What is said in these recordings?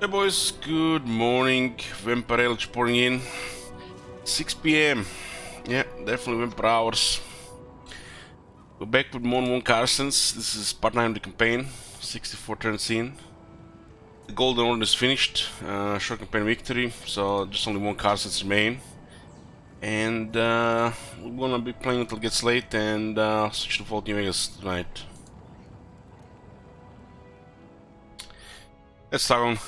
Hey boys, good morning. Vampire Ale pouring in. 6 p.m. Yeah, definitely Vampire hours. We're back with more and more Carstens. This is part 9 of the campaign. 64 turns in. The Golden Order is finished. Short campaign victory. So just only one Carstens remain. And we're gonna be playing until it gets late and switch to Fort New Vegas tonight. Let's start on.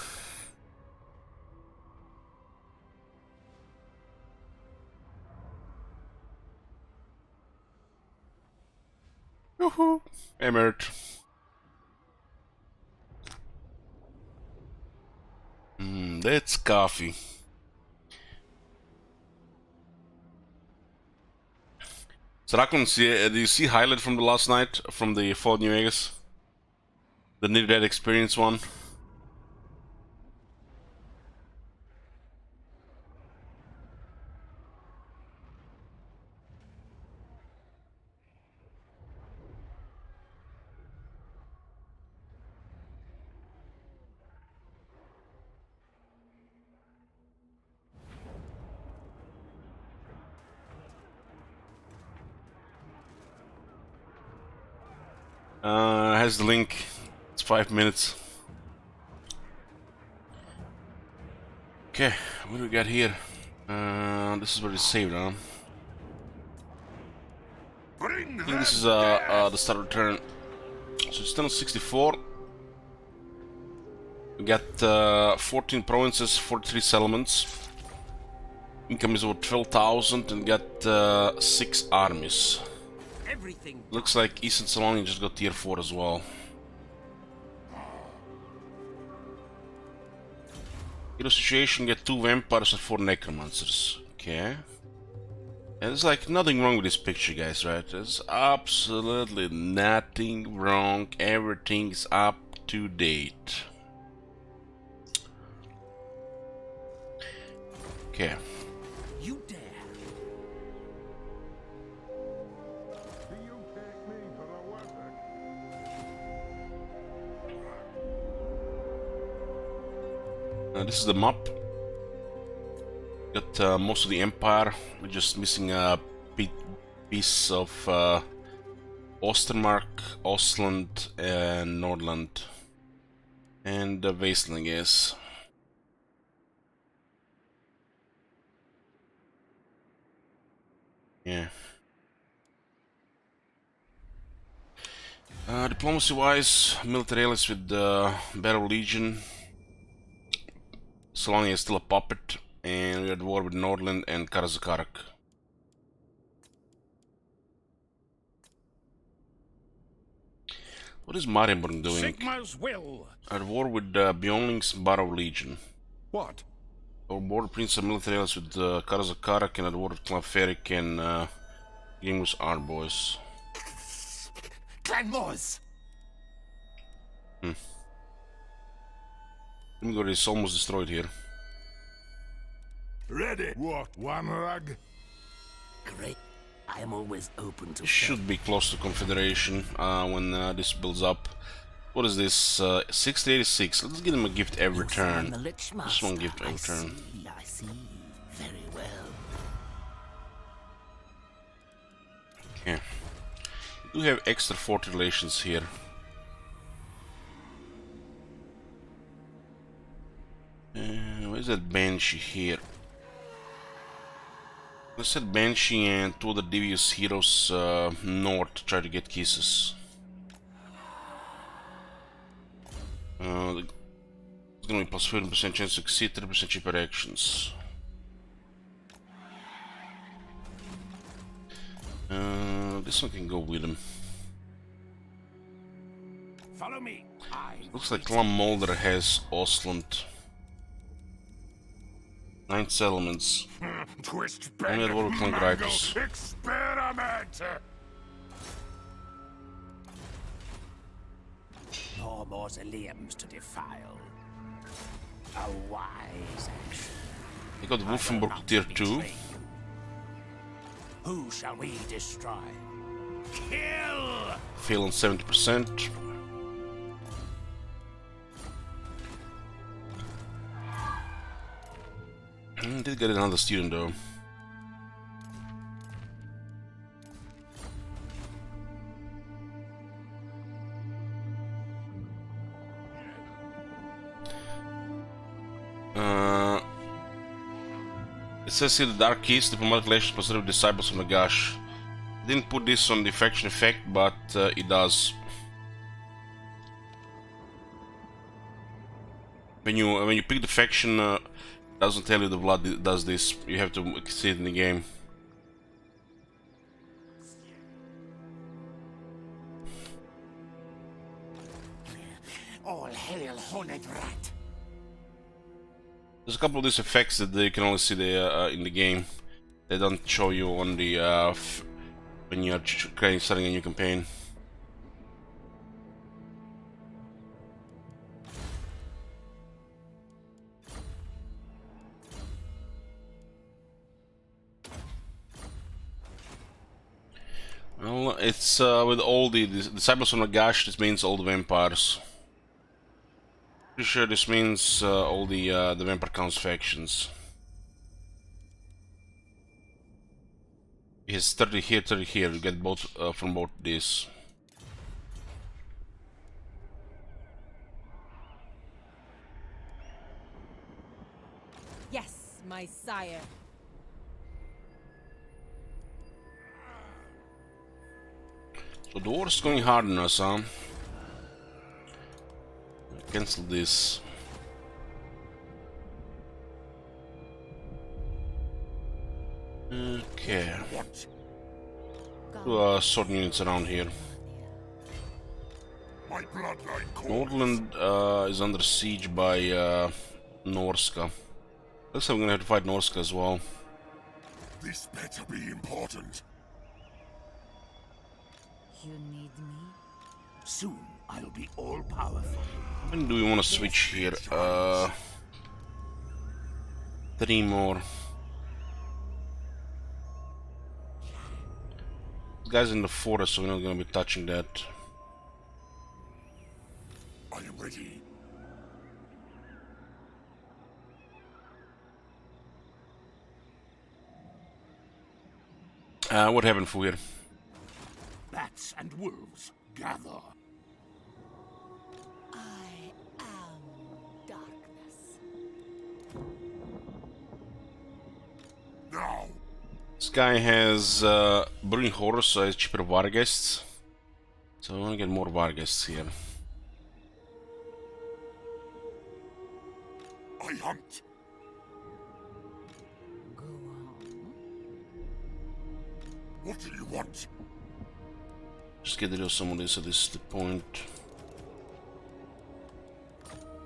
Woohoo! Hey, Mert. That's coffee. So Rakun, do you see highlight from the last night from the Fort New Vegas? The near death experience one? Has the link. It's 5 minutes. Okay, what do we got here? This is where it's saved, huh? I think this is the start of the turn. So it's still 64. We got 14 provinces, 43 settlements. Income is over 12,000 and got 6 armies. Looks like Eastern Saloni just got tier 4 as well. Hero situation, get 2 vampires and 4 necromancers. Okay. And there's like nothing wrong with this picture, guys, right? There's absolutely nothing wrong. Everything's up to date. Okay. You dare? This is the map. Got most of the empire. We're just missing a piece of Ostermark, Ostland, and Nordland, and the Wasteland, I guess. Yeah. Diplomacy-wise, military allies with the Battle Legion. Saloni is still a puppet, and we're at war with Nordland and Karazakarak. What is Marienburg doing? Sigma's will. At war with Bjornling's Barrow Legion. What? Our border prince of military allies with Karazakarak and at war with Clanferric and Gimus Arbois. Clanmores. Limgor is almost destroyed here. Ready. What? One rug? Great. I am always open to. Should be close to Confederation when this builds up. What is this? 686. Let's give them a gift every turn. Just one gift every turn. I see. Very well. Okay. We do have extra fort relations here. Where's that Banshee here? Let's set Banshee and 2 other devious heroes north to try to get kisses. It's gonna be plus 15% chance to succeed, 30% cheaper actions. This one can go with him. Follow me. Looks like Clan Mulder has Ostland. 9 settlements. Twist back at war with Clan Gripers. Experiment! More mausoleums to defile. A wise action. They got Wolfenburg to tier 2. Who shall we destroy? Kill! Fail on 70%. Did get another student though. It says here the Dark Keys, diplomatic relations positive disciples of Nagash. Didn't put this on the faction effect, but it does. When you pick the faction, it doesn't tell you the blood does this. You have to see it in the game. All hail, horned rat. There's a couple of these effects that you can only see in the game. They don't show you on the when you're starting a new campaign. Well, it's with all the disciples of Nagash. This means all the vampires. Pretty sure this means all the Vampire Counts factions. He has 30 here, 30 here. You get both from both these. Yes, my sire. So the war's going hard on us, huh? Cancel this. Okay. Two sword units around here. My bloodline calls. Nordland is under siege by Norska. Looks like we're gonna have to fight Norska as well. This better be important. You need me? Soon I'll be all powerful. When do we want to switch here? 3 more. This guy's in the forest, so we're not gonna be touching that. I am ready. What happened for here? Bats and wolves, gather. I am darkness. Now. This guy has Brewing Horror, so it's cheaper Vargests. So I want to get more Vargests here. I hunt. Go on. What do you want? Just get rid of some of this at this point.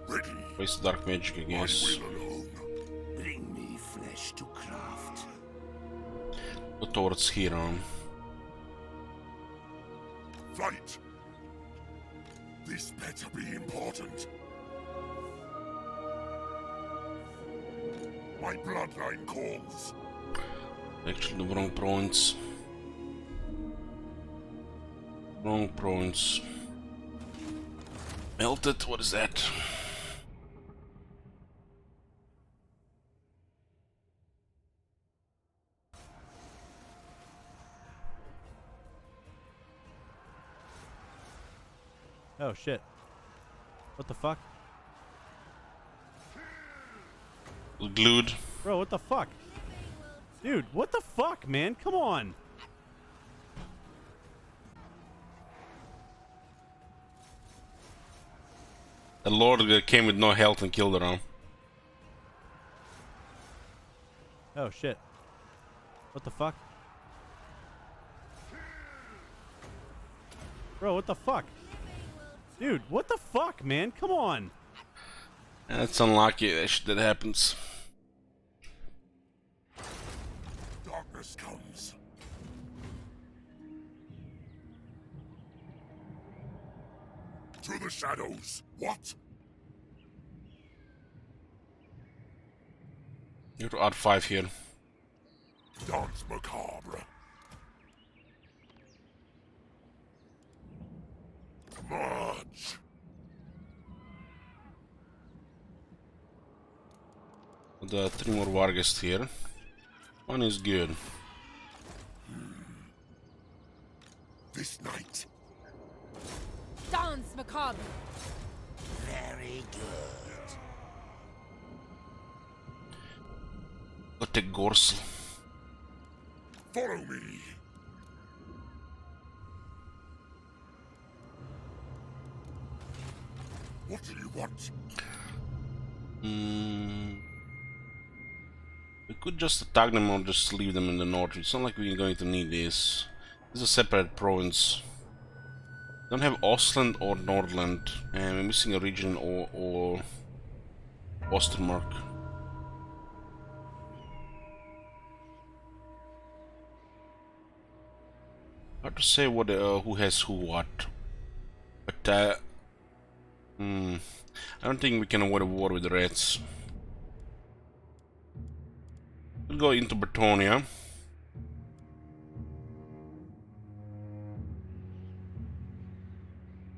Ready. Waste dark magic, I I guess. will alone. Bring me flesh to craft. Go towards here on. Fight. This better be important. My bloodline calls. Actually, the wrong points. Wrong points. Melted, what is that? Oh shit. What the fuck? Glued. Bro, what the fuck? Dude, what the fuck, man? Come on. The Lord came with no health and killed her, huh? Oh shit. What the fuck? Bro, what the fuck? Dude, what the fuck, man? Come on. That's unlucky, that happens. Darkness comes. To the shadows. What? You have to add 5 here. Dance macabre. March. The 3 more Vargas here. One is good. This night. Dance macabre. Very good. Go take Gorsel. Follow me. What do you want? We could just attack them or just leave them in the north. It's not like we're going to need this. This is a separate province. Don't have Ostland or Nordland, and we're missing a region or Ostermark. Hard to say what who has who what, but I don't think we can avoid a war with the Reds. We'll go into Bretonia.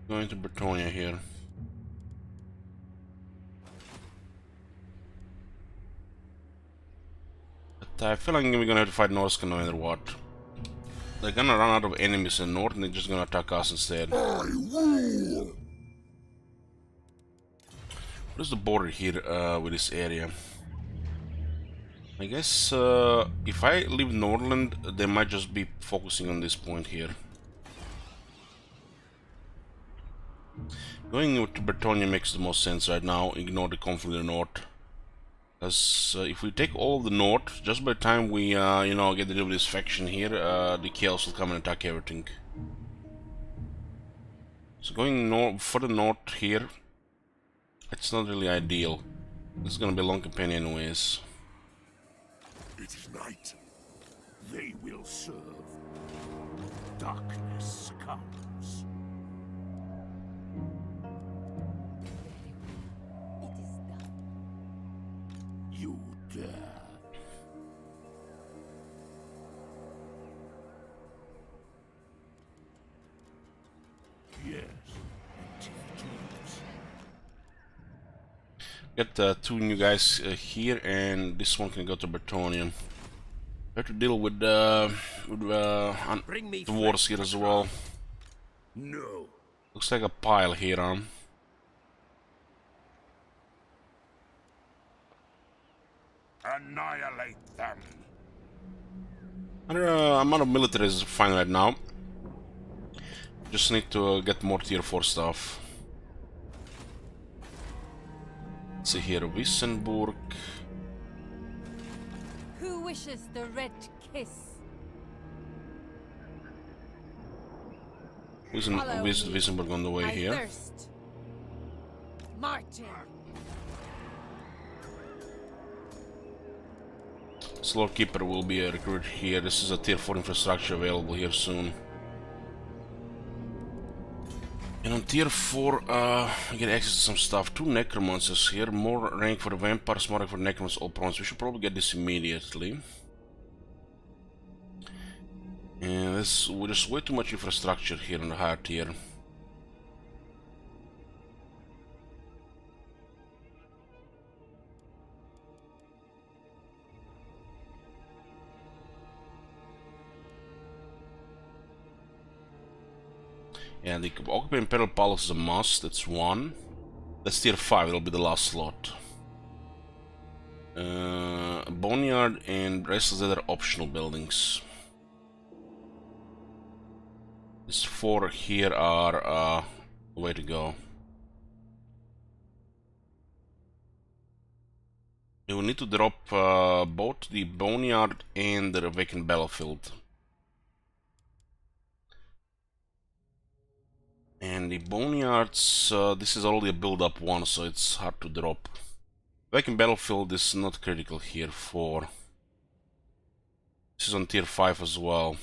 Go into Bretonia here. But I feel like we're gonna have to fight Norska no matter what. They're gonna run out of enemies in the north and they're just gonna attack us instead. I rule. What is the border here with this area? I guess if I leave Nordland, they might just be focusing on this point here. Going to Bretonia makes the most sense right now. Ignore the conflict in the north. Because if we take all of the north, just by the time we, you know, get rid of this faction here, the Chaos will come and attack everything. So going further north here, it's not really ideal. This is gonna be a long campaign anyways. It is night. They will serve. Darkness comes. It is done. You dare. Yes. Activities. Get 2 new guys here, and this one can go to Bretonia. We have to deal with the wars here as well. No. Looks like a pile here, Annihilate them. I'm out of military is fine right now. Just need to get more tier 4 stuff. Let's see here, Wissenburg. Who wishes the red kiss? Follow me. Wissenburg on the way I here. thirst. Marching. Slore Keeper will be a recruit here. This is a tier 4 infrastructure available here soon. And on tier 4, we get access to some stuff. 2 necromancers here. More rank for the vampires, more rank for the necromancers, all prawns. We should probably get this immediately. And there's way too much infrastructure here in the higher tier. Yeah, the Occupy Imperial Palace is a must, that's 1. That's tier 5, it'll be the last slot. Boneyard and rest of the other optional buildings. These 4 here are the way to go. We will need to drop both the Boneyard and the vacant battlefield. And the Boneyards, this is already a build-up one, so it's hard to drop. Vacant battlefield is not critical here for... This is on tier 5 as well.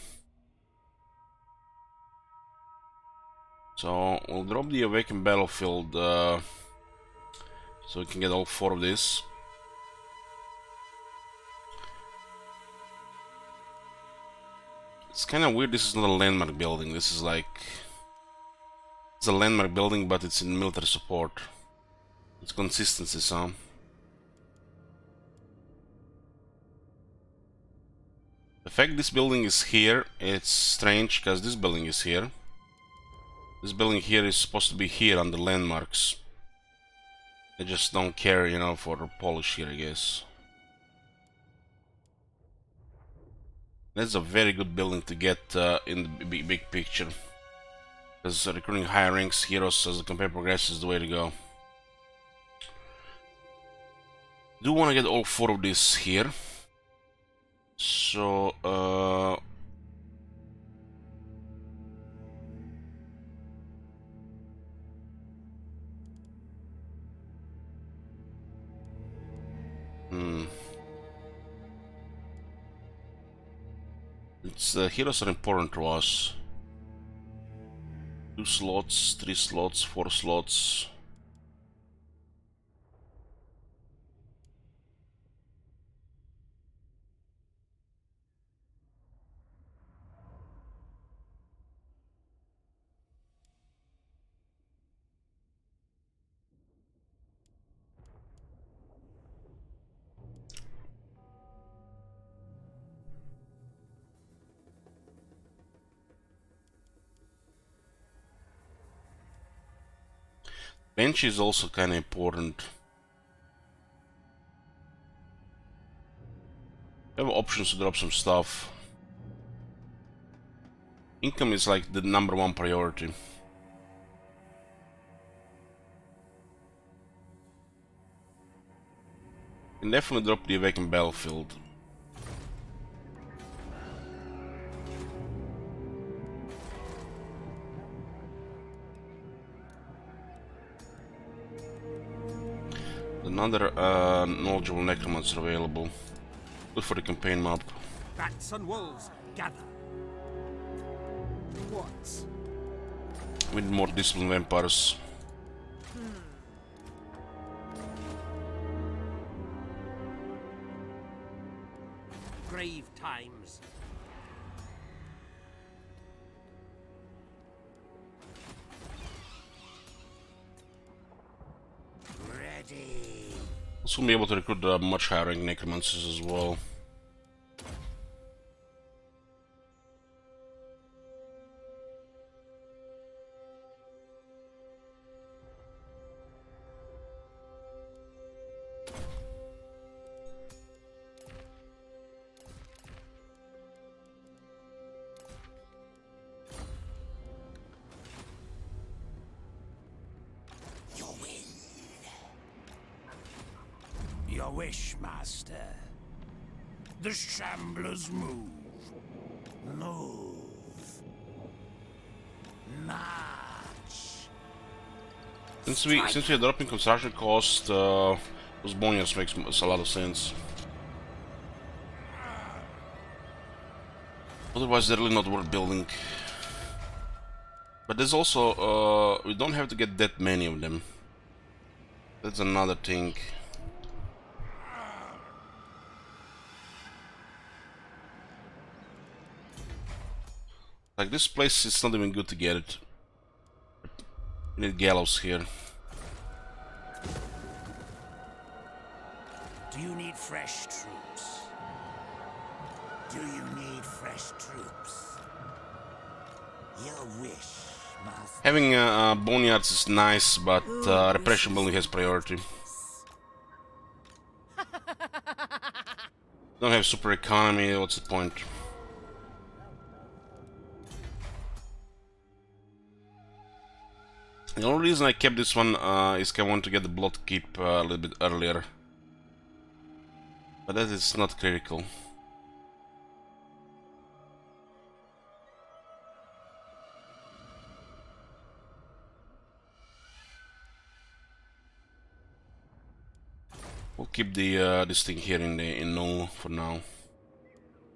So we'll drop the vacant battlefield so we can get all 4 of this. It's kind of weird, this is not a landmark building, this is like... It's a landmark building, but it's in military support. It's consistency, so... The fact this building is here, it's strange because this building is here. This building here is supposed to be here on the landmarks. They just don't care, you know, for the polish here, I guess. That's a very good building to get in the big picture. Because recruiting higher ranks heroes as the campaign progresses is the way to go. Do want to get all 4 of these here. So, it's heroes are important to us. 2 slots, 3 slots, 4 slots. Bench is also kind of important. We have options to drop some stuff. Income is like the #1 priority. Can definitely drop the awakened battlefield. Another knowledgeable necromancer available. Good for the campaign map. Bats and wolves, gather. What? We need more disciplined vampires. Grave times. Ready. Also be able to recruit much higher rank necromancers as well. Your wish, master. The shamblers move. Move. March. Since we are dropping construction cost, those bonus makes a lot of sense. Otherwise, they're really not worth building. But there's also we don't have to get that many of them. That's another thing. Like this place, it's not even good to get it. We need gallows here. Do you need fresh troops? Do you need fresh troops? Your wish, master. Having boneyards is nice, but repression building has priority. Don't have super economy, what's the point? The only reason I kept this one is I want to get the blood keep a little bit earlier. But that is not critical. We'll keep the this thing here in null for now.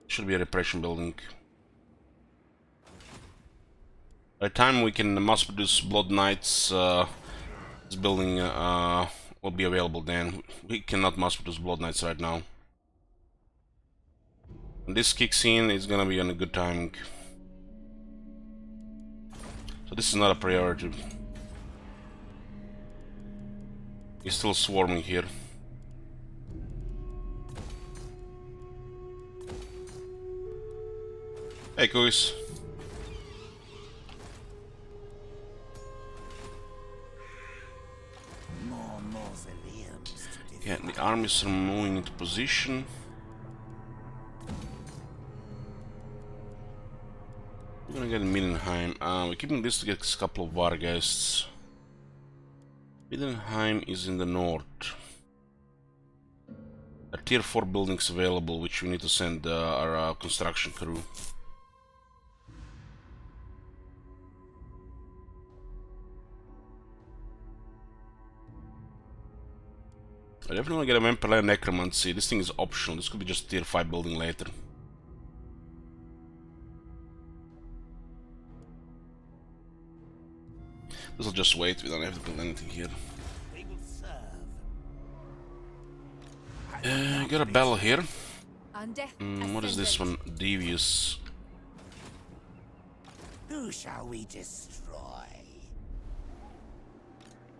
Should be a repression building. By the time we can mass produce Blood Knights, this building will be available then. We cannot mass produce Blood Knights right now. When this kicks in, it's gonna be on a good timing. So this is not a priority. He's still swarming here. Hey, cookies. More mausoleums to Yeah, defend. the armies are moving into position. We're gonna get Mindenheim. We're keeping this to get a couple of Vargeists. Mindenheim is in the north. There are tier 4 buildings available, which we need to send our construction crew. I definitely want to get a Vampire Necromancy. This thing is optional. This could be just a tier 5 building later. This will just wait. We don't have to build anything here. They will serve. Got a battle here. On death, What is this one? Devious. Who shall we destroy?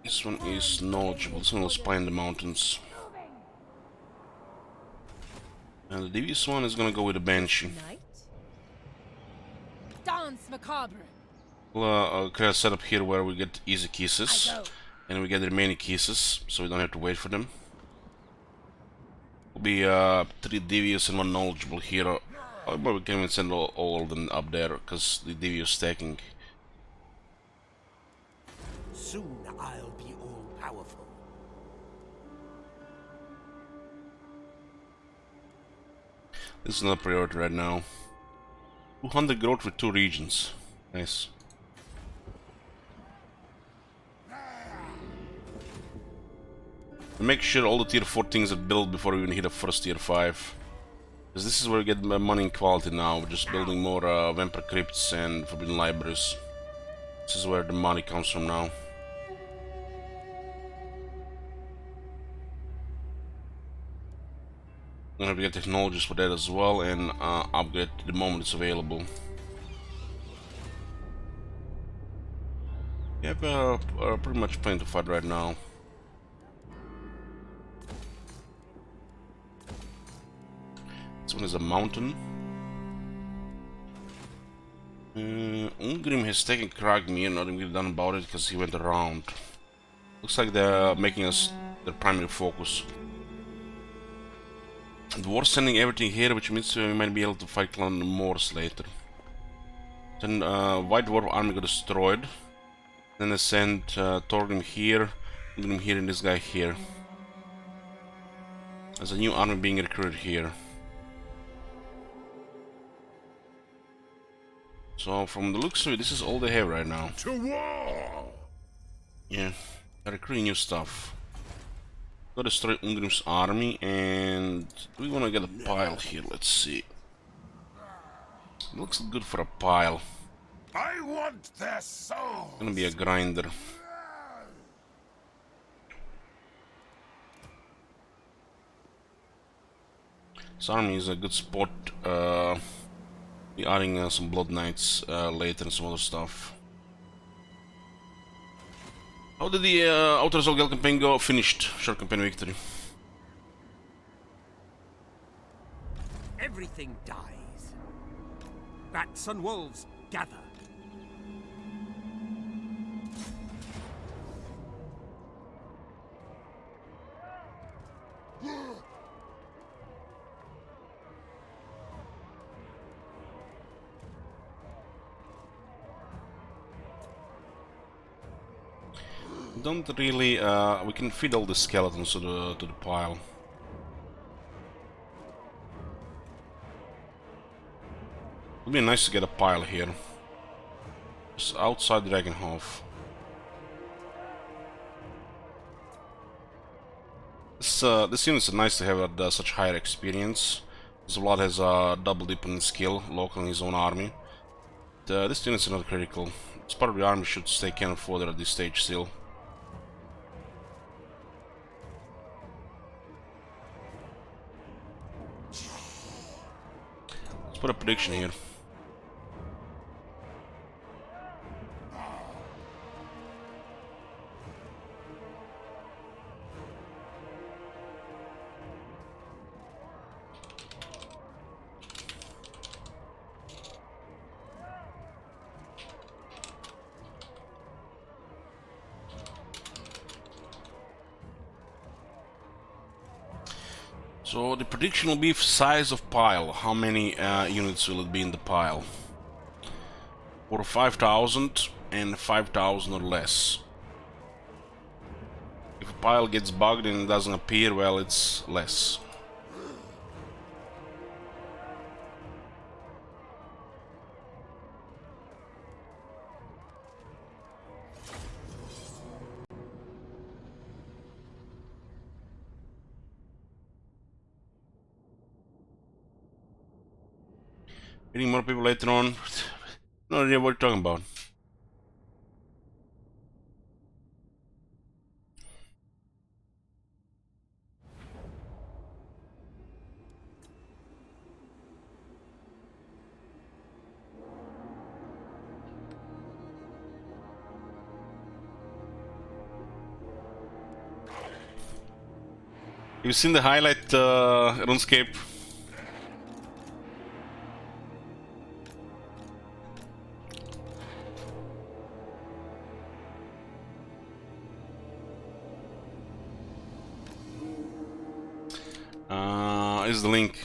This one is knowledgeable. This one will spy in the mountains. And the devious one is gonna go with the Banshee. Night. Dance macabre. We'll create a setup here where we get easy I kisses. go. And we get the remaining kisses, so we don't have to wait for them. Will be 3 devious and 1 knowledgeable here. But we can even send all of them up there, because the devious stacking. Soon I'll be all powerful. This is not a priority right now. 200 growth with 2 regions. Nice. And make sure all the tier 4 things are built before we even hit the first tier 5. Because this is where we get money in quality now. We're just building more Vampire Crypts and Forbidden Libraries. This is where the money comes from now. I'm gonna get technologies for that as well and upgrade the moment it's available. Yep, pretty much playing to fight right now. This one is a mountain. Ungrim has taken Kragmir, nothing really done about it because he went around. Looks like they're making us their primary focus. The war's sending everything here, which means we might be able to fight Clan Morse later. Then White Dwarf army got destroyed. Then they sent Thorgrim here, Ungrim here, and this guy here. There's a new army being recruited here. So from the looks of it, this is all they have right now. To war! Yeah, they're recruiting new stuff. Gotta destroy Ungrim's army, and do we want to get a pile here? Let's see. Looks good for a pile. I want their soul! Gonna be a grinder. This army is a good spot. Be adding some Blood Knights later and some other stuff. How did the Outer Zolgel campaign go? Finished. Short campaign victory. Everything dies. Bats and wolves gather. Don't really. We can feed all the skeletons to the pile. It'd be nice to get a pile here. Just outside Dragonhof. This unit is nice to have at such higher experience. Vlad has a double dip in skill, local in his own army. This unit is not critical. This part of the army should stay cannon fodder at this stage still. Let's put a prediction here. So the prediction will be size of pile. How many units will it be in the pile? For 5,000 and 5,000 or less. If a pile gets bugged and it doesn't appear, well, it's less. Getting more people later on. No idea what you're talking about. You've seen the highlight RuneScape? Is the link.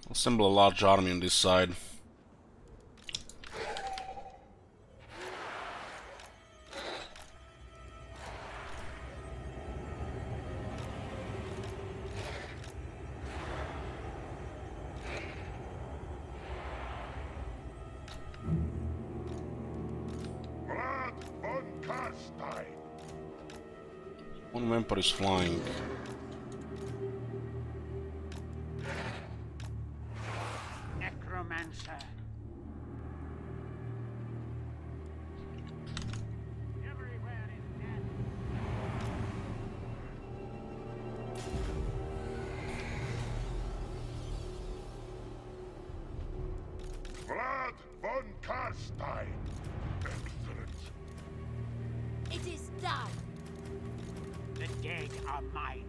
Assemble a large army on this side. Vlad von Carstein. One vampire is flying. Necromancer. Everywhere is death. Vlad von Carstein. Excellent. It is done. The dead are mine.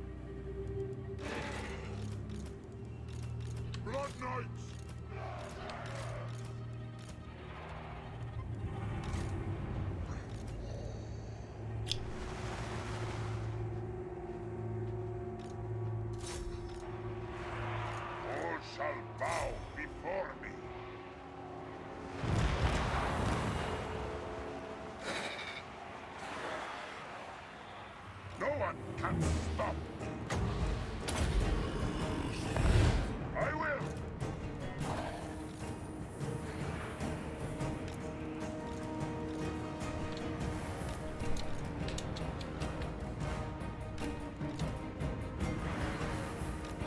Blood Knights. All shall bow before me. No one can stop me. I will.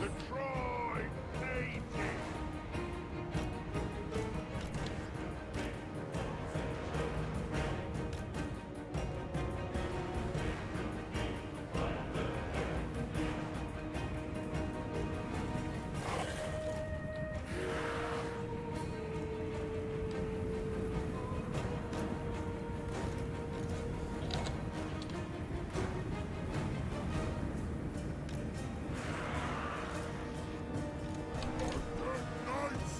The Troy native. Knights.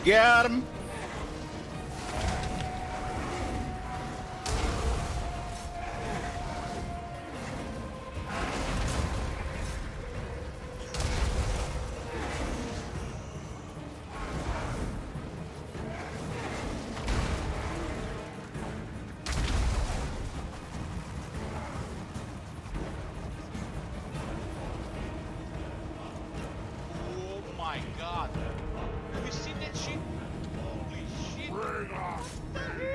Get him! Oh my god. Have you seen that shit? Holy shit. Bring on me.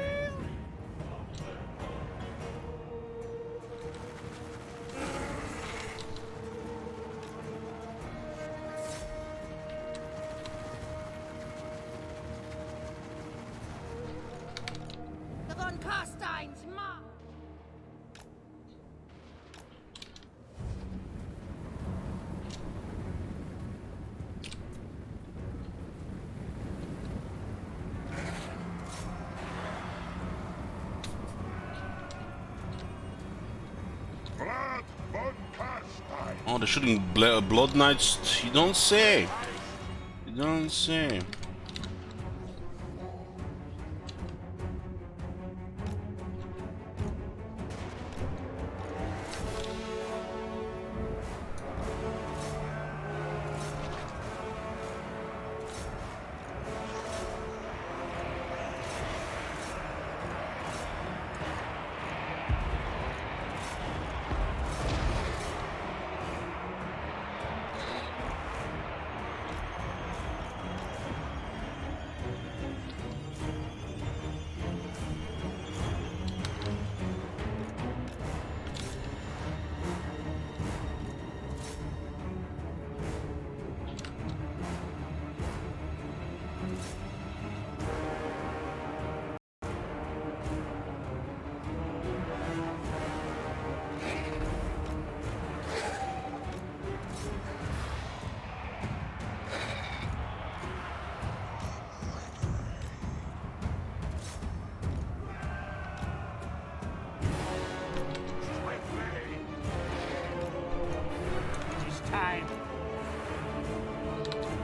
Carstein's mark. Blood von Carstein. Oh, they're shooting blood knights. You don't say. You don't say.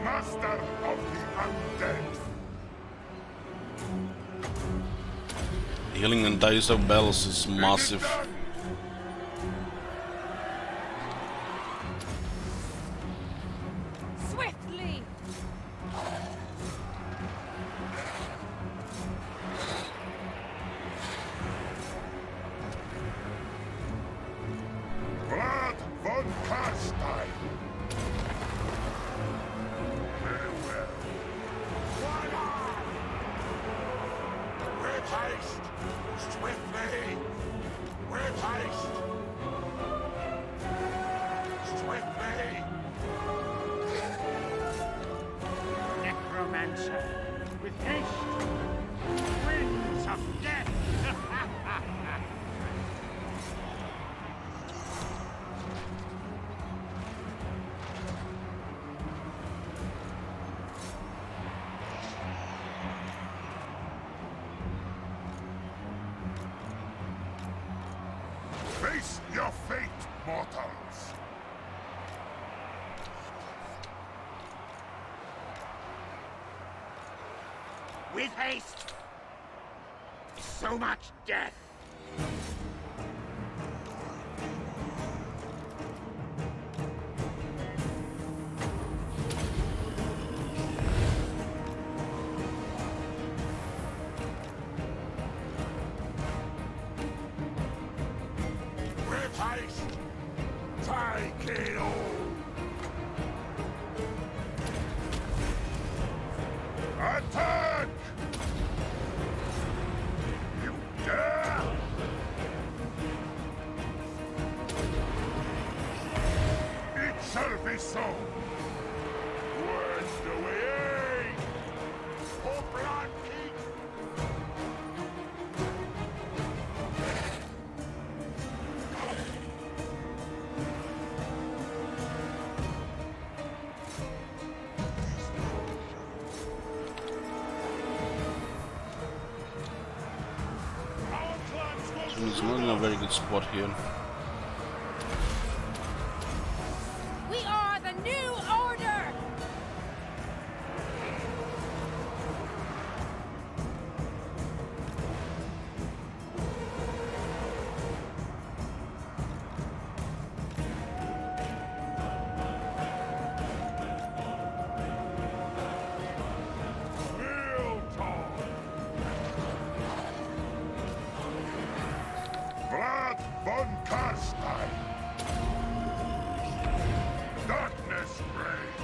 Master of the undead. Healing and dice of bells is massive. Swiftly. Blood von Carstein. Very well. With haste! Swiftly! With haste! Swiftly! Necromancer. With haste. Winds of death. Face your fate, mortals! With haste. So much death. With haste! Take it all! Attack! You dare! It shall be so! Where's the way? For blood king! He's not in a very good spot here. We are the new order. Blood von Carstein! Darkness reigns!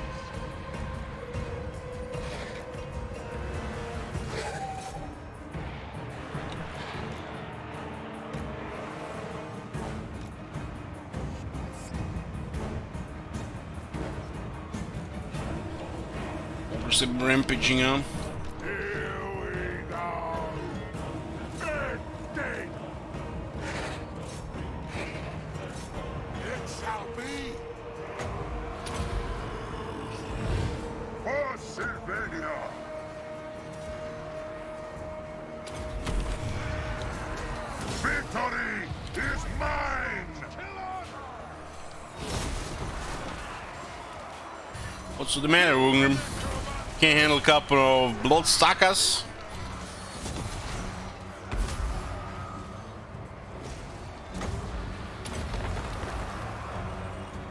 Rampaging on. Here we go! Victory is mine! What's the matter, Wugrim? Can't handle a couple of bloodsuckers?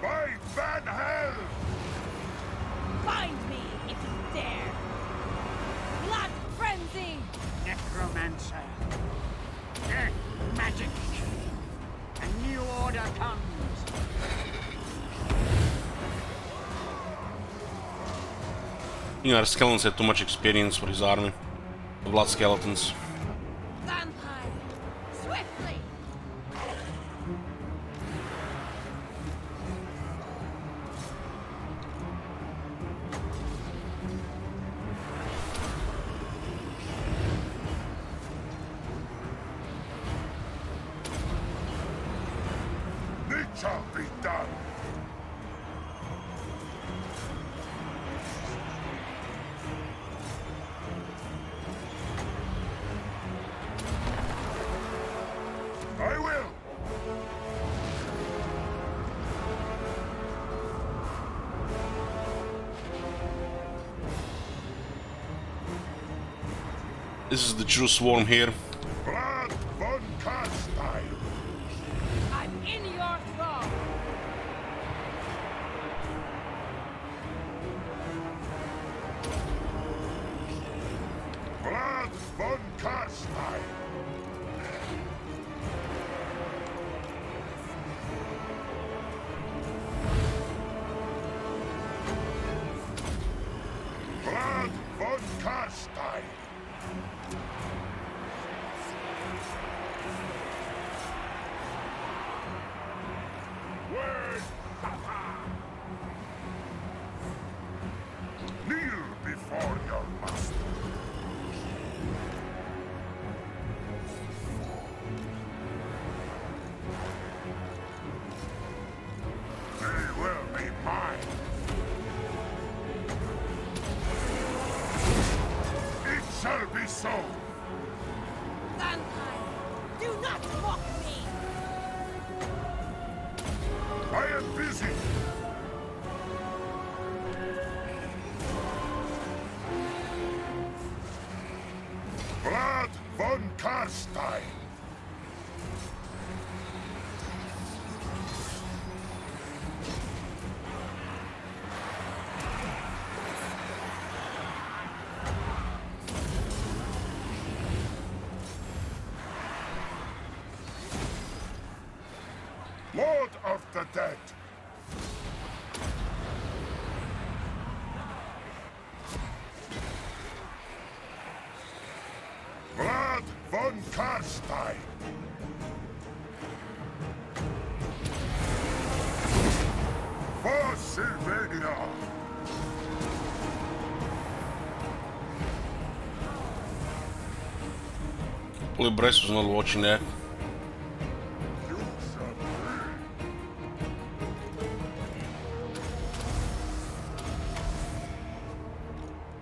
By Van Hell! Find me if you dare! Blood frenzy! Necromancer. Death magic. A new order comes. You know, our skeletons had too much experience for his army. The blood skeletons. Vampire! Swiftly! It shall be done! I will! This is the true swarm here. Blood von Carstein! I'm in your thrall! Blood von Carstein! Blood von Carstein! Word! Kneel before your master. They will be mine. It shall be so. Vampire! Do not mock me! I am busy. Blood von Carstein. Lord of the Dead. Blood von Carstein. For Sylvania. Only Brest was not watching that. You shall pay.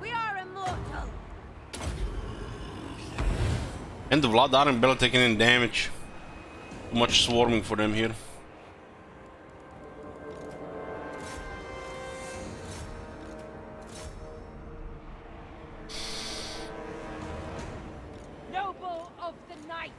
We are immortal! And the Vlad aren't barely taking any damage. Too much swarming for them here. Noble of the night!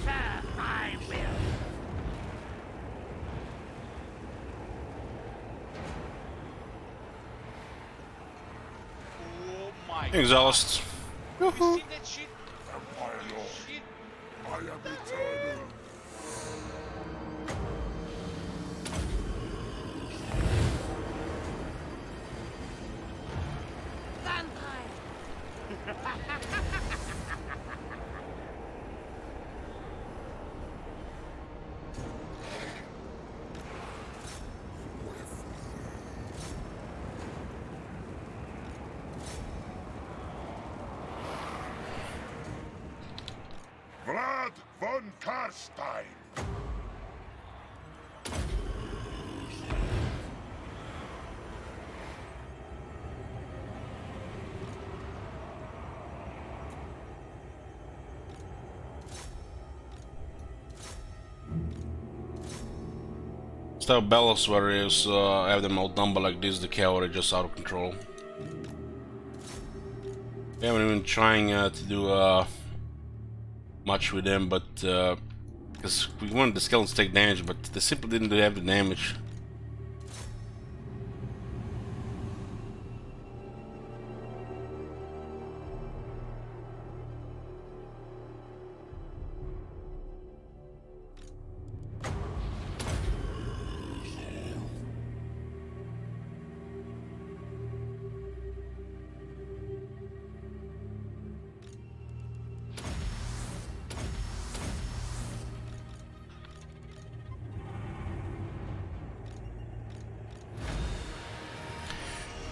Serve my will. Oh my Exhaust. god. You seen that shit? My lord, Shit. I am eternal. Vampire! Vlad von Carstein. Instead of battles where you have them outnumbered like this, the cavalry just out of control. We haven't even trying to do much with them, but because we wanted the skeletons to take damage, but they simply didn't have the damage.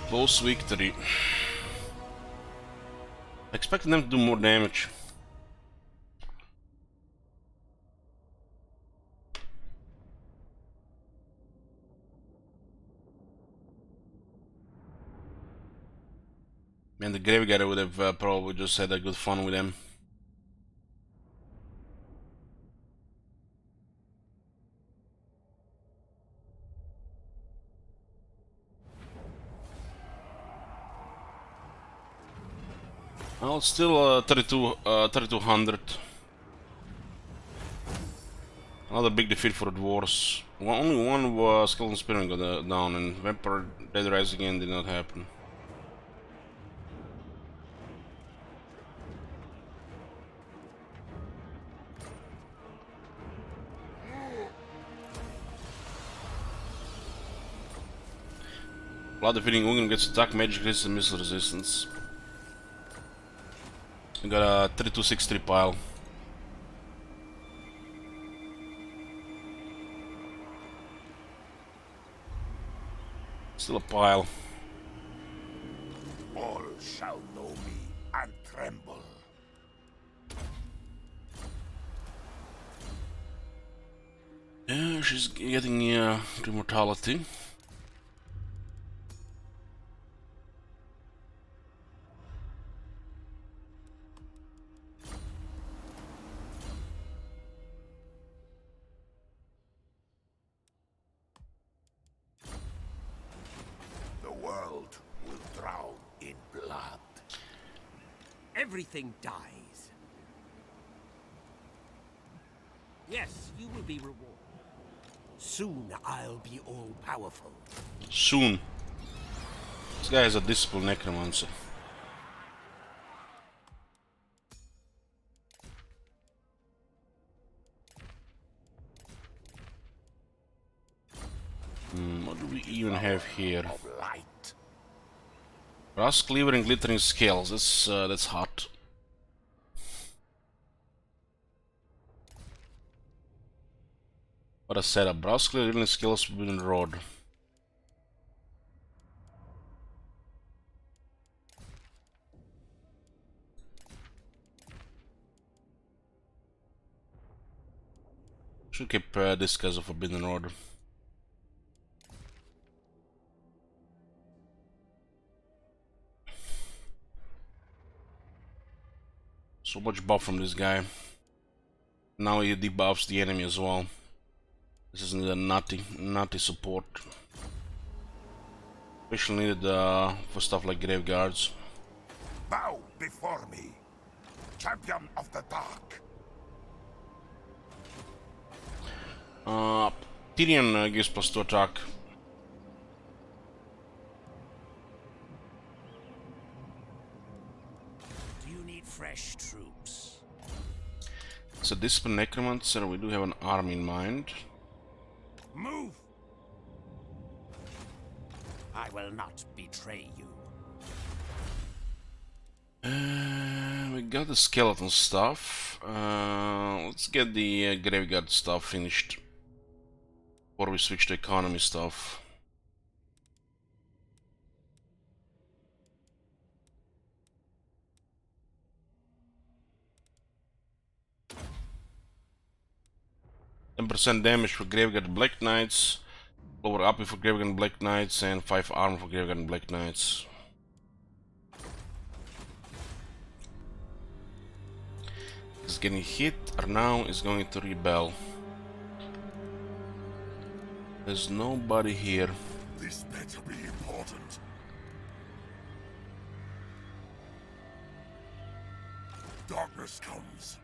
Close victory. Expecting them to do more damage. Man, the Graveyard would have probably just had a good fun with them. Well, it's still 3200. Another big defeat for the dwarves. Only one skeleton spearman got down, and Vampire Dead Rise again did not happen. Blood defeating Ugin gets attack, magic resistance, and missile resistance. We got a 3263 pile. Still a pile. All shall know me and tremble. Yeah, she's getting to immortality. The world will drown in blood. Everything dies. Yes, you will be rewarded. Soon I'll be all-powerful. Soon. This guy is a disciplined necromancer. What do we even have here? Of light. Brass cleaver and glittering scales. That's hot. What a setup. Brass cleaver and glittering scales within the rod. Should keep this as a forbidden rod. So much buff from this guy. Now he debuffs the enemy as well. This is a nutty support. Especially needed for stuff like graveguards. Bow before me, champion of the dark. Tyrion gives +2 attack. Do you need fresh troops? It's a disciplined necromancer. We do have an army in mind. Move! I will not betray you. got the skeleton stuff. Let's get the graveyard stuff finished before we switch to economy stuff. %10 damage for Graveyard Black Knights, lower AP for Graveyard Black Knights, and 5 armor for Graveyard Black Knights. He's getting hit, or now is going to rebel. There's nobody here. This better be important. Darkness comes.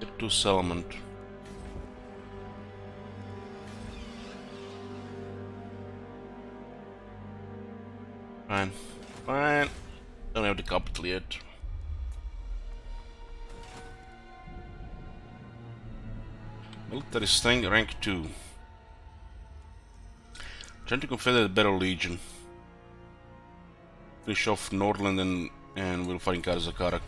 Get to settlement. Fine. Fine. Don't have the capital yet. Military strength rank 2. Trying to confederate Battle Legion. Finish off Nordland and we'll find Karzakarak.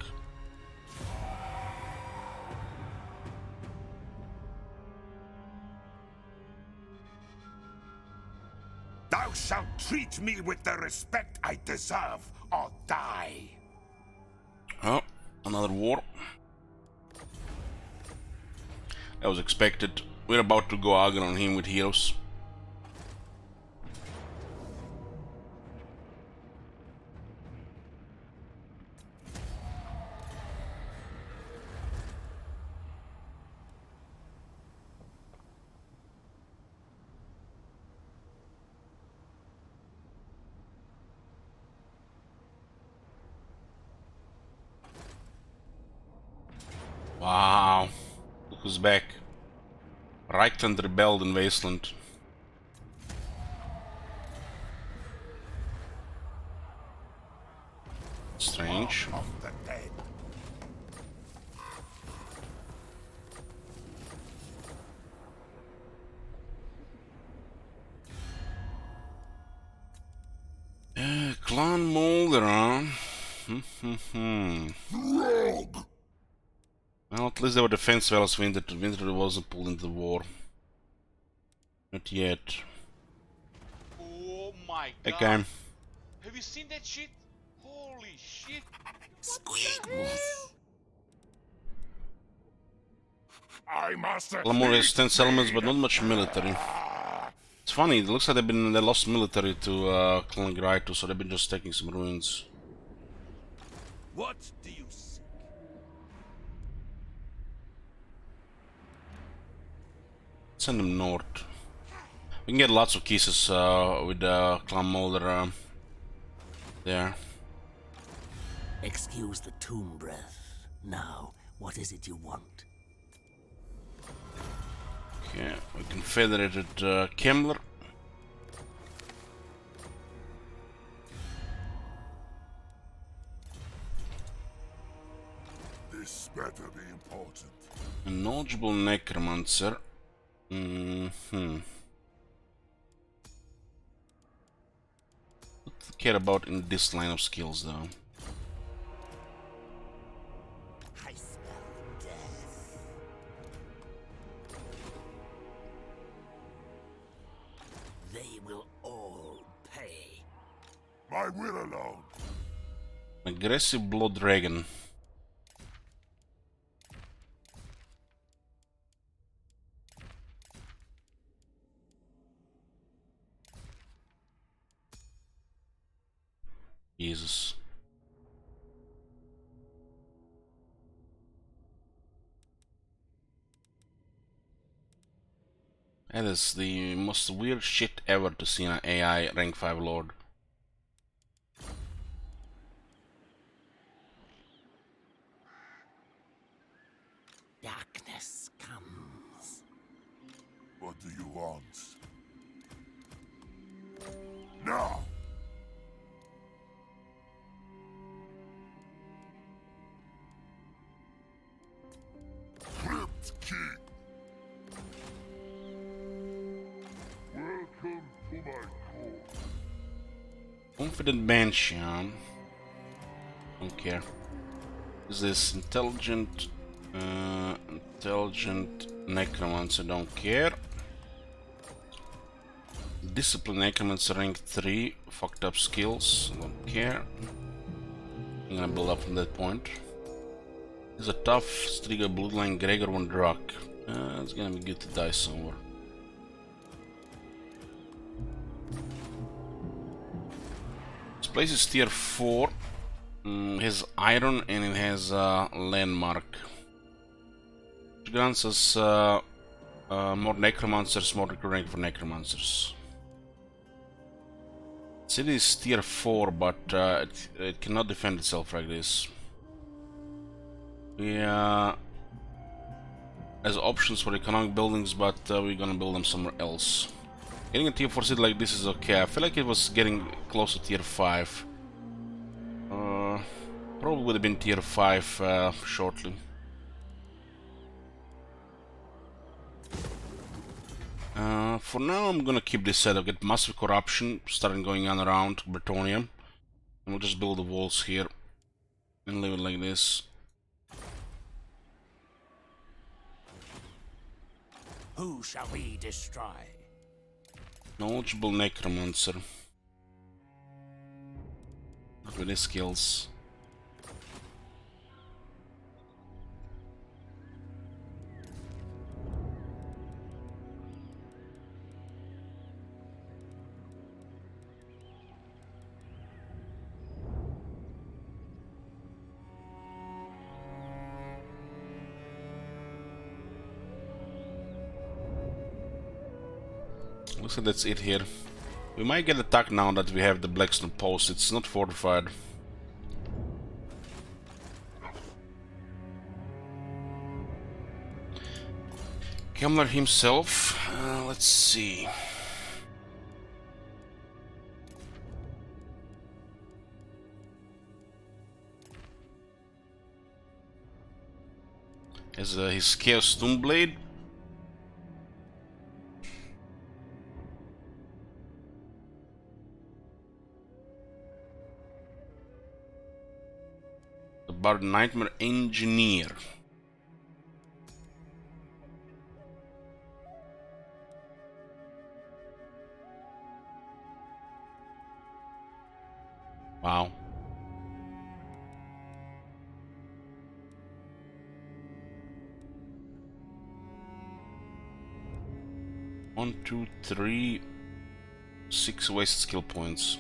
Thou shalt treat me with the respect I deserve, or die. Oh, another war. That was expected. We're about to go Agon on him with heroes. Wow, look who's back. Reichland rebelled in Wasteland. Strange. Of the dead. Clan Molder, huh? Rogue! Well, at least they were defense well as Winter. Winter wasn't pulled into the war. Not yet. Oh my god. Okay. Have you seen that shit? Holy shit. I master. Clan has 10 settlements, but not much military. It's funny, it looks like they lost military to Clan Graitu, so they've been just taking some ruins. What do you seek? Send them north. We can get lots of kisses with Clan Molder there. Excuse the tomb breath. Now, what is it you want? Okay, we confederated Kemmler. This better be important. A knowledgeable necromancer. What do you care about in this line of skills though? I smell death. They will all pay. My will alone. Aggressive Blood Dragon. Jesus. That is the most weird shit ever to see an AI rank 5 lord. Darkness comes. What do you want? Now! Crypt King! Welcome to my court. Confident Banshee, huh? Don't care. Is this intelligent? Intelligent Necromancer, don't care. Discipline Necromancer rank 3, fucked up skills, don't care. I'm gonna build up from that point. He's a tough Striga Bloodline Gregor von Drak. It's gonna be good to die somewhere. This place is tier 4. It has iron and it has landmark. Which grants us more necromancers, more rank for necromancers. City is tier 4, but it cannot defend itself like this. We has options for economic buildings, but we're gonna build them somewhere else. Getting a tier 4 city like this is okay. I feel like it was getting close to tier 5. Probably would have been tier 5 shortly. For now, I'm gonna keep this setup. Get massive corruption starting going on around Bretonnia. And we'll just build the walls here and leave it like this. Who shall we destroy? Knowledgeable Necromancer. Not really skills. Looks like that's it here. We might get attacked now that we have the Blackstone post. It's not fortified. Kemmler himself. Let's see. Has his Chaos Stoneblade. Bard Nightmare Engineer. Wow. One, two, three, 6 wasted skill points.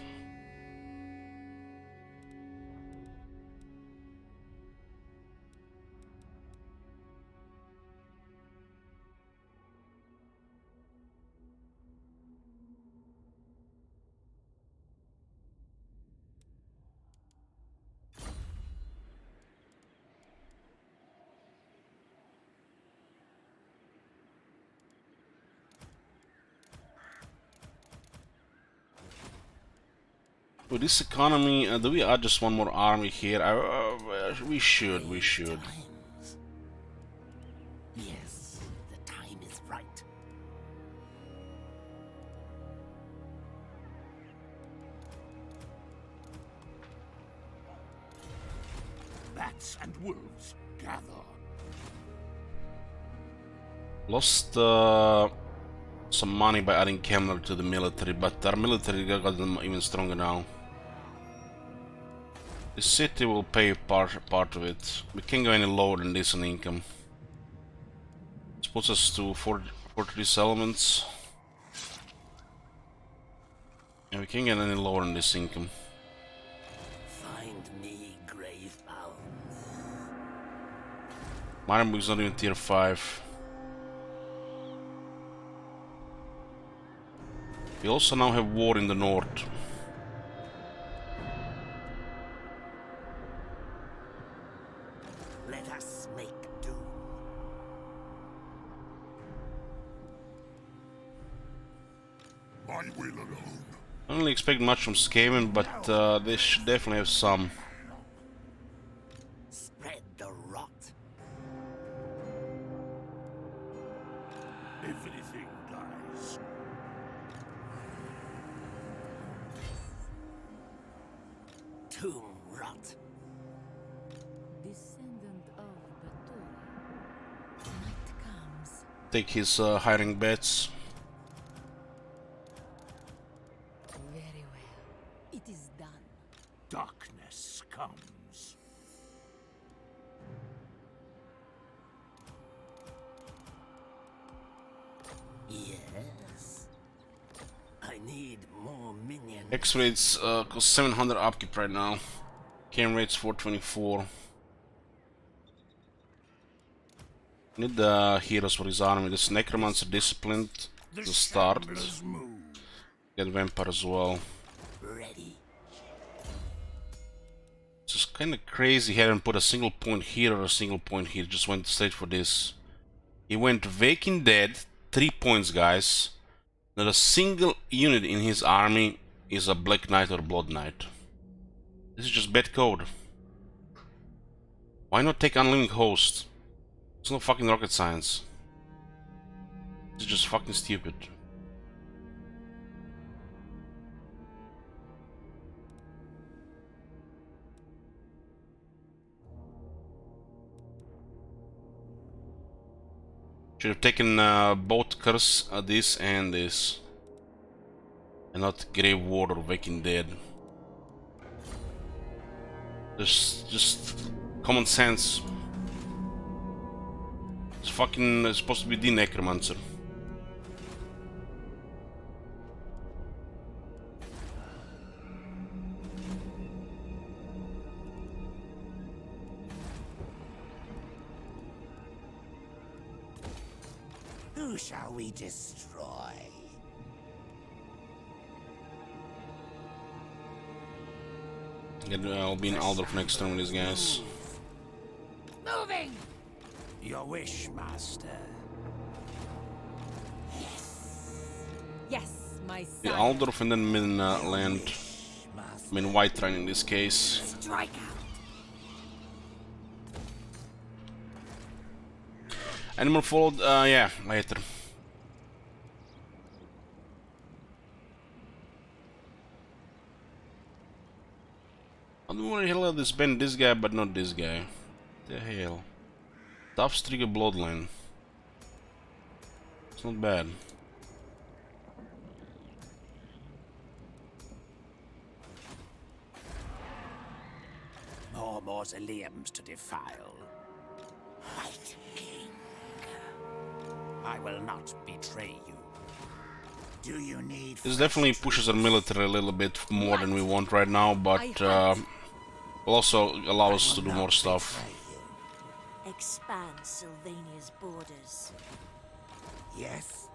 With this economy, do we add just one more army here? We should. Times. Yes, the time is right. Bats and wolves, gather. Lost some money by adding Kemmler to the military, but our military got them even stronger now. The city will pay part of it. We can't go any lower than this in income. This puts us to 43 settlements. And we can't get any lower than this income. Find me grave bound. Marienburg's not even tier 5. We also now have war in the north. Let us make do. My will alone. I don't really expect much from Skaven, but they should definitely have some. Spread the rot. Everything dies. tomb rot. Descendant of Batur. Night comes. Take his hiring bets. Very well. It is done. Darkness comes. Yes. I need more minions. X rates cost 700 upkeep right now. Cam rates 424. Need the heroes for his army. This necromancer disciplined to start. Shambler's move. Get vampire as well. Ready. It's just kind of crazy. He hadn't put a single point here or a single point here. Just went straight for this. He went Waking Dead, 3 points, guys. Not a single unit in his army is a Black Knight or Blood Knight. This is just bad code. Why not take Unlimited Host? It's no fucking rocket science. It's just fucking stupid. Should have taken both Curse, this and this. And not Grave Ward or Waking Dead. Just common sense. It's fucking supposed to be the Necromancer. Who shall we destroy? I'll be in Aldorf next turn with these guys. Moving! Your wish, master. Yes, my The son. Aldorf and then Midland. Master. I mean White Rhine in this case. Strike out. Animal followed, yeah, later. I don't want to hell this bend this guy, but not this guy. The hell. Tough Trigger Bloodline. It's not bad. More mausoleums to defile. White King. I will not betray you. Do you need... This definitely pushes our military a little bit more than we want right now, but will also allow us to do more stuff. Expand Sylvania's borders. Yes?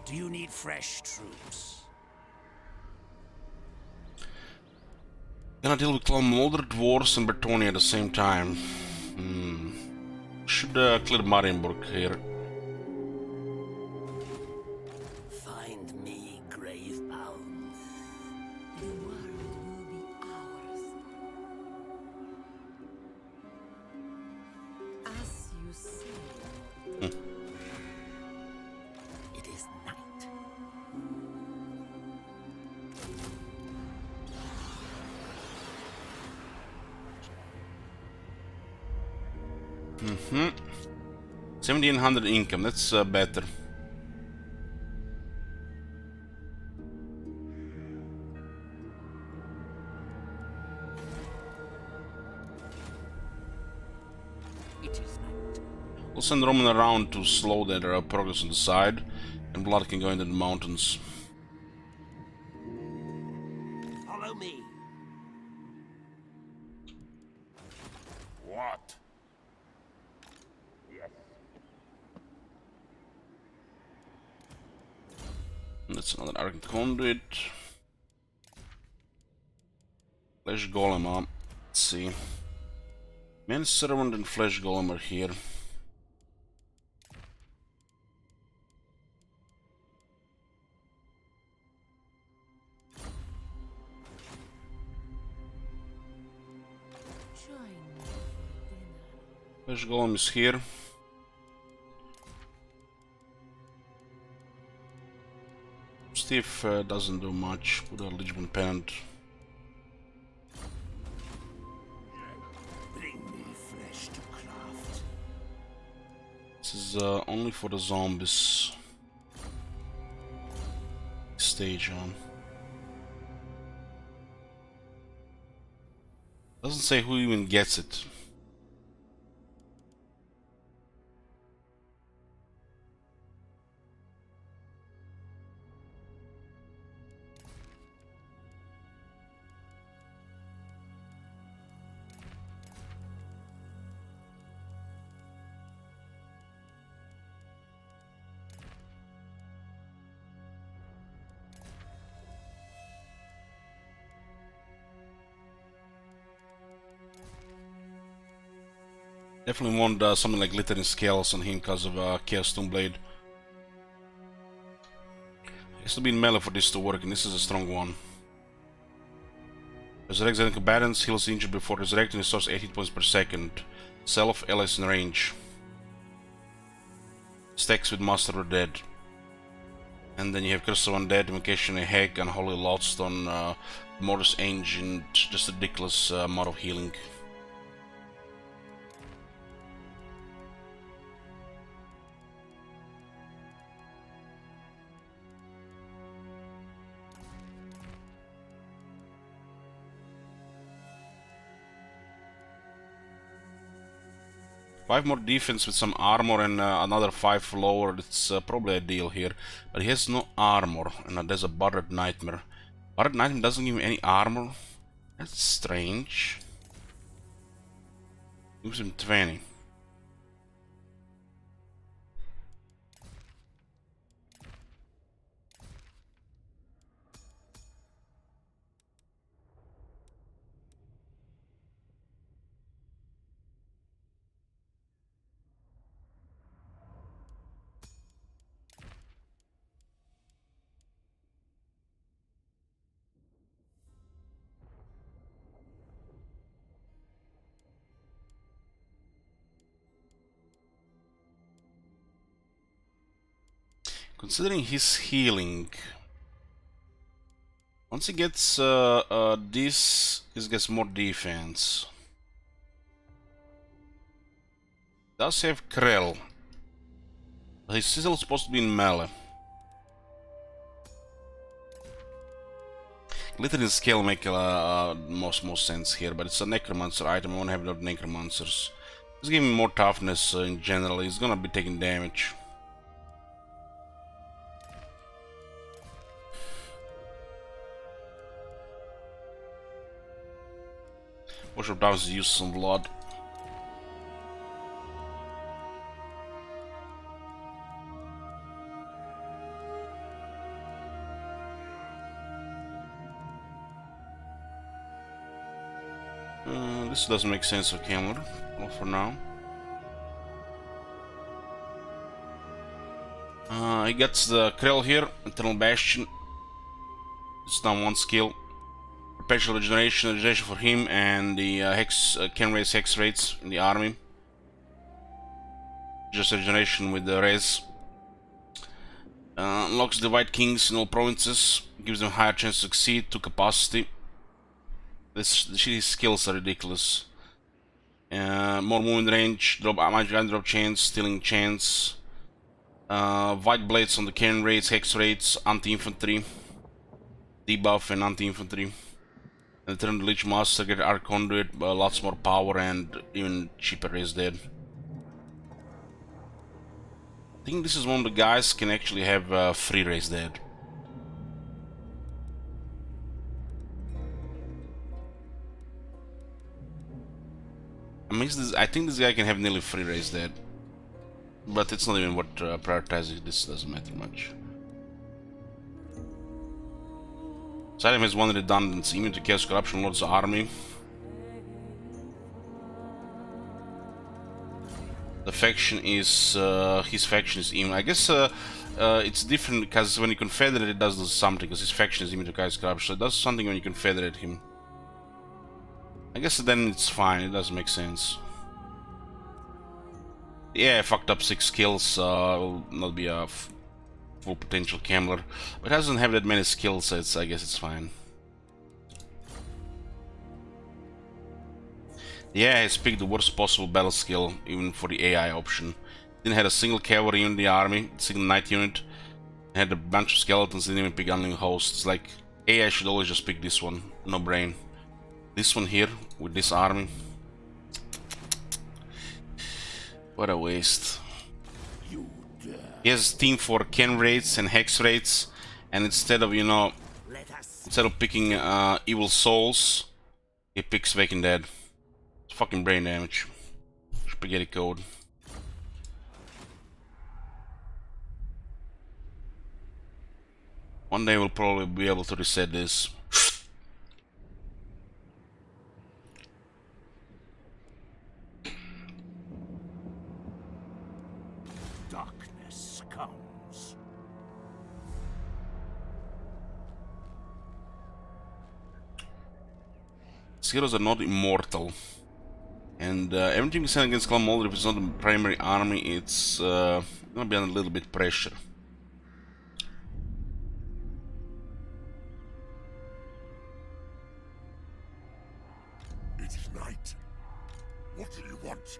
Do you need fresh troops? Gonna deal with Molder, Dwarves and Bertoni at the same time. Should clear Marienburg here. Find me, Gravebound. The world will be ours. As you say. It is night. Mm-hmm. 1700 income, that's better. It is night. We'll send Roman around to slow their progress on the side, and Blood can go into the mountains. Follow me. What? That's another Arctic Conduit. Flesh Golem, let's see. Man Servant and Flesh Golem are here. Join me for dinner. Flesh Golem is here. Steve doesn't do much with a Legion Pennant. is only for the zombies. Stage on. Doesn't say who even gets it. Definitely want something like glittering scales on him because of Chaos Stoneblade. Has to be in melee for this to work, and this is a strong one. Resurrects enemy combatants, heals injured before resurrecting, restores 8 hit points per second. Self, allies in range. Stacks with Master of Dead. And then you have Curse of Undead, Invocation, a Hack, and Holy Lodestone, Mortis Ancient, just a ridiculous amount of healing. 5 more defense with some armor and another 5 lower. It's probably a deal here. But he has no armor, and there's a Barred Nightmare. Barred Nightmare doesn't give him any armor. That's strange. Gives him 20. Considering his healing, once he gets this, he gets more defense. Does have Krell. He's still supposed to be in melee. Glittering Scale make most sense here, but it's a Necromancer item. I want to have enough Necromancers. Just give him more toughness in general. He's gonna be taking damage. Worship Downs use some blood. This doesn't make sense for Camelot, well, for now. He gets the Krell here, Eternal Bastion. It's down 1 skill. Perpetual regeneration for him, and the hex can raise hex rates in the army. Just regeneration with the res. Unlocks the White Kings in all provinces, gives them higher chance to succeed to capacity. These skills are ridiculous. More movement range, drop chance, stealing chance. White blades on the cannon rates, hex rates, anti-infantry, debuff and anti-infantry. And turn the Lich Master, get Arc Conduit, lots more power and even cheaper raise dead. I think this is one of the guys can actually have free raise dead. I think this guy can have nearly free raise dead. But it's not even worth prioritizing, this doesn't matter much. Salem has 1 redundancy, immune to Chaos Corruption Lord's army. The faction is, his faction is immune. I guess it's different because when you confederate it does something, because his faction is immune to Chaos Corruption, so it does something when you confederate him. I guess then it's fine, it does make sense. Yeah, I fucked up 6 kills, will not be a full potential Camelot, but it doesn't have that many skill sets, I guess it's fine. Yeah, he's picked the worst possible battle skill, even for the AI option. Didn't have a single cavalry unit in the army, single knight unit. Had a bunch of skeletons, didn't even pick unlimited hosts. Like, I should always just pick this one, no brain. This one here, with this army. What a waste. He has a team for Ken raids and Hex raids, and instead of, you know, instead of picking Evil Souls, he picks Waking Dead. It's fucking brain damage. Spaghetti code. One day we'll probably be able to reset this. Darkness comes. These heroes are not immortal. And everything we send against Clan Mulder, if it's not the primary army, it's gonna be under a little bit pressure. It is night. What do you want?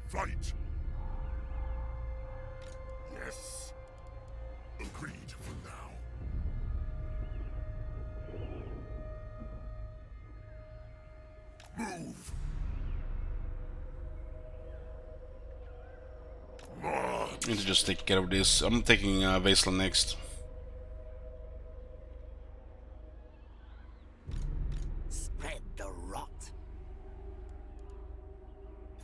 Fight. Yes. Agreed for now. Move. I need to just take care of this. I'm taking Wasteland next. Spread the rot.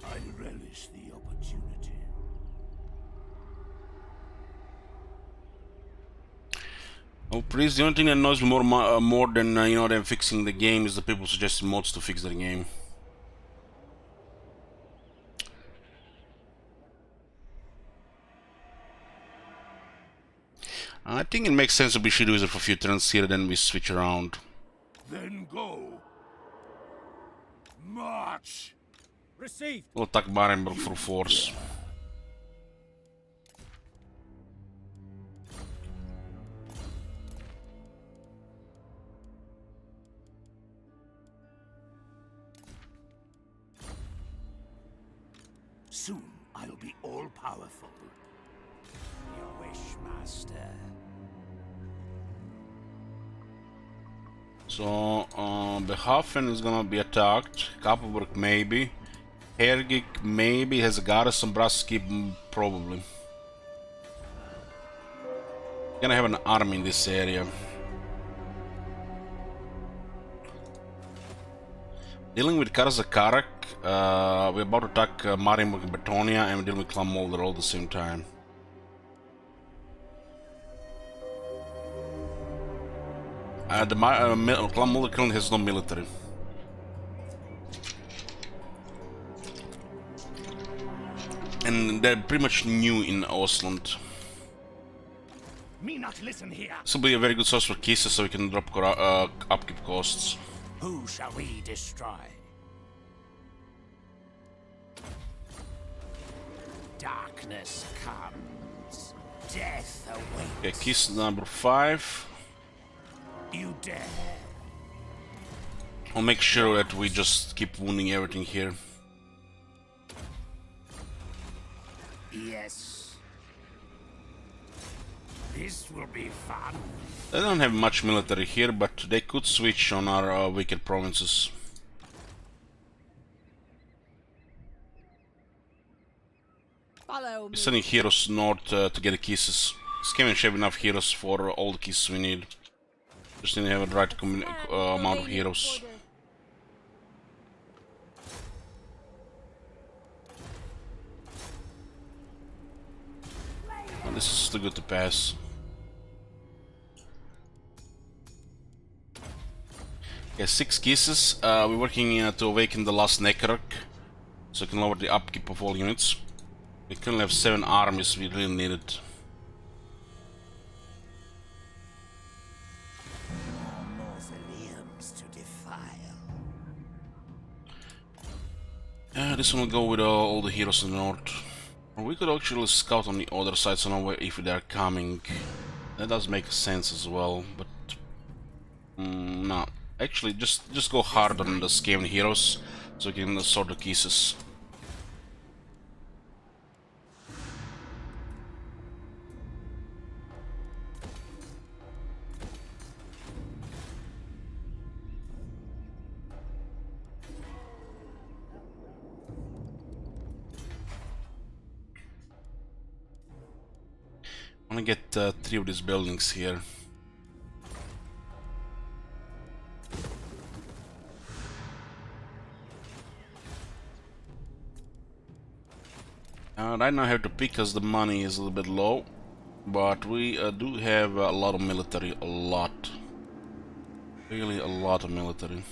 I relish the opportunity. Oh, please! The only thing that annoys me more than you know, them fixing the game is the people suggesting mods to fix their game. I think it makes sense if we should use it for a few turns here, then we switch around. Then go. March. Received. We'll attack Barenberg full force. Soon I'll be all powerful. Your wish, master. So, Behafen is gonna be attacked. Kapelberg maybe. Hergik maybe. Has a garrison. Braski probably. Gonna have an army in this area. Dealing with Karzakarak, we're about to attack Marienburg and Betonia, and we're dealing with Clan Mulder all at the same time. Clan Mulder currently has no military. And they're pretty much new in Ostland. Me not listen here. This will be a very good source for kisses so we can drop upkeep costs. Who shall we destroy? Darkness comes. Death awaits. Okay, kiss number 5. You dare. I'll make sure that we just keep wounding everything here. Yes. This will be fun. They don't have much military here, but they could switch on our wicked provinces. Follow We're me. sending heroes north to get the kisses. Scavenge have enough heroes for all the kisses we need. Just need to have the right amount of heroes. And this is too good to pass. Yeah, 6 kisses. We're working to awaken the last Necrarch, so we can lower the upkeep of all units. We currently have 7 armies, we really need it. Mausoleums to defile. This one will go with all the heroes in the north. Or we could actually scout on the other side so know if they are coming. That does make sense as well, but no. Actually, just go hard on the Skaven heroes so we can sort the kisses. I want to get 3 of these buildings here. Right now I have to pick because the money is a little bit low, but we do have a lot of military, a lot. Really a lot of military.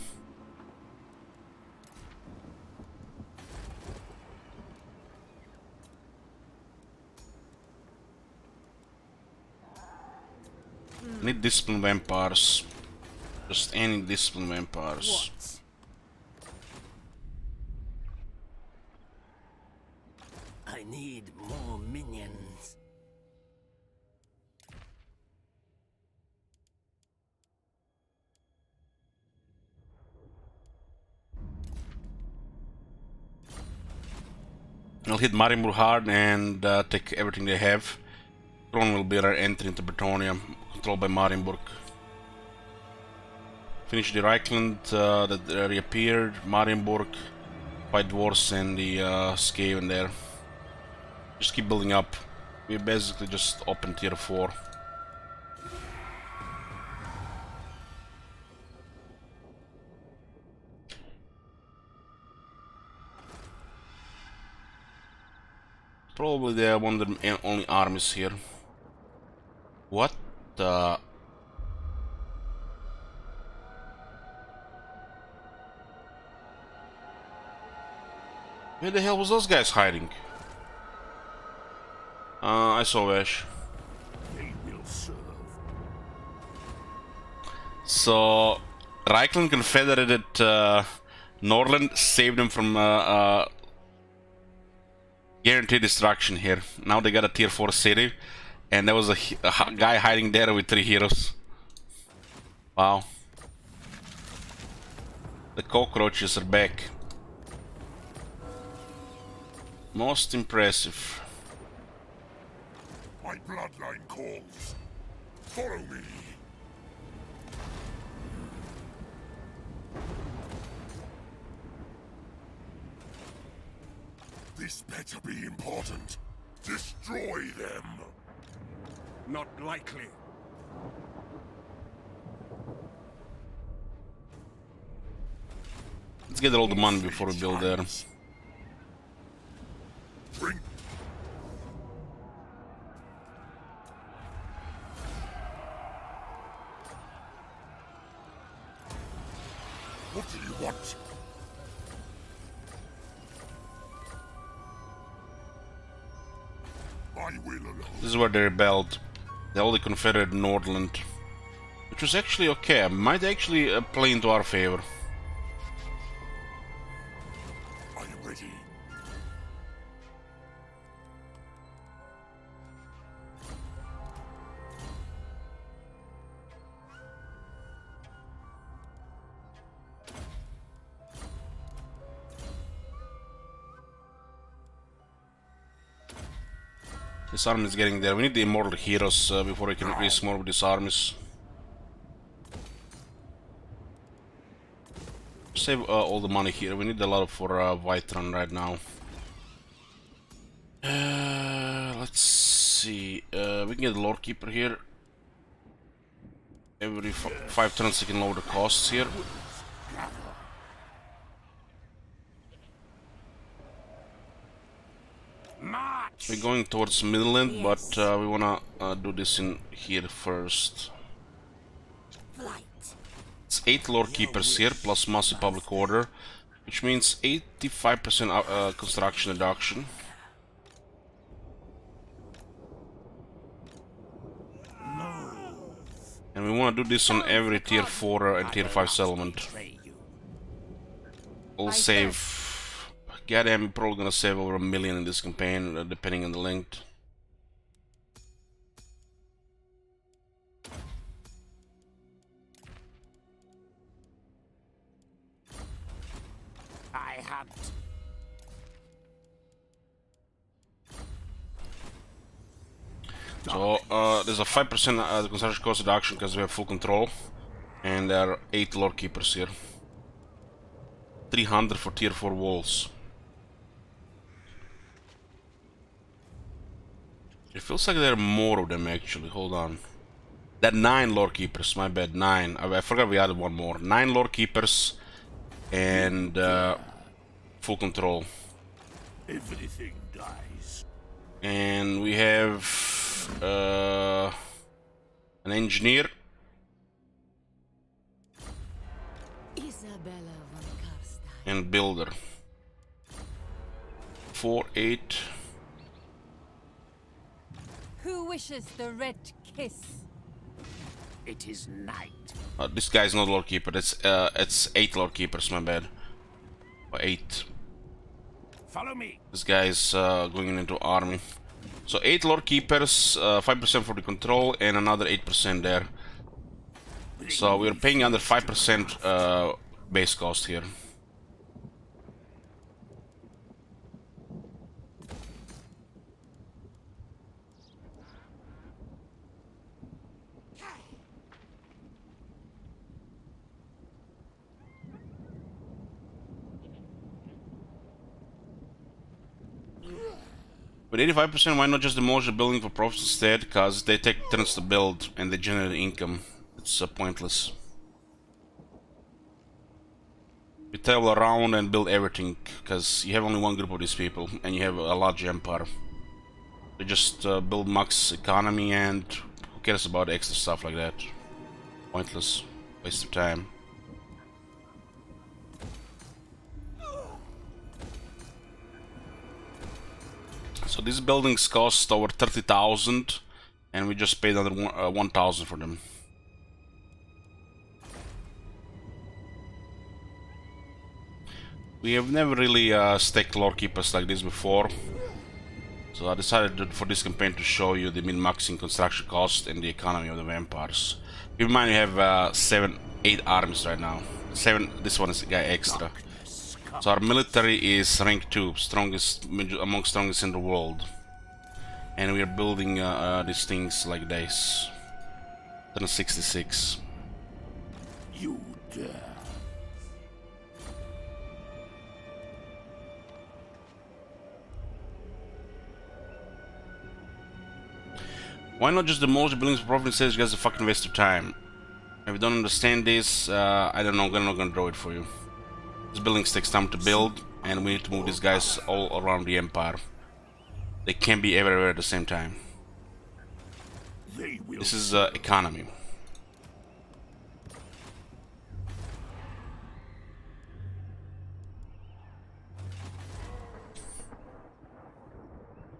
Need discipline vampires. Just any discipline vampires. What? I need more minions. I'll hit Marienburg hard and take everything they have. Throne will be our entry into Bretonia, controlled by Marienburg. Finish the Reichland that reappeared, Marienburg, White Dwarfs and the Skaven there. Just keep building up. We're basically just open tier 4. Probably they are one of the only armies here. What the... Where the hell was those guys hiding? I saw Ash. They will serve. So, Reichland Confederated Norland saved them from guaranteed destruction here. Now they got a tier 4 city, and there was a guy hiding there with 3 heroes. Wow. The cockroaches are back. Most impressive. My bloodline calls. Follow me. This better be important. Destroy them. Not likely. Let's get all the money before we build there. Bring. What do you want? I will alone. This is where they rebelled. The only Confederate Nordland. Which was actually okay. Might actually play into our favor. Are you ready? This army is getting there. We need the immortal heroes before we can risk more with these armies. Save all the money here. We need a lot for Whiterun right now. Let's see. We can get the Lord Keeper here. Every 5 turns we can lower the costs here. We're going towards Midland, but we wanna do this in here first. Flight. It's 8 Lord Keepers here, plus Massive Public Order, which means 85% construction reduction. And we want to do this on every tier 4 and tier 5 settlement. We'll save... Goddamn, we're probably gonna save over $1 million in this campaign, depending on the length. I hunt. So, there's a 5% construction cost reduction because we have full control. And there are 8 Lord Keepers here. 300 for tier 4 walls. It feels like there are more of them actually. Hold on. That 9 lore keepers, my bad, 9. I forgot we added one more. 9 lore keepers and full control. Everything dies. And we have an engineer. Isabella von Carstein. And builder. 4, 8. Who wishes the red kiss? It is night. This guy is not lord keeper. It's 8 lord keepers. My bad. Or 8. Follow me. This guy is going into army. So 8 lord keepers, 5% for the control, and another 8% there. So we're paying under 5% base cost here. With 85%, why not just demolish the building for profits instead? Because they take turns to build and they generate income. It's pointless. You travel around and build everything, because you have only one group of these people and you have a large empire. They just build max economy, and who cares about extra stuff like that? Pointless. Waste of time. So these buildings cost over 30,000, and we just paid under 1,000 for them. We have never really staked lore keepers like this before, so I decided for this campaign to show you the min-maxing construction cost and the economy of the vampires. Keep in mind we have 8 armies right now. 7. This one is a guy extra. So our military is rank 2, strongest among strongest in the world, and we are building these things like this. Turn 66. You dare. Why not just demolish the buildings for profit instead? You guys are a fucking waste of time. If you don't understand this, I don't know, I'm not gonna draw it for you. This buildings takes time to build, and we need to move these guys all around the empire. They can't be everywhere at the same time. This is economy.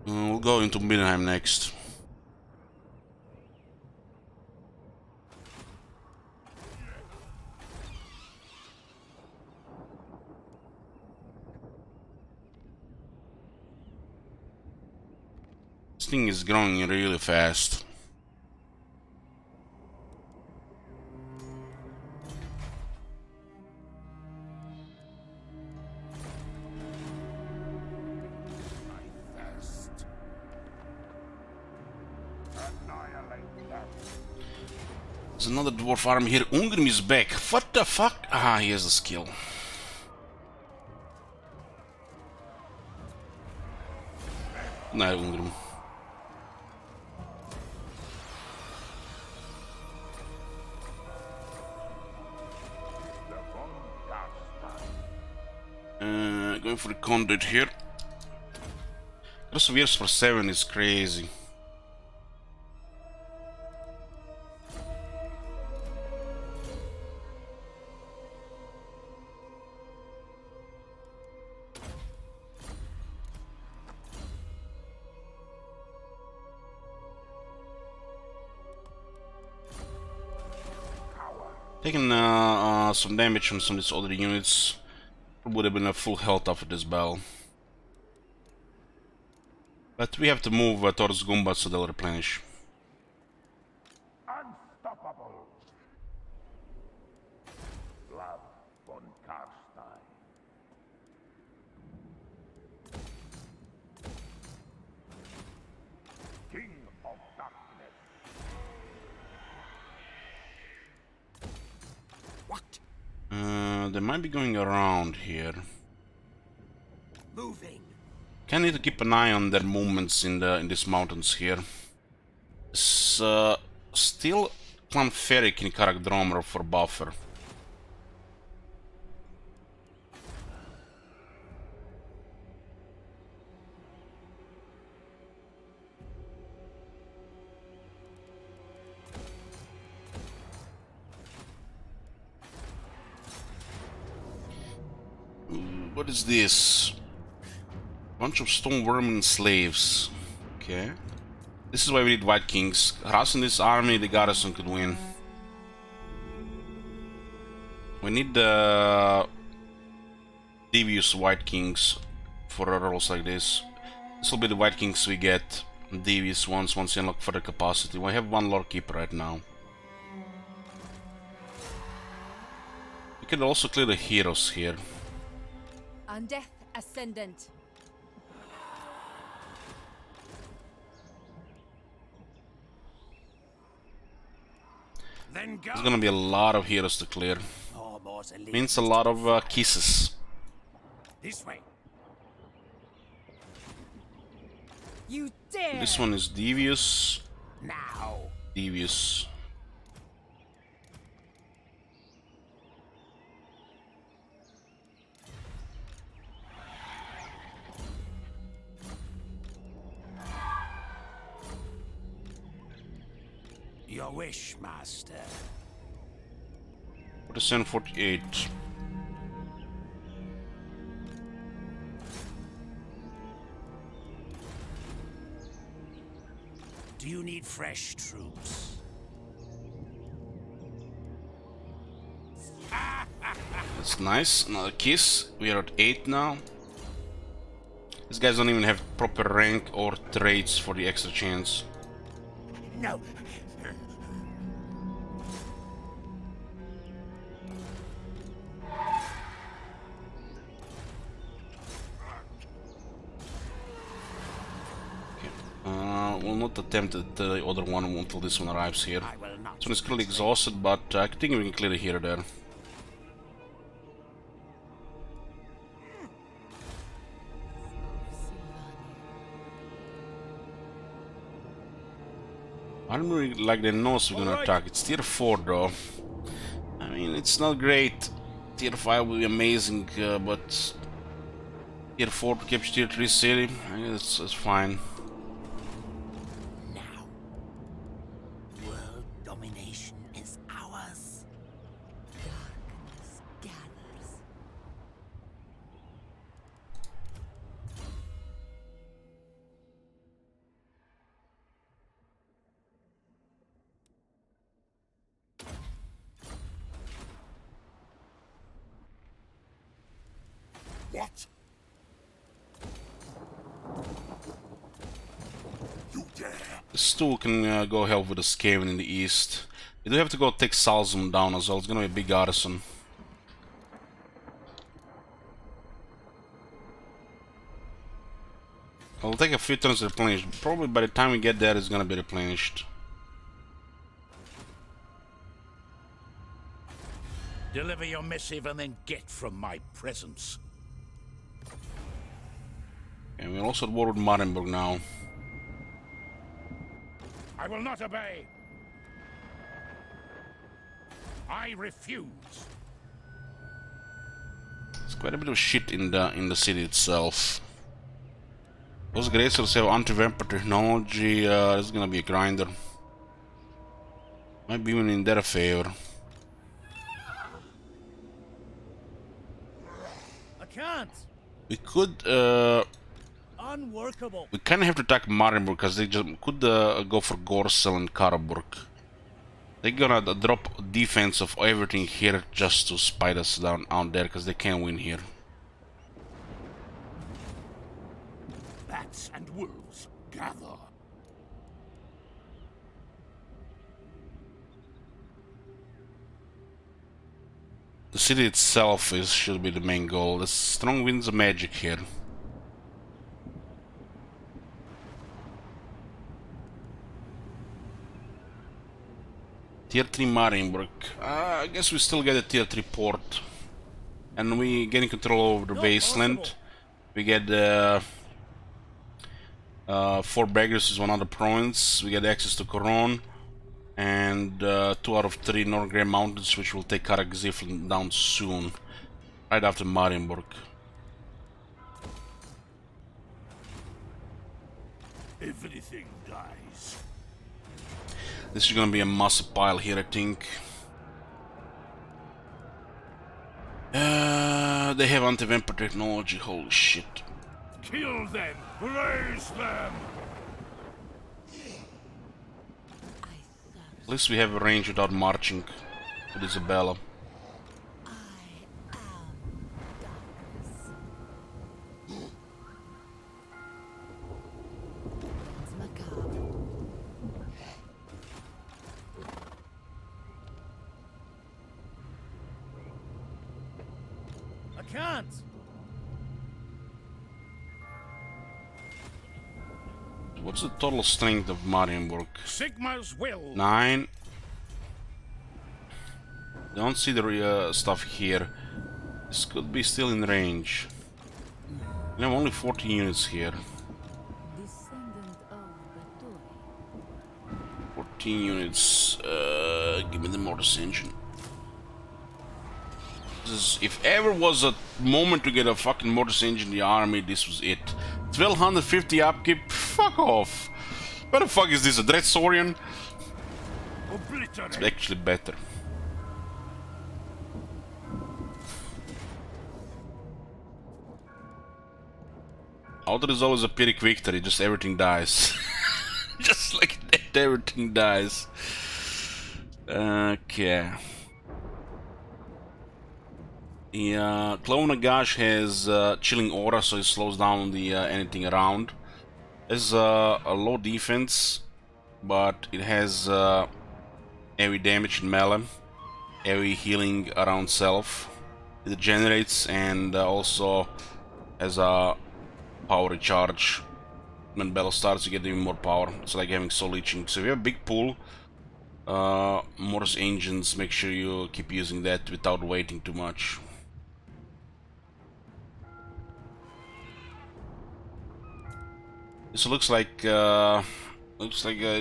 We'll go into Middenheim next. This thing is growing really fast. There's another dwarf army here. Ungrim is back. What the fuck? Ah, he has the skill. No, Ungrim. Going for the conduit here. Perseverance for 7 is crazy. Taking some damage from some of these other units. Would have been a full health after this battle. But we have to move towards Gumbat so they'll replenish. Unstoppable. Love von Carstein. King of Darkness. What? They might be going around here. Moving. Can need to keep an eye on their movements in these mountains here. Still Clanferic in Karakdromer for buffer. What is this? Bunch of stone vermin slaves. Okay. This is why we need White Kings. Harassing this army, the garrison could win. We need the devious White Kings for roles like this. This will be the White Kings we get. Devious ones once you unlock further capacity. We have one Lord Keeper right now. We can also clear the heroes here. Undeath Ascendant. Then go. There's gonna be a lot of heroes to clear. Means a lot of kisses. This way. You dare! This one is devious. Now. Devious. Your wish, master. 47, 48. Do you need fresh troops? That's nice. Another kiss. We are at 8 now. These guys don't even have proper rank or traits for the extra chance. No. We'll not attempt the other one until this one arrives here. I will not. This one is clearly exhausted, but I think we can clear it here or there. I don't really like the nose we're gonna attack. It's tier 4 though. I mean, it's not great. Tier 5 will be amazing, but tier 4 to capture tier 3 city, I guess it's fine. Now. World domination is ours. Darkness gathers. What? You dare? The stool can go help with the Skaven in the east. You do have to go take Salzum down as well. It's gonna be a big garrison. It'll take a few turns to replenish. Probably by the time we get there, it's gonna be replenished. Deliver your missive and then get from my presence. And we're also at war with Marienburg now. I will not obey. I refuse. There's quite a bit of shit in the city itself. Those Gracers have anti-vampire technology. This is gonna be a grinder. Might be even in their favor. I can't. We could. Unworkable. We kind of have to attack Marienburg because they just could go for Gorsel and Karaburg. They're gonna drop defense of everything here just to spite us down out there because they can't win here. Bats and wolves, gather. The city itself should be the main goal. There's strong winds of magic here. Tier 3 Marienburg. I guess we still get a tier 3 port. And we getting control over the wasteland. We get 4 beggars is one other province. We get access to Coron. And 2 out of 3 Norgray Mountains, which will take Karakziflin down soon. Right after Marienburg. Everything dies. This is gonna be a massive pile here, I think. They have anti-vampire technology, holy shit. Kill them! Raise them! At least we have a range without marching with Isabella. It's macabre. I can't. What's the total strength of Marienburg? Sigma's will. 9. Don't see the stuff here. This could be still in range. We have only 14 units here. Descendant of Bathory. 14 units. Give me the Mortis engine. This is, if ever was a moment to get a fucking Mortis engine in the army, this was it. 1250 upkeep? Fuck off. What the fuck is this? A Dread Saurian? It's actually better. Outer is always a Pyrrhic victory, just everything dies. Just like that, everything dies. Okay. The Clone Nagash has chilling aura, so it slows down the anything around. It has a low defense, but it has heavy damage in melee, heavy healing around self. It regenerates and also has a power recharge. When battle starts, you get even more power. It's like having soul leeching. So if you have a big pool, Mortis engines, make sure you keep using that without waiting too much. This looks like there's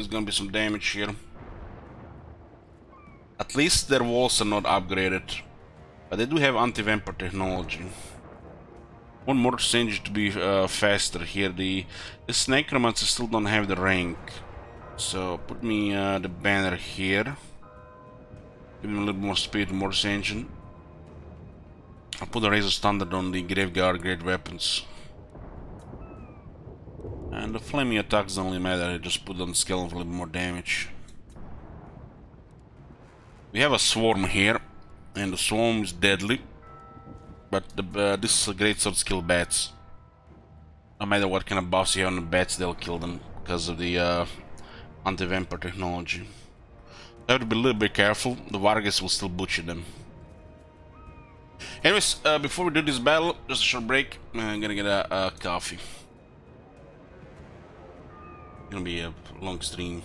gonna be some damage here. At least their walls are not upgraded, but they do have anti-vampire technology. One more change to be faster here. The Necromancer still don't have the rank, so put me the banner here. Give them a little more speed, more engine. I'll put the Razor Standard on the Graveguard Great Weapons. And the flaming attacks don't really matter, I just put on Skeleton for a little more damage. We have a Swarm here, and the Swarm is deadly. But this great sword kill bats. No matter what kind of buffs you have on the bats, they'll kill them because of the anti-vampire technology. You have to be a little bit careful, the Vargas will still butcher them. Anyways, before we do this battle, just a short break, I'm gonna get a coffee. Gonna be a long stream.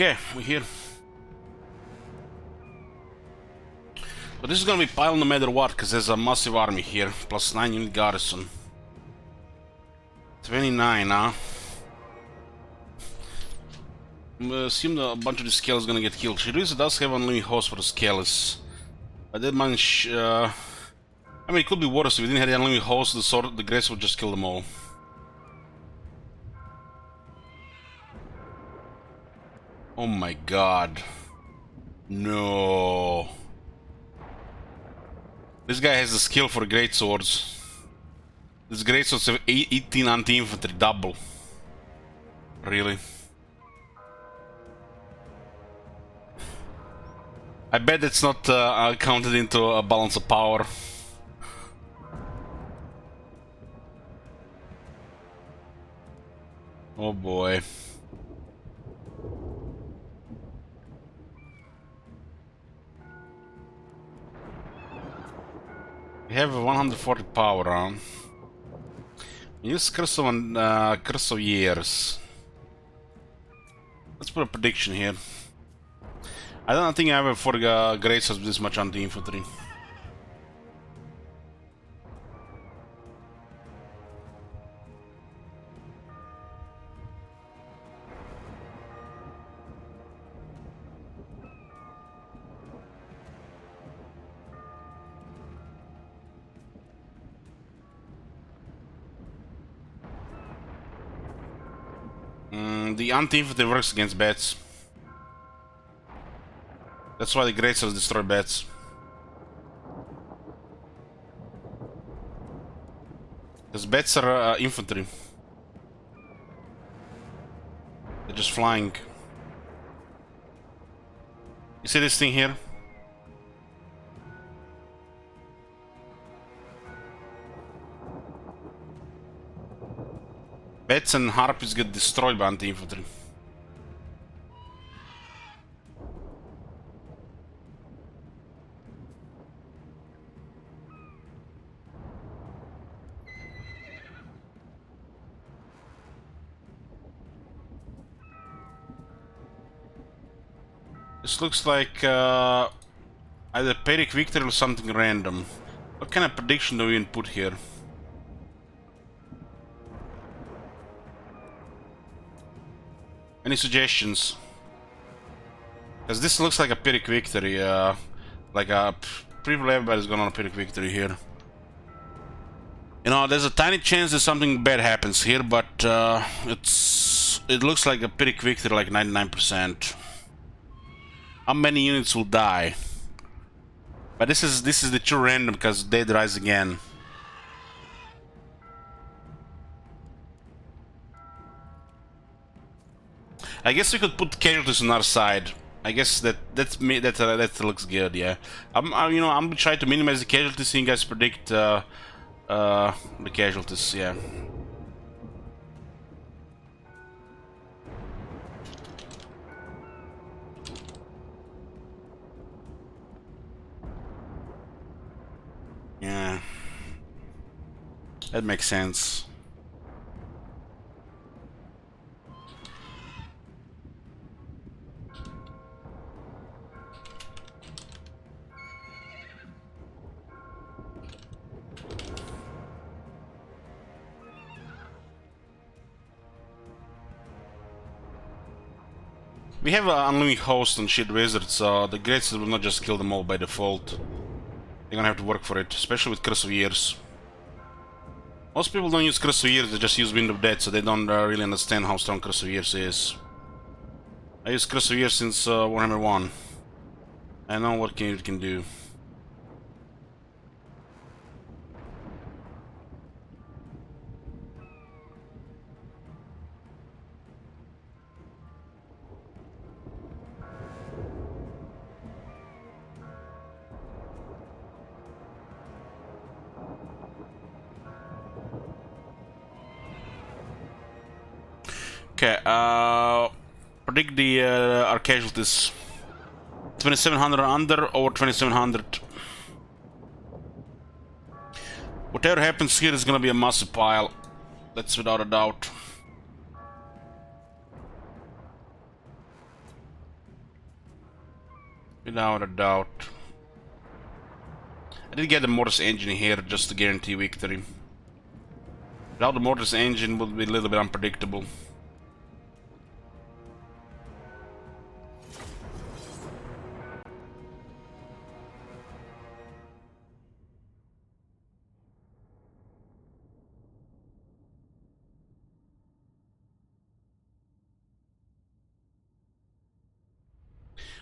Okay, we're here. But this is gonna be pile no matter what, because there's a massive army here, plus 9 unit garrison. 29, huh? Assume that a bunch of the scale is gonna get killed. Shirisa does have unlimited host for the scales. But that means, I mean, it could be worse if we didn't have the unlimited host, the Grace would just kill them all. Oh my god. No. This guy has the skill for great swords. This great swords have 18 anti-infantry, double. Really? I bet it's not counted into a balance of power. Oh boy. We have 140 power, huh? Use Curse of Years. Let's put a prediction here. I don't think I ever for Grace has this much anti-infantry. The anti-infantry works against bats. That's why the great swords destroy bats. Because bats are infantry. They're just flying. You see this thing here? Bats and harpies get destroyed by anti-infantry. This looks like either Pyrrhic victory or something random. What kind of prediction do we input here? Any suggestions? Because this looks like a Pyrrhic victory, like a probably everybody's going on a Pyrrhic victory here. You know, there's a tiny chance that something bad happens here, but it looks like a Pyrrhic victory, like 99%. How many units will die? But this is the true random because dead rise again. I guess we could put casualties on our side. I guess that looks good. Yeah, I'm trying to minimize the casualties. So you guys predict the casualties. Yeah. Yeah, that makes sense. We have an unlimited host on Shield Wizards, so the Great Swords will not just kill them all by default. They're gonna have to work for it, especially with Curse of Years. Most people don't use Curse of Years, they just use Wind of Death, so they don't really understand how strong Curse of Years is. I use Curse of Years since Warhammer 1. I know what it can do. Okay, predict the our casualties. 2700 under or 2700. Whatever happens here is gonna be a massive pile. That's without a doubt. Without a doubt. I did get the Mortis engine here just to guarantee victory. Without the Mortis engine would be a little bit unpredictable.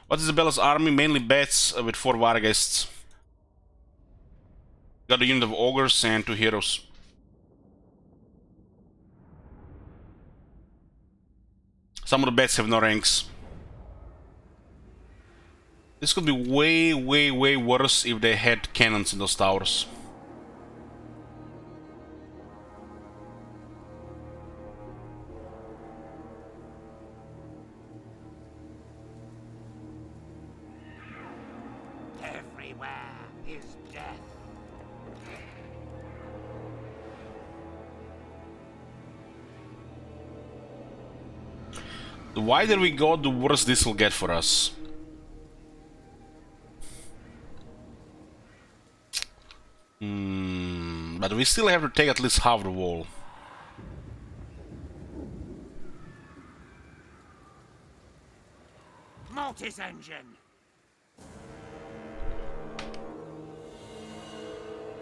What is Isabella's army? Mainly bats with 4 Vargeists. Got a unit of ogres and 2 heroes. Some of the bats have no ranks. This could be way, way, way worse if they had cannons in those towers. Everywhere is death. The wider we go, the worse this will get for us. But we still have to take at least half the wall. Mortis engine.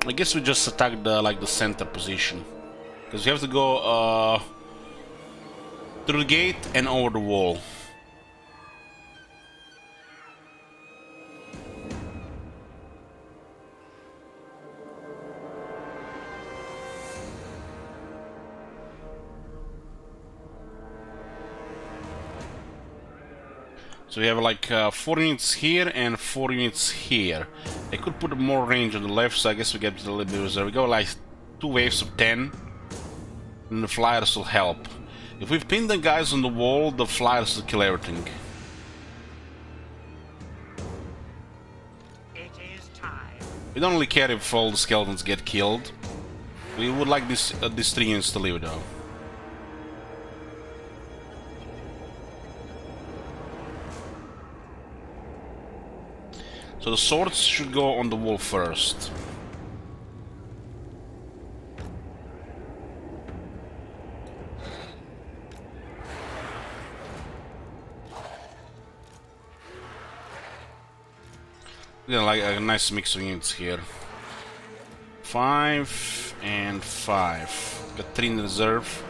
I guess we just attack the the center position, because you have to go through the gate and over the wall. So we have like 4 units here and 4 units here. They could put more range on the left, so I guess we get a little bit reserve. We go like 2 waves of 10, and the flyers will help. If we pin the guys on the wall, the flyers will kill everything. It is time. We don't really care if all the skeletons get killed. We would like these 3 units to live though. So the swords should go on the wall first. Yeah, like a nice mix of units here. 5 and 5. Got 3 in reserve.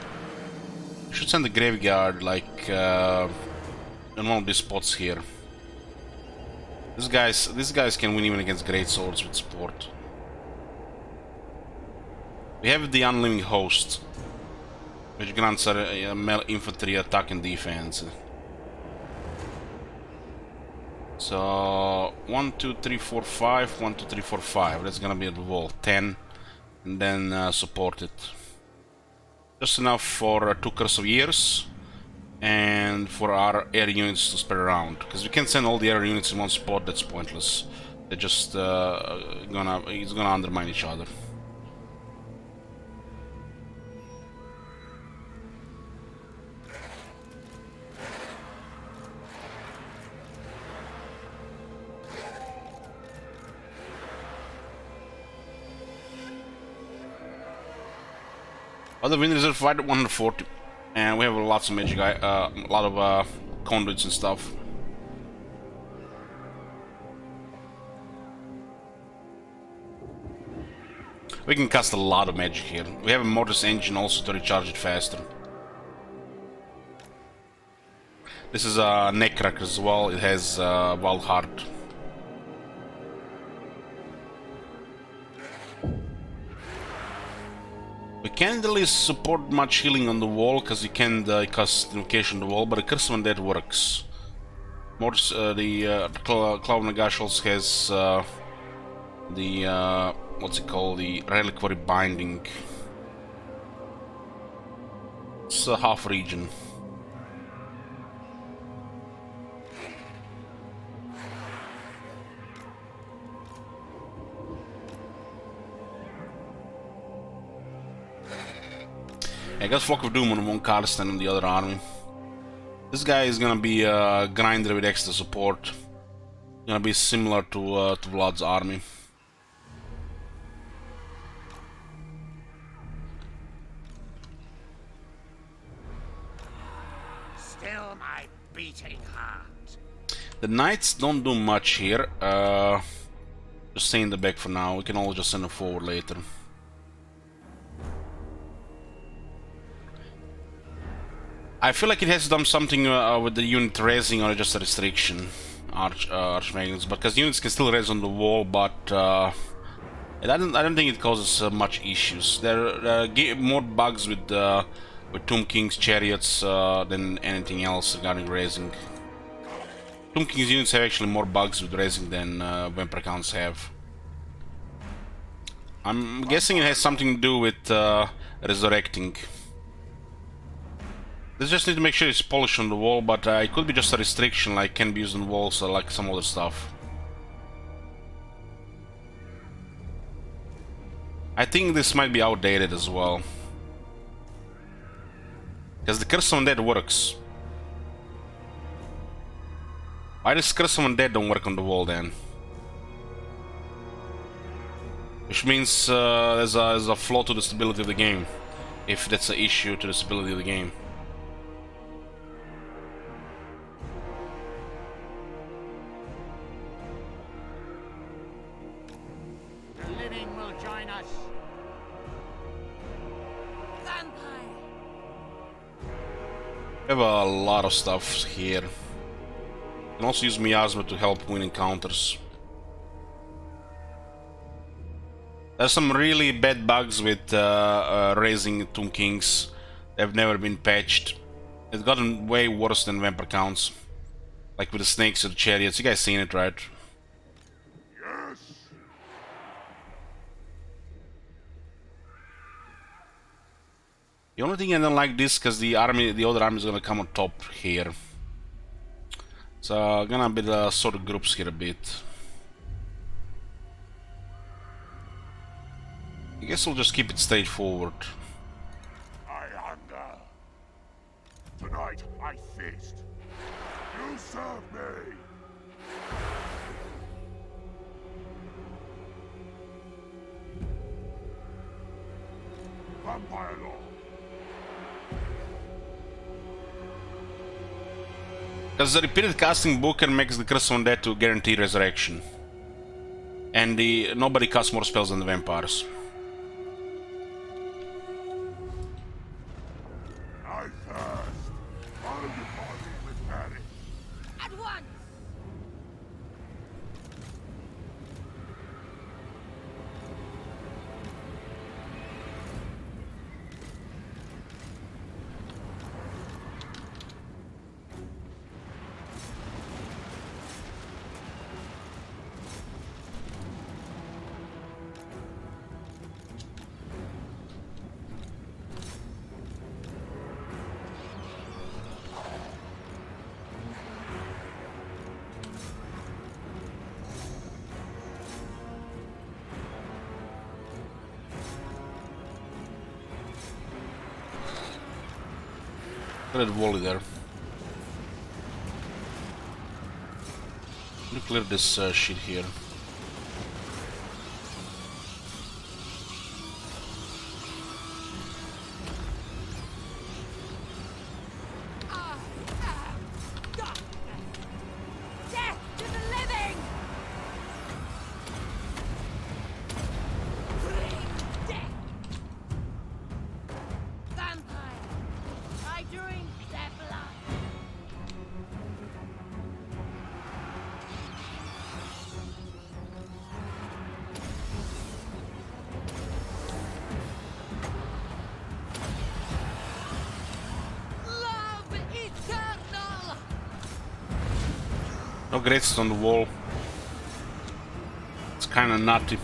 Should send the graveyard like in one of these spots here. These guys can win even against great swords with support. We have the unliving host, which grants our infantry attack and defense. So 1, 2, 3, 4, 5. 1, 2, 3, 4, 5. That's gonna be at the wall. 10, and then support it. Just enough for 2 Curse of Years, and for our air units to spread around. Because we can't send all the air units in one spot. That's pointless. They're just it's gonna undermine each other. Other wind reserve fight 140, and we have lots of magic, a lot of conduits and stuff. We can cast a lot of magic here. We have a Mortis engine also to recharge it faster. This is a Neckracker as well. It has Wild Heart. We can't really support much healing on the wall because you can't cast invocation on the wall, but the Curse of Undead works. Mortis, the Cloud Nagash also has the what's it called? The Reliquary Binding. It's a half region. I got Flock of Doom on one Carstein and the other army. This guy is gonna be a grinder with extra support. Gonna be similar to Vlad's army. Still my beating heart. The knights don't do much here. Just stay in the back for now. We can always just send them forward later. I feel like it has done something with the unit raising or just a restriction, Archmagnus, because units can still raise on the wall, but I don't think it causes much issues. There are more bugs with Tomb King's chariots than anything else regarding raising. Tomb King's units have actually more bugs with raising than Vampire Counts have. I'm guessing it has something to do with resurrecting. They just need to make sure it's polished on the wall, but it could be just a restriction, like can be used on walls or like some other stuff. I think this might be outdated as well. Because the Curse of Undead works. Why does Curse of Undead don't work on the wall then? Which means there's a flaw to the stability of the game. If that's an issue to the stability of the game. We have a lot of stuff here. You can also use Miasma to help win encounters. There's some really bad bugs with raising Tomb Kings. They've never been patched. It's gotten way worse than Vampire Counts. Like with the snakes or the chariots. You guys seen it, right? Yes. The only thing I don't like this because the other army is gonna come on top here. So gonna be the sort of groups here a bit. I guess we'll just keep it straightforward. I hunger. Tonight I feast. You serve me. Vampire Lord. Because the repeated casting Booker makes the Curse on Death to guarantee resurrection. And nobody casts more spells than the vampires. I thirst. All the bodies will perish. At once! Look at that volley there. Let me clear this shit here. Death to the living! Bring death! Vampire! I drink their blood! Love eternal! No grates on the wall. It's kinda nutty.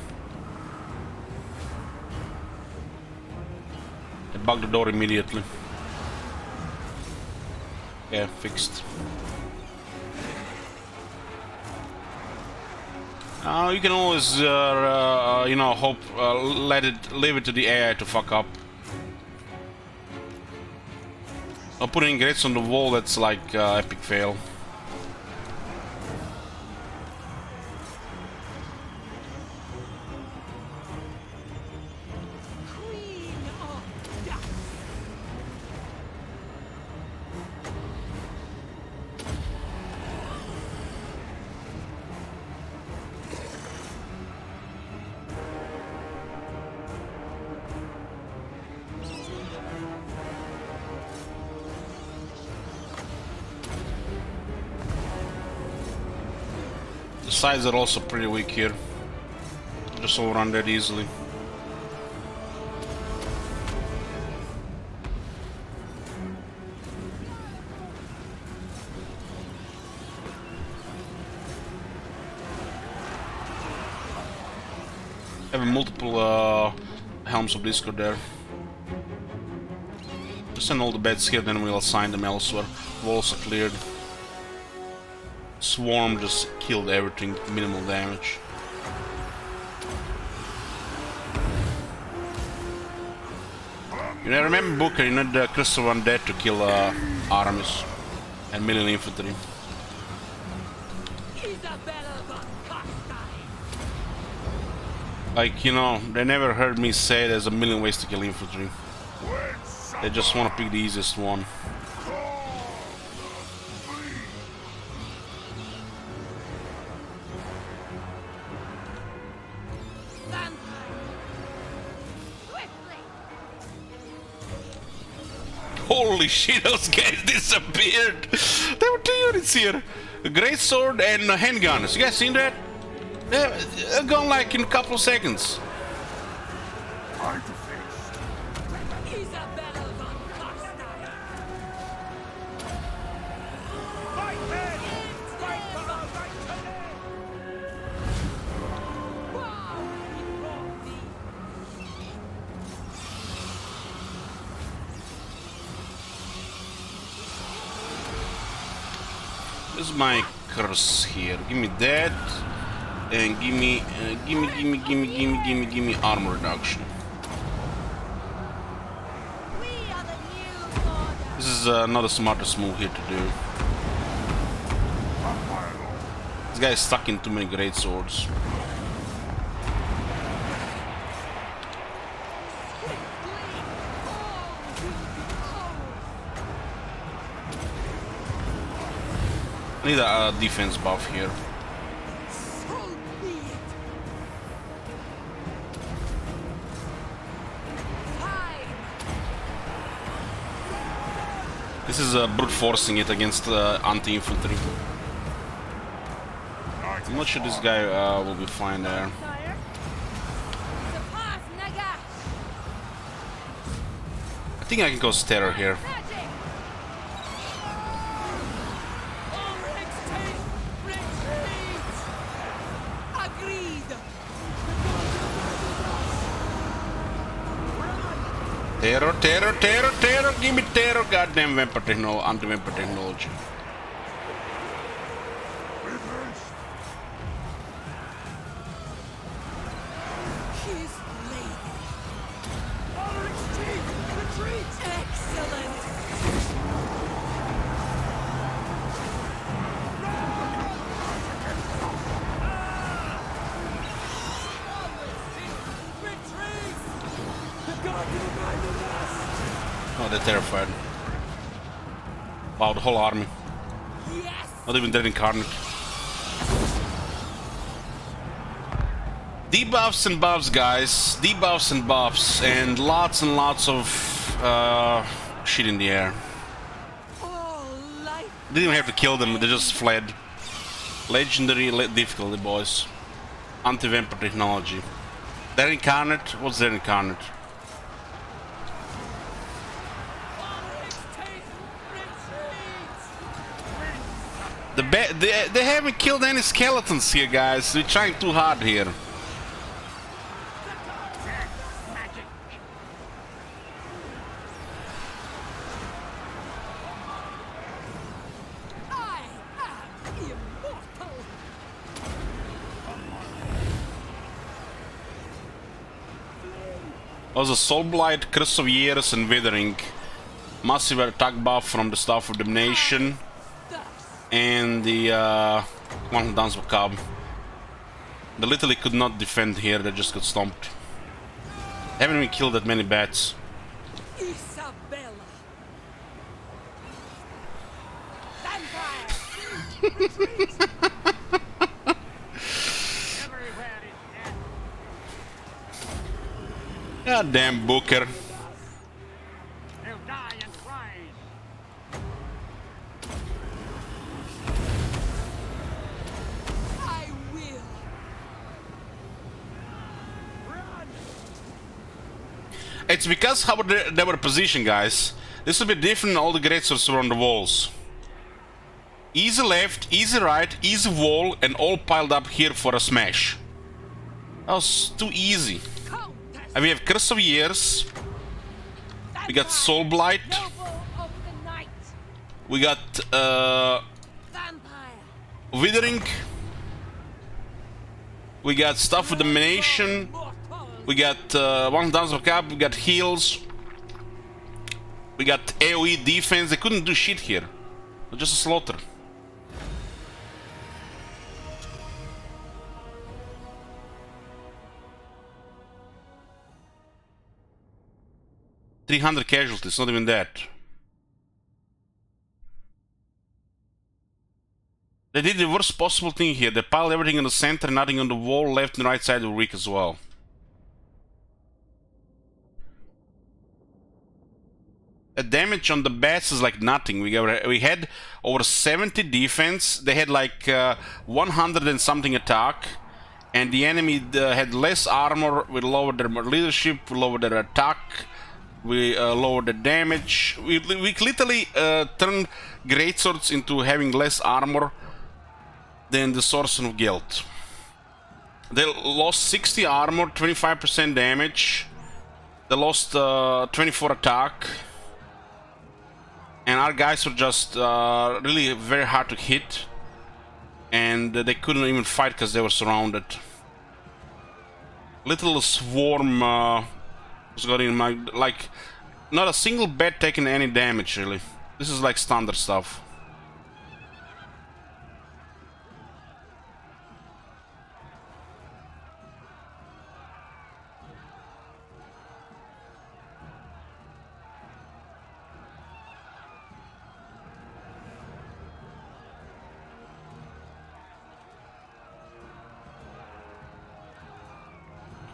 I bugged the door immediately. Yeah, fixed. You can always, you know, leave it to the AI to fuck up. Putting grates on the wall, that's like epic fail. sides are also pretty weak here. Just overrun that easily. Have multiple helms of discord there. Just send all the beds here, then we'll assign them elsewhere. Walls are cleared. Swarm just killed everything, minimal damage. You know, remember Booker, you need Crystal Undead to kill armies and million infantry. Isabella von Carstein. Like, you know, they never heard me say there's a million ways to kill infantry. They just want to pick the easiest one. Holy shit, those guys disappeared! There were 2 units here! A great sword and handguns. You guys seen that? They're gone like in a couple of seconds. Isabella von Carstein. Wow, it brought thee. This is my curse here. Give me that. And give me armor reduction. We are the new order. This is not the smartest move here to do. This guy is stuck in too many great swords. I need a defense buff here. So be it. Time. This is brute forcing it against anti-infantry. I'm not sure this guy will be fine there. Sire. Surpass Naga. I think I can go terror here. Magic. Agreed. Terror, terror, terror, terror, give me terror, goddamn vampire technology, anti-vampire technology. His lady. Our exchange retreat. Excellent. Retreat. The god who guided us. Oh, they're terrified. Wow, the whole army. Yes. Not even dead incarnate. Debuffs and buffs, guys. Debuffs and buffs. And lots of shit in the air. All life. Didn't even have to kill them, they just fled. Legendary difficulty, boys. Anti-vampire technology. They're incarnate? What's their incarnate? They haven't killed any skeletons here, guys. We're trying too hard here. I am immortal. Also, Soul Blight, Curse of Years, and Withering. Massive attack buff from the Staff of Damnation. And the one who Dance Macabre. They literally could not defend here, they just got stomped. Haven't even killed that many bats. Isabella. Vampire. Goddamn Booker. They'll die and rise. I will It's because how they were positioned, guys. This will be different. All the great swords were on the walls. Easy left, easy right, easy wall, and all piled up here for a smash. That was too easy. And we have Curse of Years. We got Soul Blight. We got Withering. We got Stuff with Domination. We got 1000 cap. We got heals. We got AoE defense. They couldn't do shit here. It was just a slaughter. $300 casualties, not even that. They did the worst possible thing here. They piled everything in the center, nothing on the wall. Left and right side were weak as well. The damage on the bats is like nothing. We had over 70 defense. They had like 100 and something attack. And the enemy had less armor. We lowered their leadership, we lowered their attack. We lowered the damage. We literally turned greatswords into having less armor than the Swordsman of Guilt. They lost 60 armor, 25% damage. They lost 24 attack. And our guys were just really very hard to hit. And they couldn't even fight because they were surrounded. Little swarm was got in my, like, not a single bat taking any damage really. This is like standard stuff.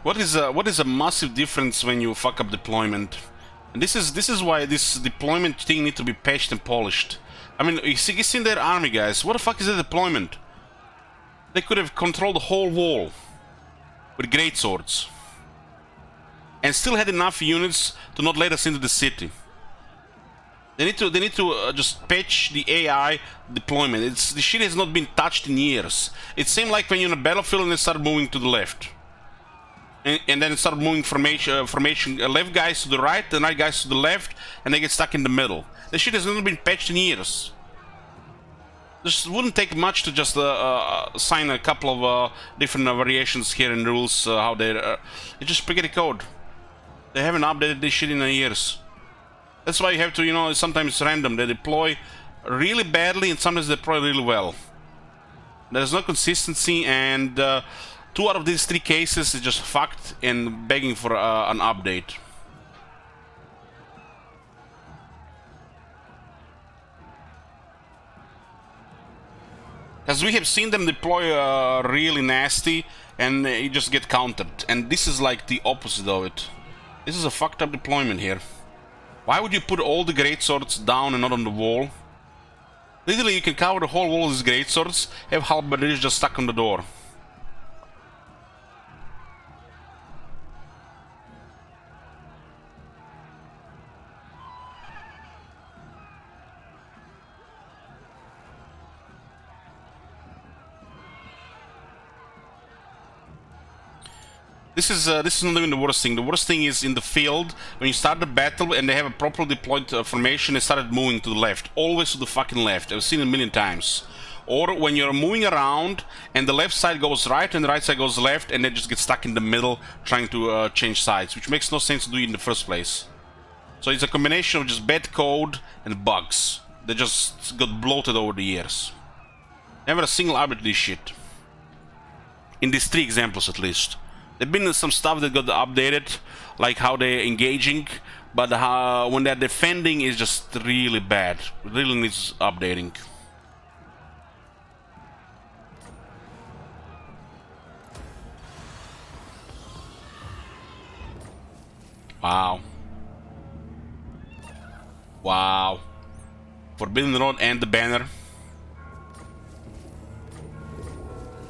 What is a massive difference when you fuck up deployment? And this is why this deployment thing needs to be patched and polished. I mean, you see in their army, guys. What the fuck is the deployment? They could have controlled the whole wall with great swords and still had enough units to not let us into the city. They need to just patch the AI deployment. The shit has not been touched in years. It seemed like when you're in a battlefield and they start moving to the left. And then start moving formation left guys to the right, the right guys to the left, and they get stuck in the middle. This shit has not been patched in years. This wouldn't take much to just assign a couple of different variations here in rules, how they're... it's just spaghetti code. They haven't updated this shit in years. That's why you have to, you know, sometimes it's random. They deploy really badly and sometimes they deploy really well. There's no consistency, and 2 out of these 3 cases is just fucked and begging for an update. Because we have seen them deploy really nasty and you just get countered. And this is like the opposite of it. This is a fucked up deployment here. Why would you put all the greatswords down and not on the wall? Literally you can cover the whole wall with these greatswords, have halberdiers just stuck on the door. This is not even the worst thing. The worst thing is in the field, when you start the battle and they have a properly deployed formation, they started moving to the left. Always to the fucking left. I've seen it a million times. Or when you're moving around and the left side goes right and the right side goes left and they just get stuck in the middle trying to change sides, which makes no sense to do it in the first place. So it's a combination of just bad code and bugs. They just got bloated over the years. Never a single update to this shit. In these 3 examples at least. There've been some stuff that got updated, like how they're engaging, but when they're defending is just really bad. It really needs updating. Wow. Wow. Forbidden Road and the banner.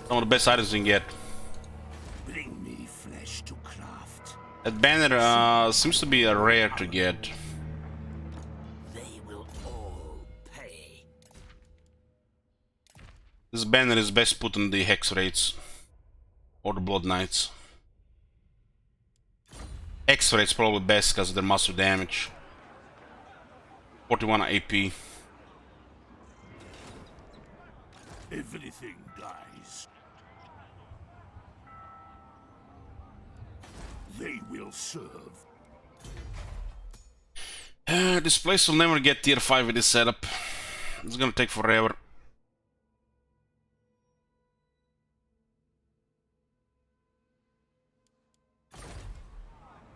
Some of the best items you can get. That banner seems to be a rare to get. They will all pay. This banner is best put on the Hex Raids or the Blood Knights. Hex Raids probably best because of their massive damage. 41 AP. Everything dies. They will serve. This place will never get tier 5 with this setup. It's gonna take forever.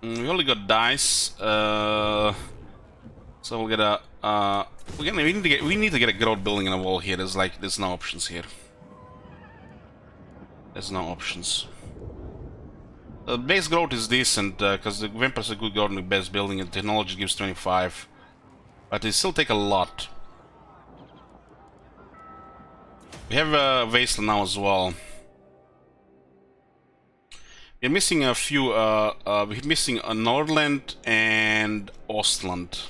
We only got dice, so we'll get a. We need to get a growth building in a wall here. There's no options here. There's no options. Base growth is decent because the vampires are good growth in the base building, and technology gives 25, but they still take a lot. We have Wasteland now as well. We're missing a few. We're missing Nordland and Ostland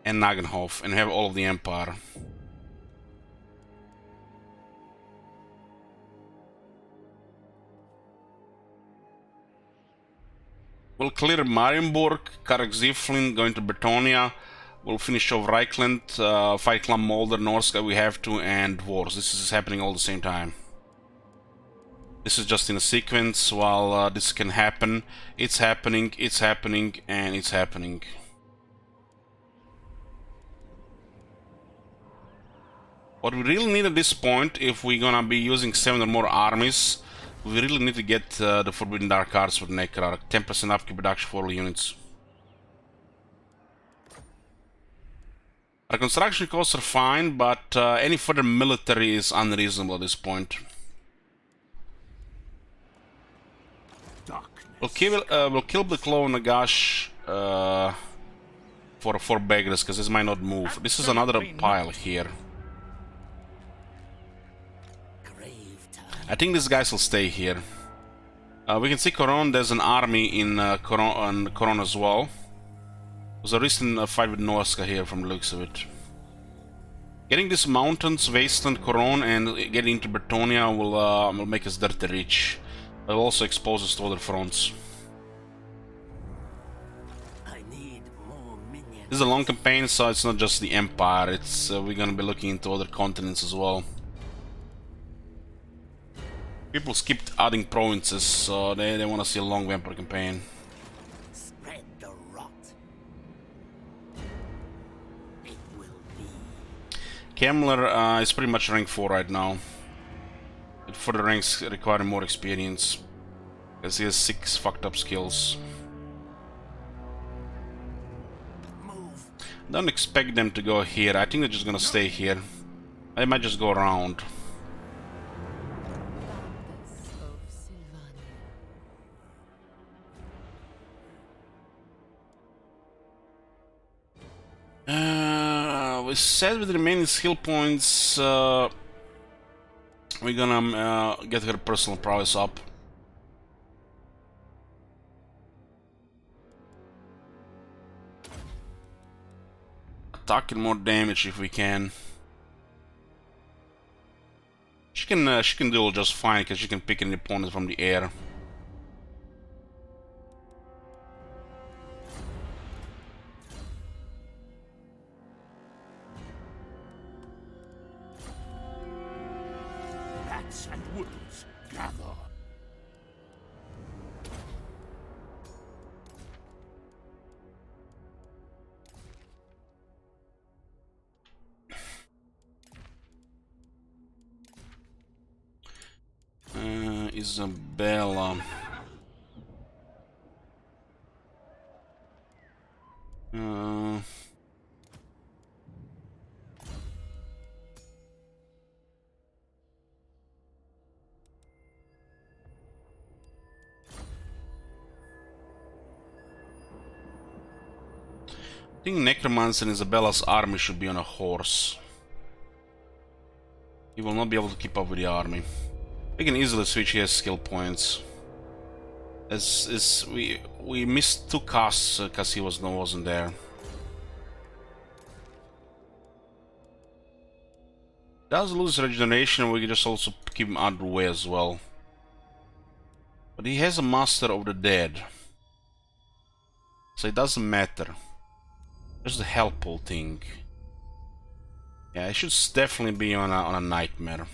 and Nagenhof, and we have all of the Empire. We'll clear Marienburg, Karak-Ziflin, going to Bretonia. We'll finish off Reichland, fight Clan Molder, Norska we have to, and Wars. This is happening all at the same time. This is just in a sequence while this can happen. It's happening, and it's happening. What we really need at this point, if we're gonna be using 7 or more armies, we really need to get the Forbidden Dark cards for Necrar. 10% upkeep reduction for all units. Our construction costs are fine, but any further military is unreasonable at this point. We'll kill the Claw Nagash for 4 beggars, because this might not move. This is another pile here. I think these guys will stay here. We can see Coron, there's an army in Coron as well. There's a recent fight with Norska here from the looks of it. Getting these mountains, Wasteland, Coron, and getting into Bretonia will make us dirty rich. It'll also expose us to other fronts. This is a long campaign, so it's not just the Empire. It's we're gonna be looking into other continents as well. People skipped adding provinces, so they want to see a long vampire campaign. Spread the rot. It will be. Kemmler is pretty much rank 4 right now. But further ranks require more experience, because he has 6 fucked up skills. Move. Don't expect them to go here. I think they're just gonna stay here. They might just go around. We said with the remaining skill points, we're gonna get her personal prowess up. Attacking more damage if we can. She can duel just fine because she can pick any opponent from the air. Bats and wolves gather. Isabella. I think Necromancer and Isabella's army should be on a horse. He will not be able to keep up with the army. We can easily switch, he has skill points. We missed 2 casts because he wasn't there. Does lose regeneration, we can just also keep him out of the way as well. But he has a Master of the Dead, so it doesn't matter. There's the helpful thing. Yeah, it should definitely be on a nightmare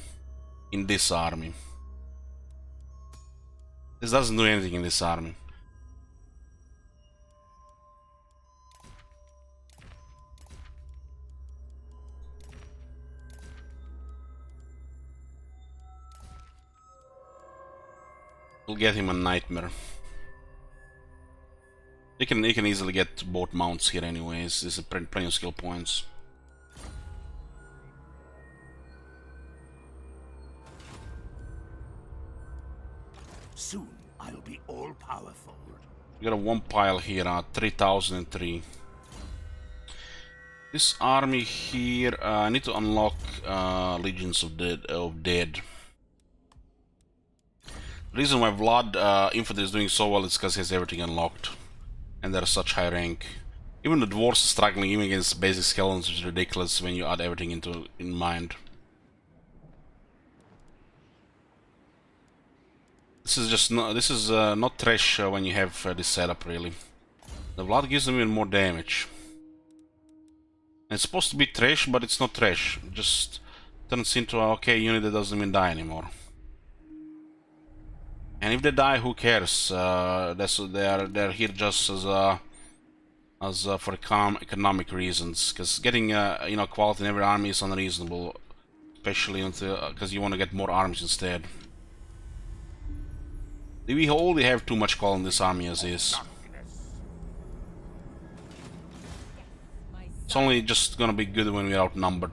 in this army. This doesn't do anything in this army. We'll get him a nightmare. He can easily get both mounts here anyways. There's plenty of skill points. Soon I'll be all powerful. We got a 1 pile here at 3003. This army here, I need to unlock Legions of Dead. The reason why Vlad Infantry is doing so well is because he has everything unlocked. And they're such high rank. Even the dwarves are struggling even against basic skeletons, which is ridiculous when you add everything in mind. This is not trash when you have this setup really. The Vlad gives them even more damage. And it's supposed to be trash, but it's not trash. It just turns into a okay unit that doesn't even die anymore. And if they die, who cares? They're here just as for economic reasons. Because getting quality in every army is unreasonable, especially because you want to get more armies instead. We already have too much quality in this army as is. It's only just gonna be good when we're outnumbered.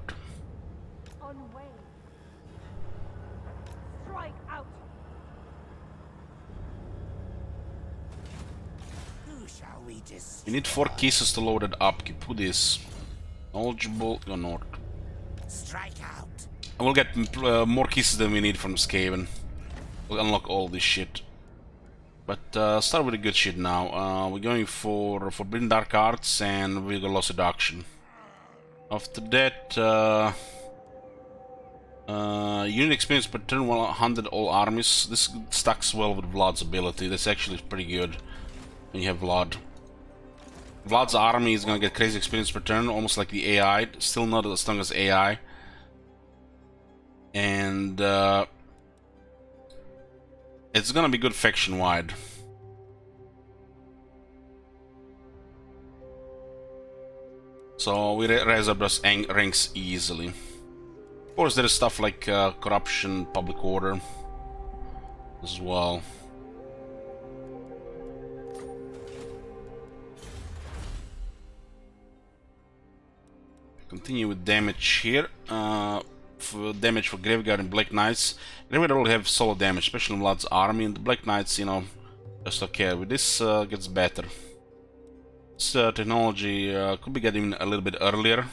You need 4 kisses to load it up. Keep this. Knowledgeable or not. Strike out. And we'll get more kisses than we need from Skaven. We'll unlock all this shit. But start with the good shit now. We're going for Forbidden Dark Arts and we're gonna Lost Seduction. After that, unit experience per turn 100 all armies. This stacks well with Vlad's ability. That's actually pretty good when you have Vlad. Vlad's army is gonna get crazy experience per turn, almost like the AI. Still not as strong as AI. And it's gonna be good faction-wide. So we raise up those ranks easily. Of course, there is stuff like corruption, public order as well. Continue with damage here. For damage for Graveguard and Black Knights. Graveguard will have solid damage, especially in Vlad's army, and the Black Knights, just okay. With this, gets better. This technology could be getting a little bit earlier,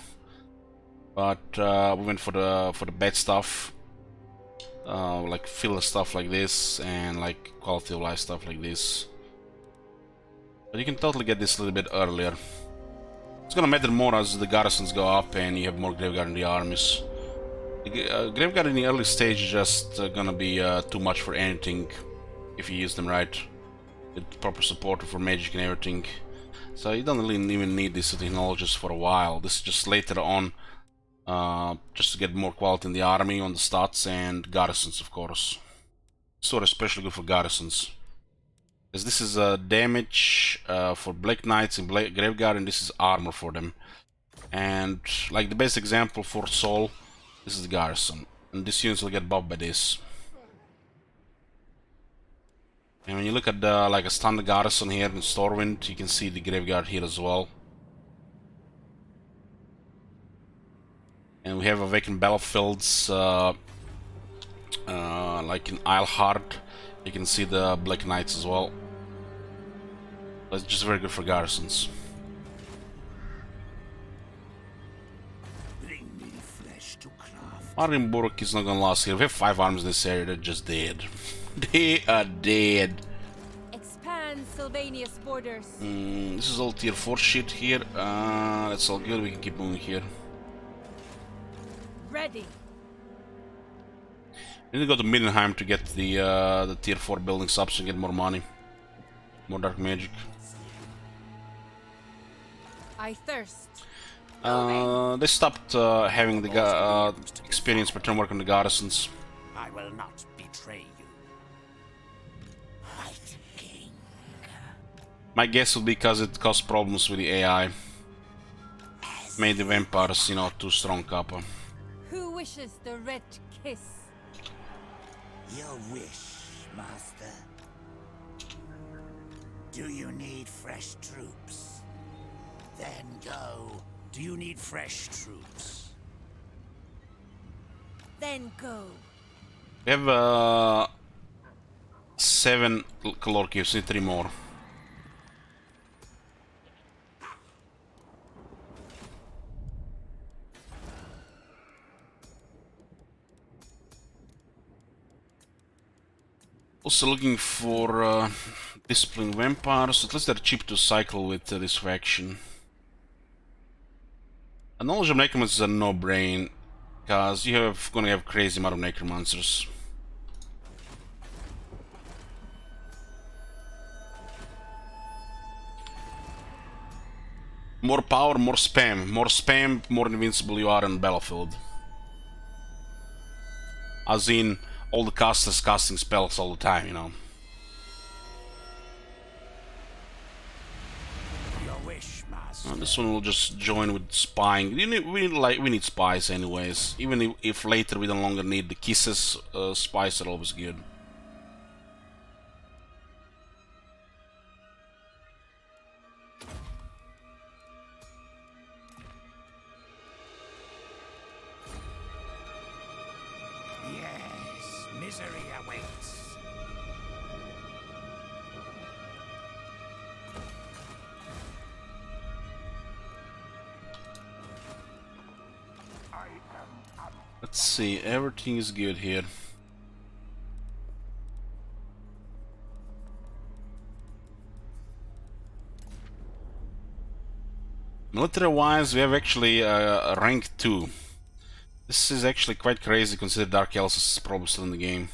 but we went for the bad stuff, like filler stuff like this, and like quality of life stuff like this. But you can totally get this a little bit earlier. It's gonna matter more as the garrisons go up and you have more Graveguard in the armies. Graveguard in the early stage is just gonna be too much for anything if you use them right, with proper support for magic and everything. So you don't really even need these technologies for a while. This is just later on, just to get more quality in the army on the stats and garrisons, of course. Sort of especially good for garrisons, because this is damage for Black Knights and Graveguard, and this is armor for them. And like the best example for Soul, this is the garrison, and this unit will get buffed by this. And when you look at the, like a standard garrison here in Stormwind, you can see the Graveguard here as well. And we have vacant battlefields, like in Eilhard, you can see the Black Knights as well. That's just very good for garrisons. Marienburg is not gonna last here. We have 5 armies in this area, they're just dead. They are dead. Sylvania's borders. This is all tier 4 shit here. That's all good. We can keep moving here. Ready. We need to go to Middenheim to get the tier 4 building subs and get more money. More dark magic. I thirst. They stopped having the experience per turn work on the garrisons. I will not betray you. White King. My guess would be because it caused problems with the AI. Made the vampires, you know, too strong, Kappa. Who wishes the red kiss? Your wish, Master. Do you need fresh troops? Then go. Do you need fresh troops? Then go. We have 7 calor cubes, need 3 more. Also looking for discipline vampires. At least they're cheap to cycle with this faction. A knowledge of necromancers is a no-brain, because you're gonna have crazy amount of necromancers. More power, more spam. More spam, more invincible you are on the battlefield. As in, all the casters casting spells all the time, you know. Your wish, Master. This one will just join with spying. We need spies anyways. Even if later we no longer need the kisses, spies are always good. Yes, misery awaits. Let's see, everything is good here. Military-wise, we have actually a rank 2. This is actually quite crazy considering Dark Elves is probably still in the game.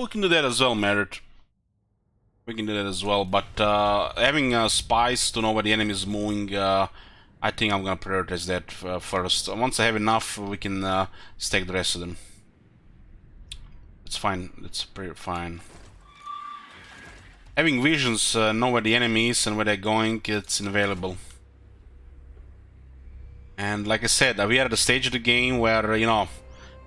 We can do that as well, Merit. We can do that as well, but having spies to know where the enemy is moving, I think I'm gonna prioritize that first. Once I have enough, we can stack the rest of them. It's fine. It's pretty fine. Having visions, know where the enemy is and where they're going, it's invaluable. And like I said, we are at the stage of the game where, you know,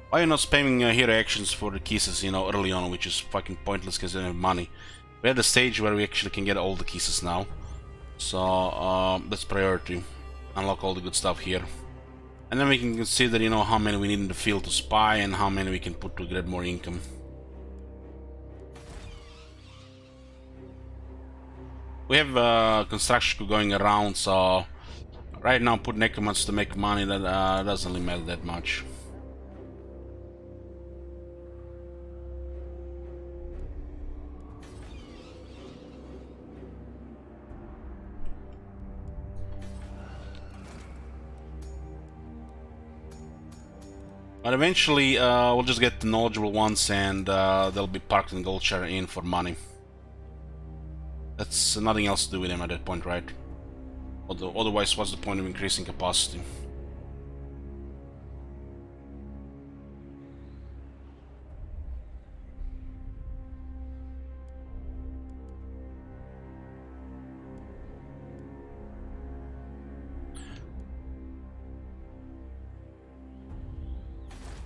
why are you not spamming hero actions for the kisses, you know, early on, which is fucking pointless because you don't have money. We're at the stage where we actually can get all the kisses now. So, that's priority. Unlock all the good stuff here. And then we can consider, you know, how many we need in the field to spy and how many we can put to get more income. We have construction going around, so right now put necromancers to make money, that doesn't really matter that much. But eventually we'll just get the knowledgeable ones and they'll be parked in Goldshire Inn for money. That's nothing else to do with them at that point, right? Otherwise, what's the point of increasing capacity?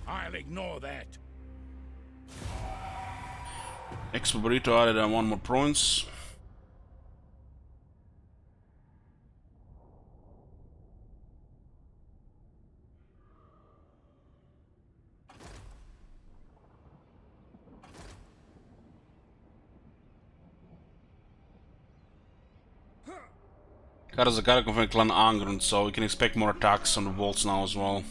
I'll ignore that. Expo Burrito added 1 more province. Karazakara confirmed clan Angrund, so we can expect more attacks on the vaults now as well.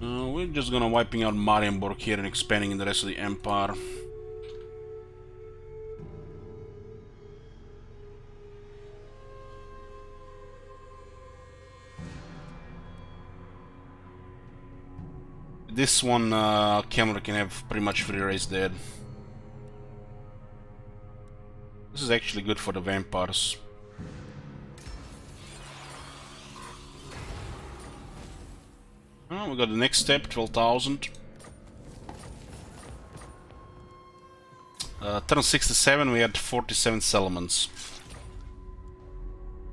We're just gonna wiping out Marienborg here and expanding in the rest of the empire. This one, Kemler can have pretty much free race dead. This is actually good for the vampires. Oh, we got the next step, 12,000. Turn 67, we had 47 settlements.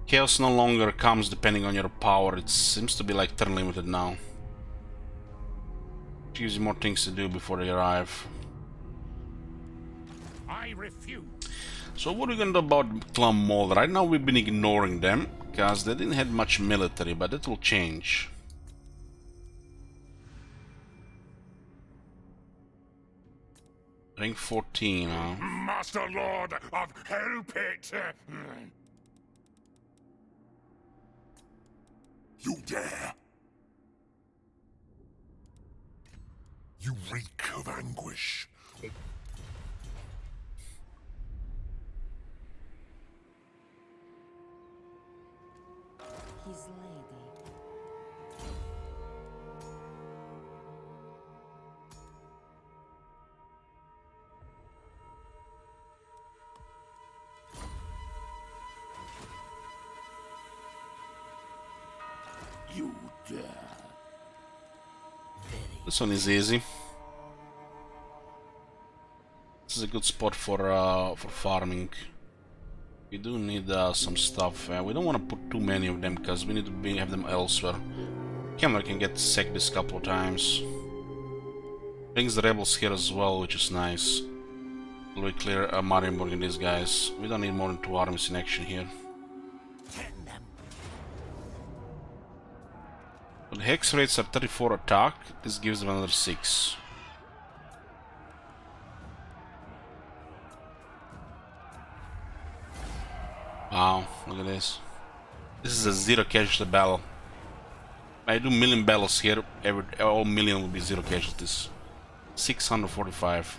Chaos no longer comes depending on your power, it seems to be like turn limited now. Gives you more things to do before they arrive. I refuse. So what are we gonna do about Clan Mall? Right now we've been ignoring them, because they didn't have much military, but that will change. Rank 14, huh? Master Lord of Hellpit. You dare? You reek of anguish. His lady. You dare? This one is easy. This is a good spot for farming. We do need some stuff. We don't want to put too many of them because we need to have them elsewhere. Kemler can get sacked this couple of times. Brings the rebels here as well, which is nice. We clear Marienborg and these guys. We don't need more than 2 armies in action here. But the hex rates are 34 attack. This gives them another 6. Wow, look at this. This is a 0 casualty battle. I do million battles here, all million will be 0 casualties. 645.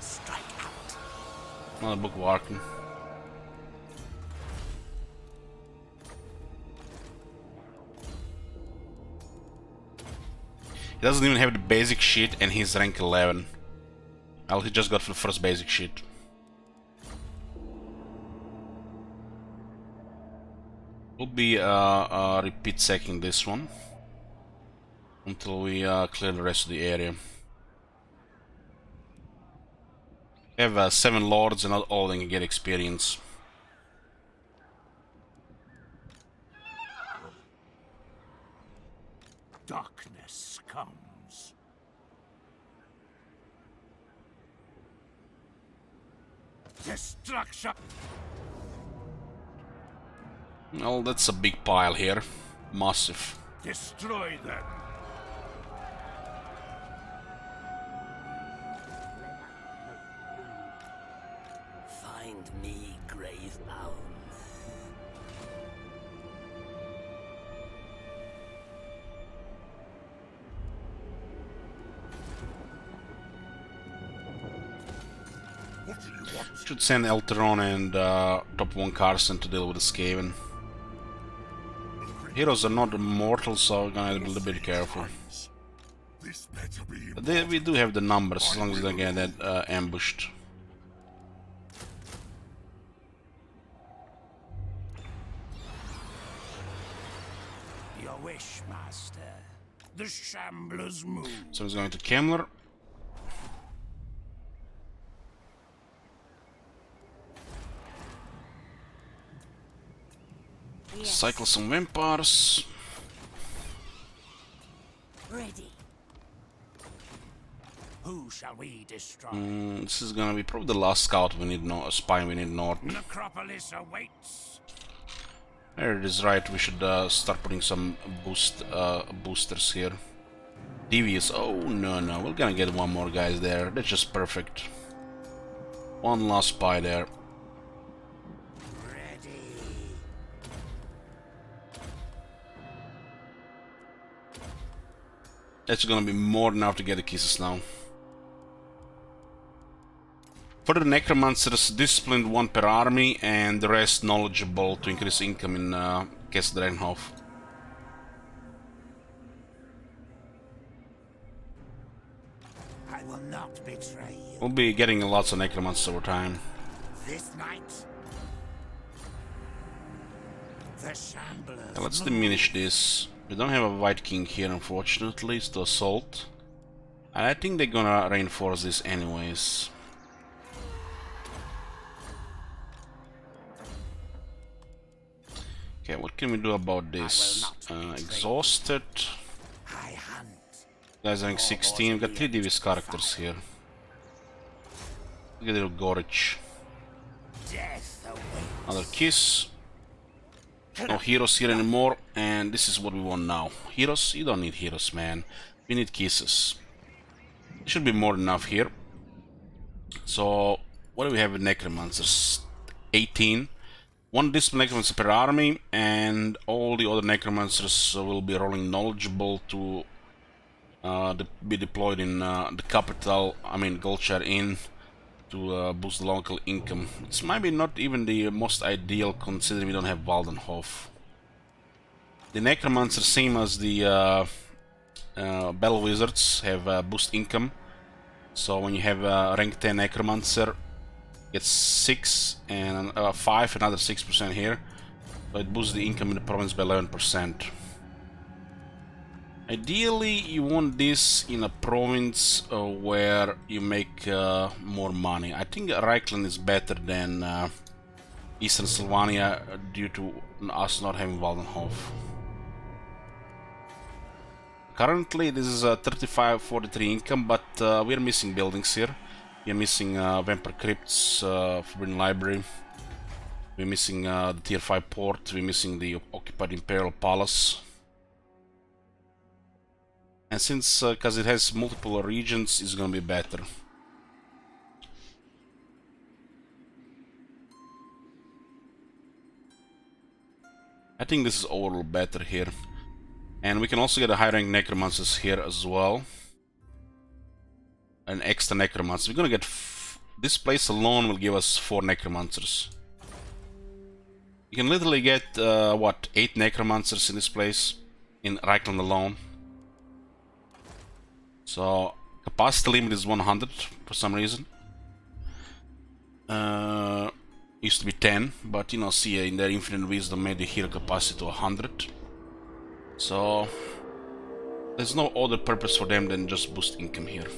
Strike out. Another book walking. He doesn't even have the basic sheet and he's rank 11. Well, he just got the first basic sheet. We'll be repeat sacking this one until we clear the rest of the area. We have 7 lords and not all of them can get experience. Darkness comes. Destruction. Well, that's a big pile here. Massive. Destroy them. Find me grave-bound. What do you want? Should send Elteron and top 1 Carstein to deal with the Skaven. Heroes are not immortal, so we're gonna be a little bit careful. This better be But we do have the numbers, as long as they get ambushed. Your wish, master. The Shambler's move. So he's going to Kemler. Yes. Cycle some vampires. Ready. Who shall we destroy? This is gonna be probably the last scout we need, a spy we need north. Necropolis awaits. There it is, right. We should start putting some boosters here. Devious. Oh, no, no. We're gonna get one more guys there. That's just perfect. One last spy there. That's gonna be more than enough to get the kisses now. For the necromancers, disciplined 1 per army, and the rest knowledgeable to increase income in Castle Draenhof. I will not betray you. We'll be getting lots of necromancers over time. This night, the Shamblers. Yeah, let's diminish this. We don't have a White King here, unfortunately, it's to assault. I think they're gonna reinforce this anyways. Okay, what can we do about this? Exhausted. Guys having 16, we've got 3 Divis characters here. Look at little Gorich. Another kiss. No heroes here anymore, and this is what we want now. Heroes? You don't need heroes, man. We need kisses. Should be more than enough here. So, what do we have with necromancers? 18. 1 disciplined necromancer per army, and all the other necromancers will be rolling knowledgeable to be deployed in the capital, I mean Goldshire Inn, to boost the local income. It's maybe not even the most ideal considering we don't have Waldenhof. The necromancers, same as the Bell Wizards, have boost income. So when you have a rank 10 necromancer, gets 6 and 5, another 6% here. So it boosts the income in the province by 11%. Ideally, you want this in a province where you make more money. I think Reichland is better than Eastern Sylvania due to us not having Waldenhof. Currently, this is a 35-43 income, but we're missing buildings here. We're missing Vampire Crypts, Forbidden Library. We're missing the Tier 5 port. We're missing the occupied Imperial Palace. And since, because it has multiple regions, it's gonna be better. I think this is overall better here. And we can also get a high rank necromancers here as well. An extra necromancer. We're gonna get... this place alone will give us 4 necromancers. You can literally get, what, 8 necromancers in this place, in Reichland alone. So, capacity limit is 100 for some reason. Used to be 10, but you know, see, in their infinite wisdom made the hero capacity to 100. So, there's no other purpose for them than just boost income here.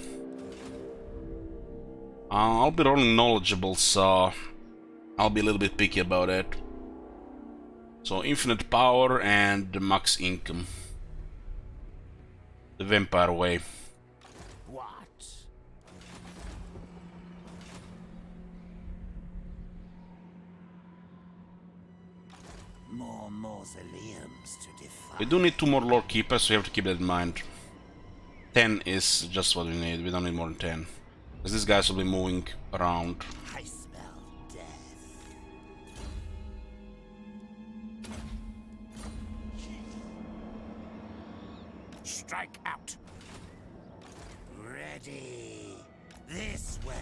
I'll be rolling knowledgeable, so I'll be a little bit picky about it. So, infinite power and max income. The vampire way. More mausoleums to defy. We do need 2 more Lord Keepers, so we have to keep that in mind. 10 is just what we need, we don't need more than 10. Because these guys will be moving around. I smell death. Strike out. Ready. This way.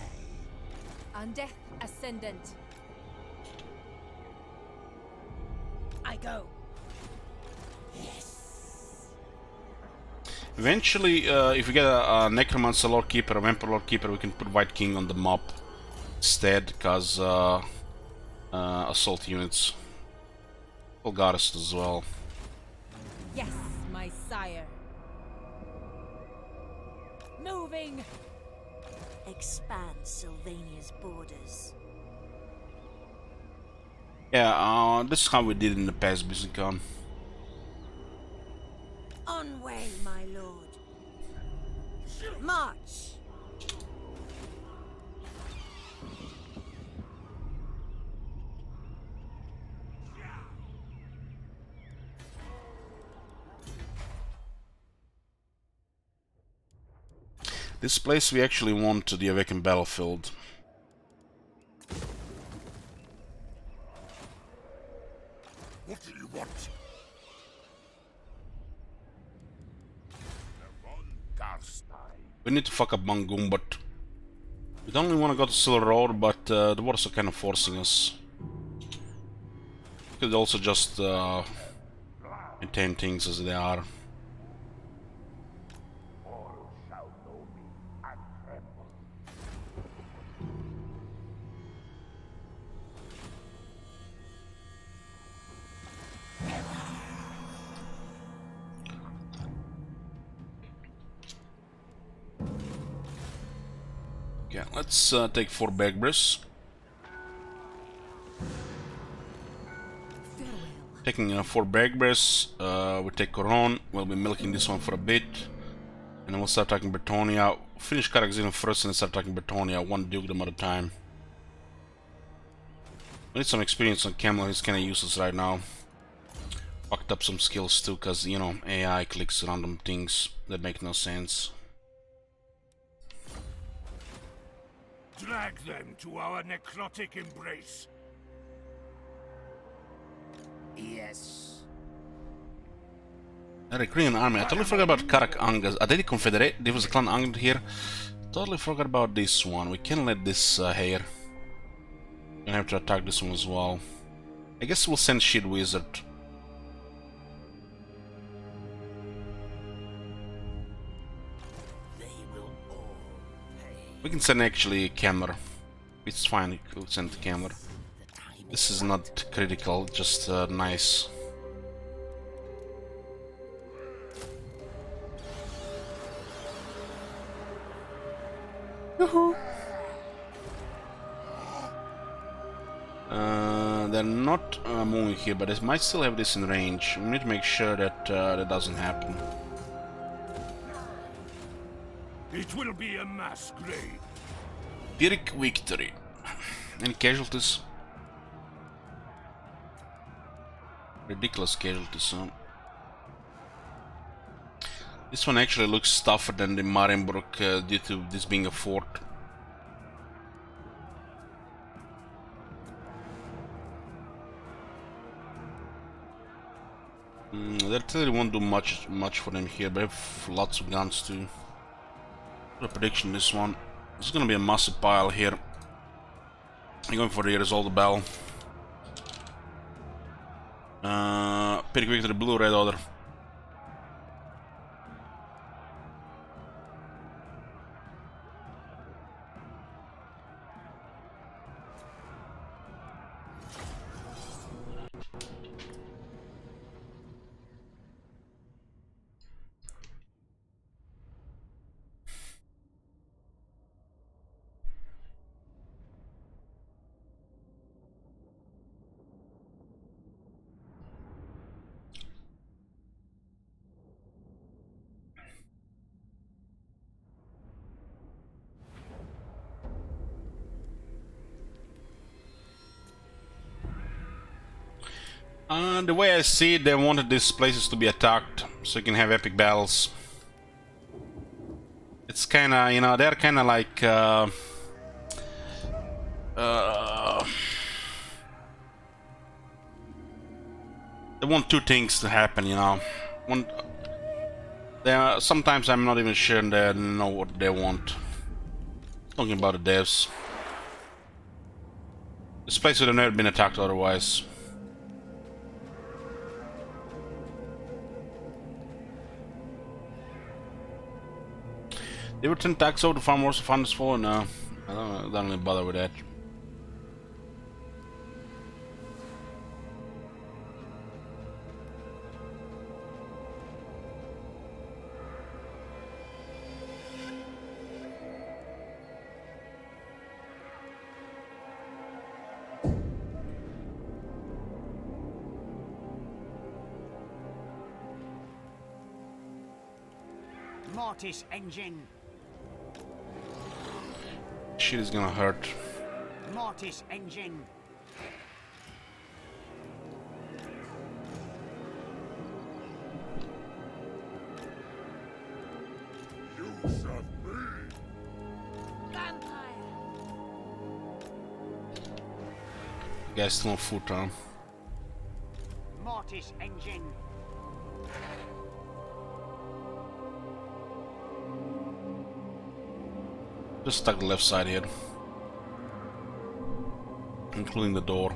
Undeath Ascendant. I go. Yes. Eventually, if we get a Necromancer Lord Keeper, a Vampire Lord Keeper, we can put White King on the map instead, because assault units. Golgaris as well. Yes, my sire. Moving. Expand Sylvania's borders. Yeah, this is how we did in the past, Byzantine. On way, my lord. March. This place we actually want to the awakened battlefield. What do you want? Carstein. We need to fuck up Mangum, but we don't really want to go to Silver Road, but the wars are kind of forcing us. We could also just maintain things as they are. All shall know me and tremble. Okay, let's take 4 Begbris. Taking 4 Begbris, we take Coron, we'll be milking this one for a bit. And then we'll start attacking Bretonia. Finish Karakzin first and then start attacking Bretonia, one dukedom at a time. We need some experience on Camel, he's kinda useless right now. Fucked up some skills too, cause you know, AI clicks random things that make no sense. Drag them to our necrotic embrace. Yes. A Recrean army. I totally forgot about Karak Angas. Are they the Confederate? There was a clan Angad here. Totally forgot about this one. We can let this here. We have to attack this one as well. I guess we'll send Shield Wizard. They will all pay. We can send actually Camera. It's fine, we'll send the Camera. This is not critical, just nice. They're not moving here, but they might still have this in range. We need to make sure that that doesn't happen. It will be a mass grave. Pyrrhic victory. Any casualties? Ridiculous casualties, huh? This one actually looks tougher than the Marienburg due to this being a fort. That really won't do much for them here, but I have lots of guns too. Put a prediction this one. This is gonna be a massive pile here. I'm going for the Resolve the Bell. Pyrrhic victory, blue, red order. The way I see it, they wanted these places to be attacked, so you can have epic battles. It's kinda, you know, they're kinda like... they want two things to happen, you know. One, sometimes I'm not even sure they know what they want. Talking about the devs. This place would have never been attacked otherwise. They were 10 tax over to farm wars of Founders Fall? No, I don't really bother with that. Mortis engine. Shit is gonna hurt. Mortis engine. You serve me. Guy's still on foot, huh? Mortis engine. Just stuck the left side here. Including the door.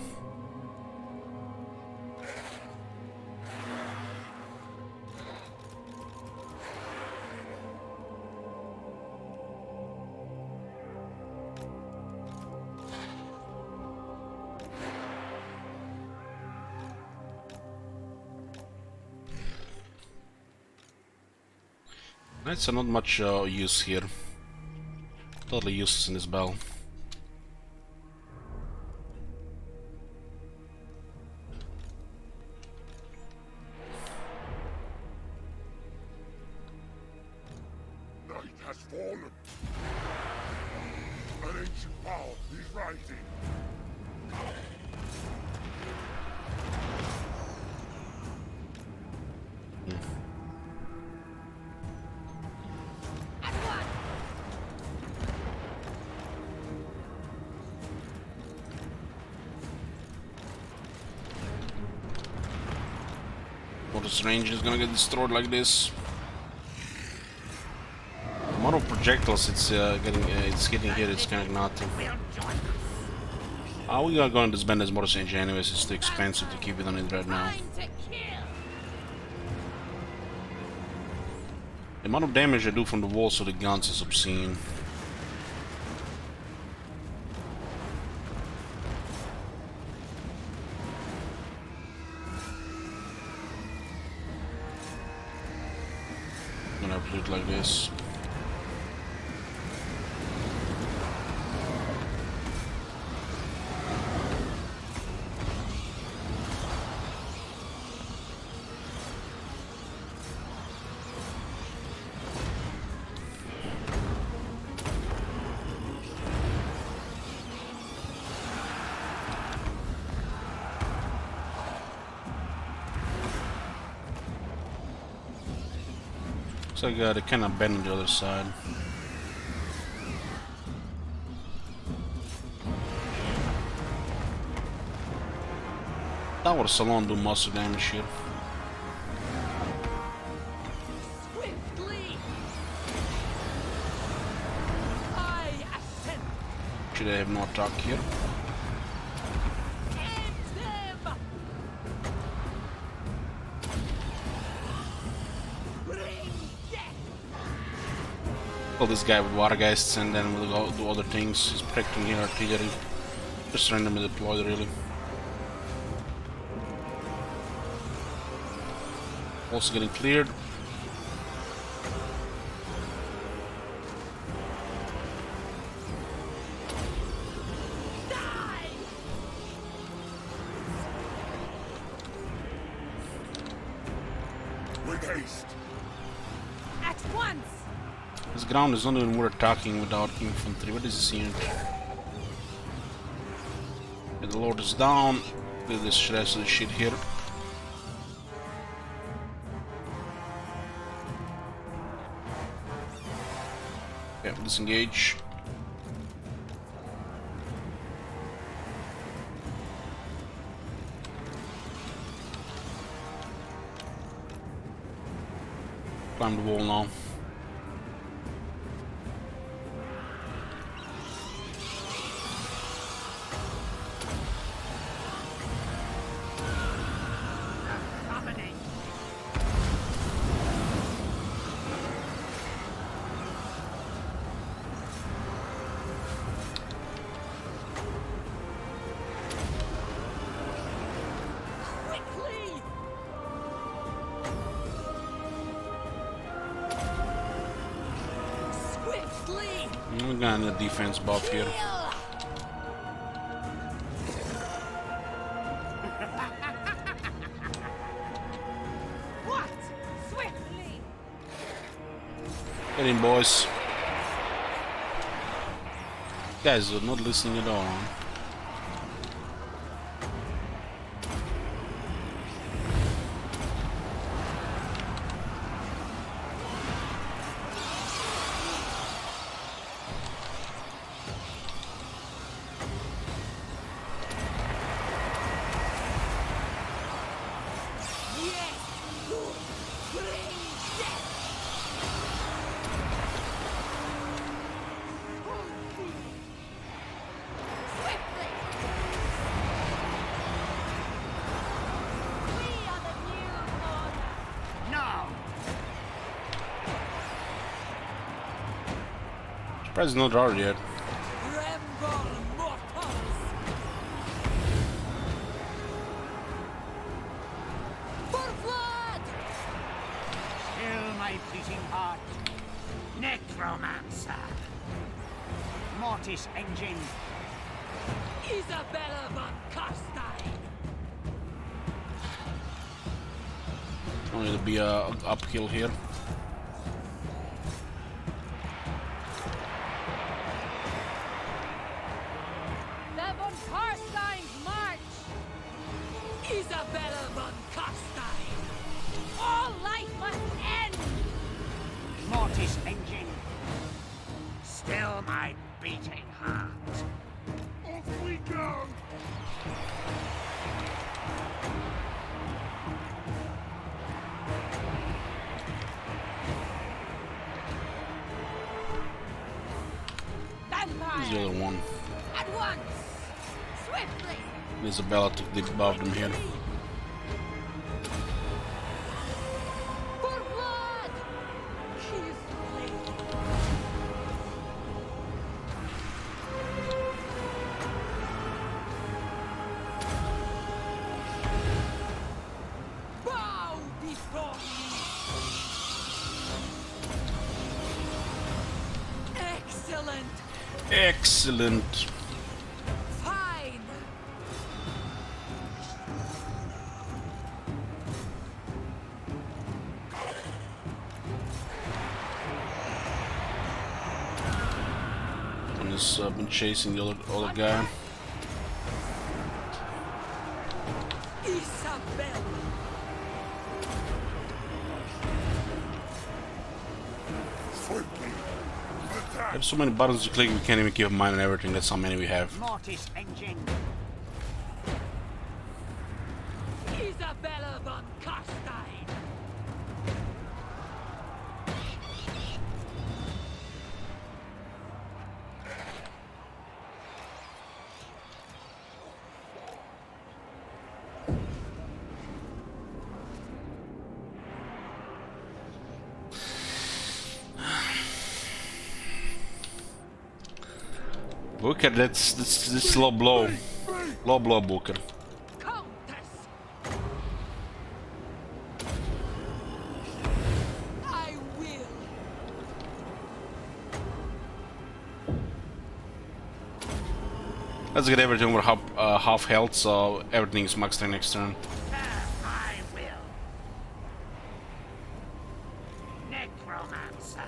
Knights are not much use here. Totally useless in this battle. Night has fallen. An ancient power is rising. Mortis range is gonna get destroyed like this. The amount of projectiles it's getting here, it's kind of nothing. We are going to disband this Mortis range anyways. It's too expensive to keep it on it right now. The amount of damage I do from the walls of the guns is obscene. I'm gonna have to do it like this. So I got to kind of bend on the other side. Towers alone do most of the damage here. Swiftly! I ascend! Should I have no attack here? End them! Bring death! Kill this guy with water geists and then we'll go do other things. He's protecting here artillery. Just randomly deployed really. Also getting cleared. With haste. At once! This ground is not even worth attacking without infantry. What is this unit? Yeah, the Lord is down. Do this rest of the shit here. Okay, disengage. Climb the wall now. Dominate. Quickly! Swiftly! We're gonna need a defense buff here. Kill! What? Swiftly! Get in, boys. Guys are not listening at all. Huh? Surprised not out yet. Tremble, mortals! For blood! Still my beating heart. Necromancer. Mortis engine. Isabella von Carstein! Only to be a uphill here. The von Carstein's march! Isabella von Carstein! All life must end! Mortis engine. Still my beating heart. Off we go! Who's the other one? At once! Swiftly! Isabella took the above them here. For blood! Kiss me! Bow before me! Excellent! Excellent. Fine! One has been chasing the other guy. Isabel! Swiftly! We Attack! have so many buttons to click, we can't even keep in mind on everything. That's how many we have. Mortis engine. Isabella von Carstein! Booker, that's low blow. Low blow, Booker. Countess! I will! Let's get everything over half health, so everything is maxed in next turn. I will. Necromancer.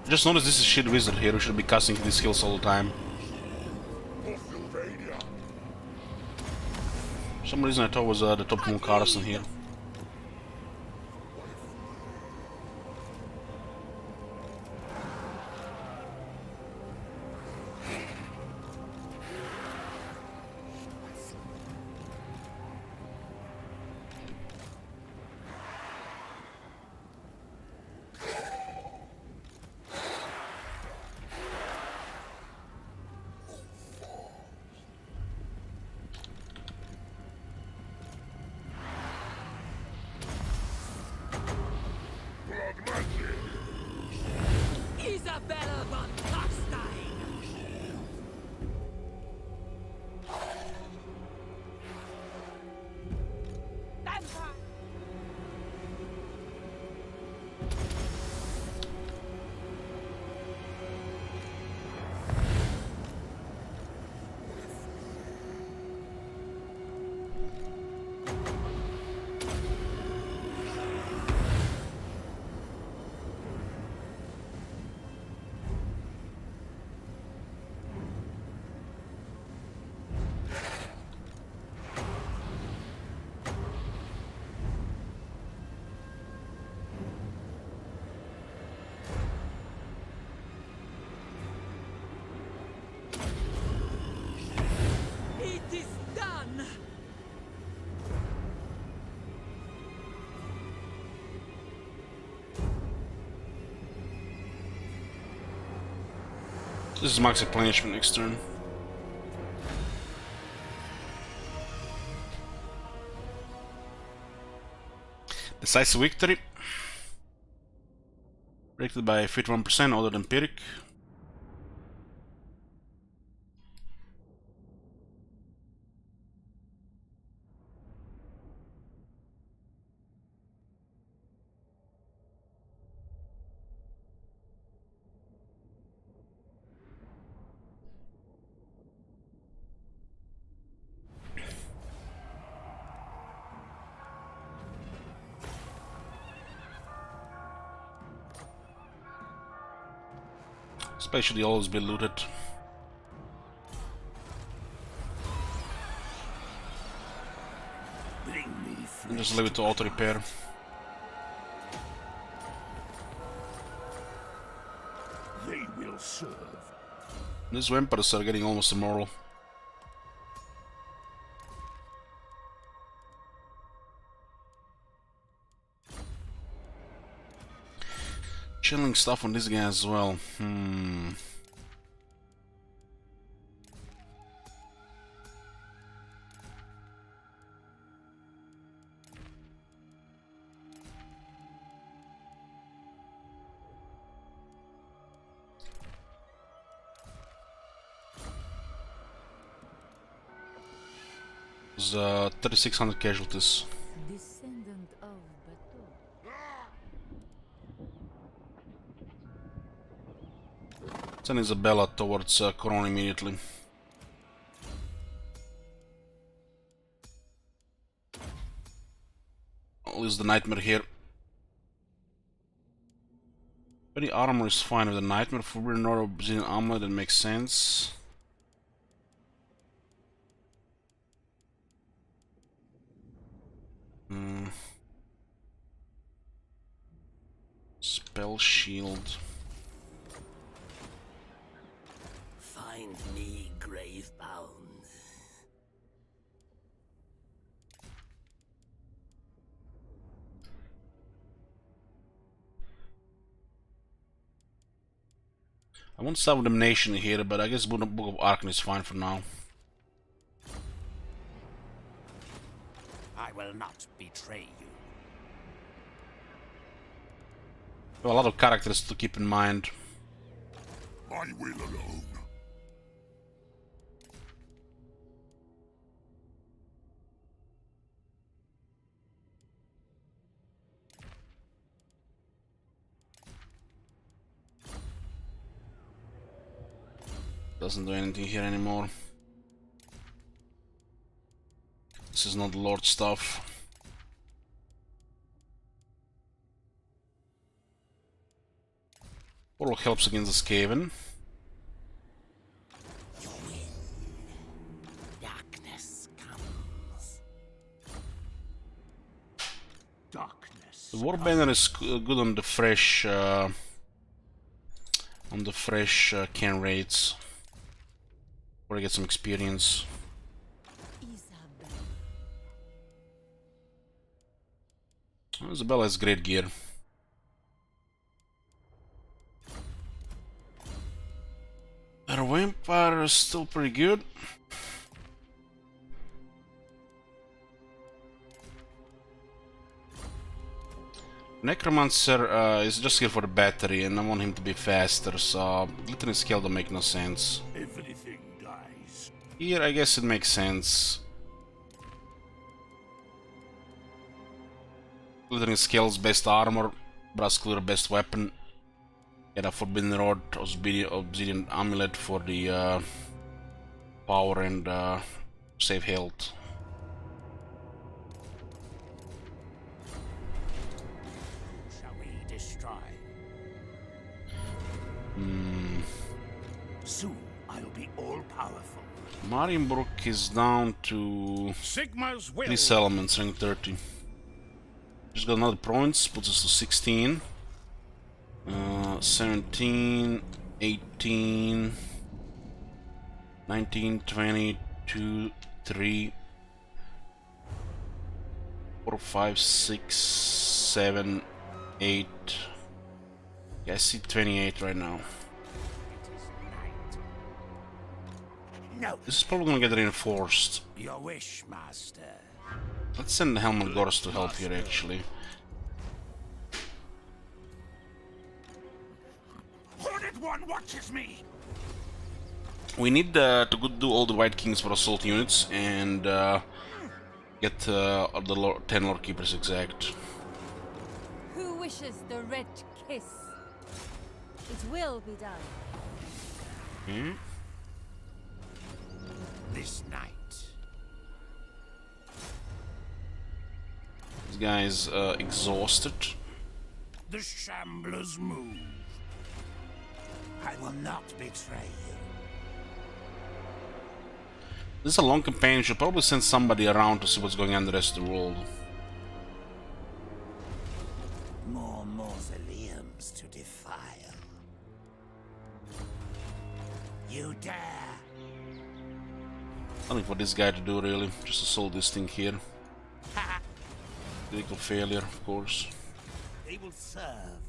Just notice this is shit wizard here. We should be casting these skills all the time. Sylvania! For some reason I thought it was the top one Carstein here. Isabella von Carstein! Vampire! It is done! This is max replenishment next turn. Decisive victory. Predicted by 51% other than Pyrrhic. Especially always be looted. And just leave it to auto repair. They will serve. These vampires are getting almost immoral. Chilling stuff on this guy as well. There's 3,600 casualties. Descendant of Bato. Send Isabella towards Corona immediately. I'll use the Nightmare here. Any armor is fine with the Nightmare. For we're not obsidian armor, that makes sense. Spell shield. Find me grave-bound. I want some damnation here, but I guess Book of Arcane is fine for now. I will not betray you. A lot of characters to keep in mind. I will alone. Doesn't do anything here anymore. This is not Lord stuff. Portal helps against the Skaven. You win. Darkness comes. Darkness. The Warbanner is good on the fresh can raids, where I get some experience. Isabella has great gear. Our vampire is still pretty good. Necromancer is just here for the battery, and I want him to be faster, so Glittering Scale don't make no sense. Everything dies. Here, I guess it makes sense. Glittering Scale's best armor, Brass Clear best weapon. Get a Forbidden Rod, Obsidian Amulet for the power and save health. Shall we destroy? Soon I'll be all-powerful. Marienbrook is down to Sigma's will. 3 settlements, rank 30. Just got another province, puts us to 16. 17, 18, 19, 20, 2, 3, 4, 5, 6, 7, 8. Yeah, I see 28 right now. No. This is probably gonna get reinforced. Your wish, master. Let's send Helmut Gors to help here, actually. watches me. We need to do all the White Kings for assault units and get the 10 Lord Keepers exact. Who wishes the red kiss? It will be done. Hmm? This night. This guy's exhausted. The Shamblers move. I will not betray you. This is a long campaign. Should probably send somebody around to see what's going on in the rest of the world. More mausoleums to defile. You dare? Nothing for this guy to do really. Just assault this thing here. Critical failure, of course. They will serve.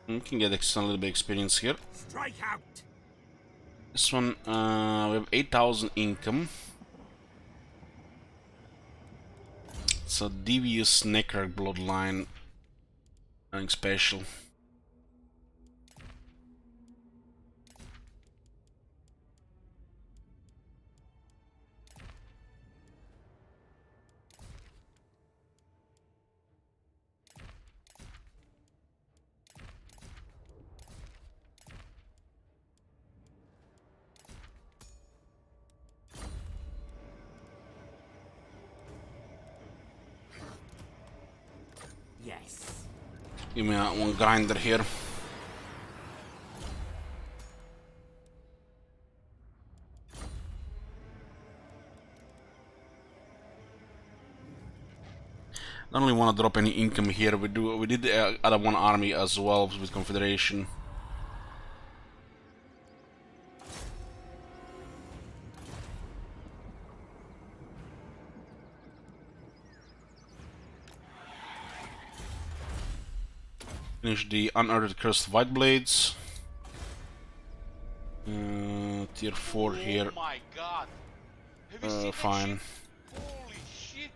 We can get a little bit of experience here. Strike out. This one, we have 8,000 income. It's a devious necrotic bloodline. Nothing special. Yes. Give me one grinder here. Don't really want to drop any income here. We did add one army as well with Confederation. Finish the unearthed cursed white blades. Tier 4 here. Oh my god. Have you seen that Fine. shit? Holy shit.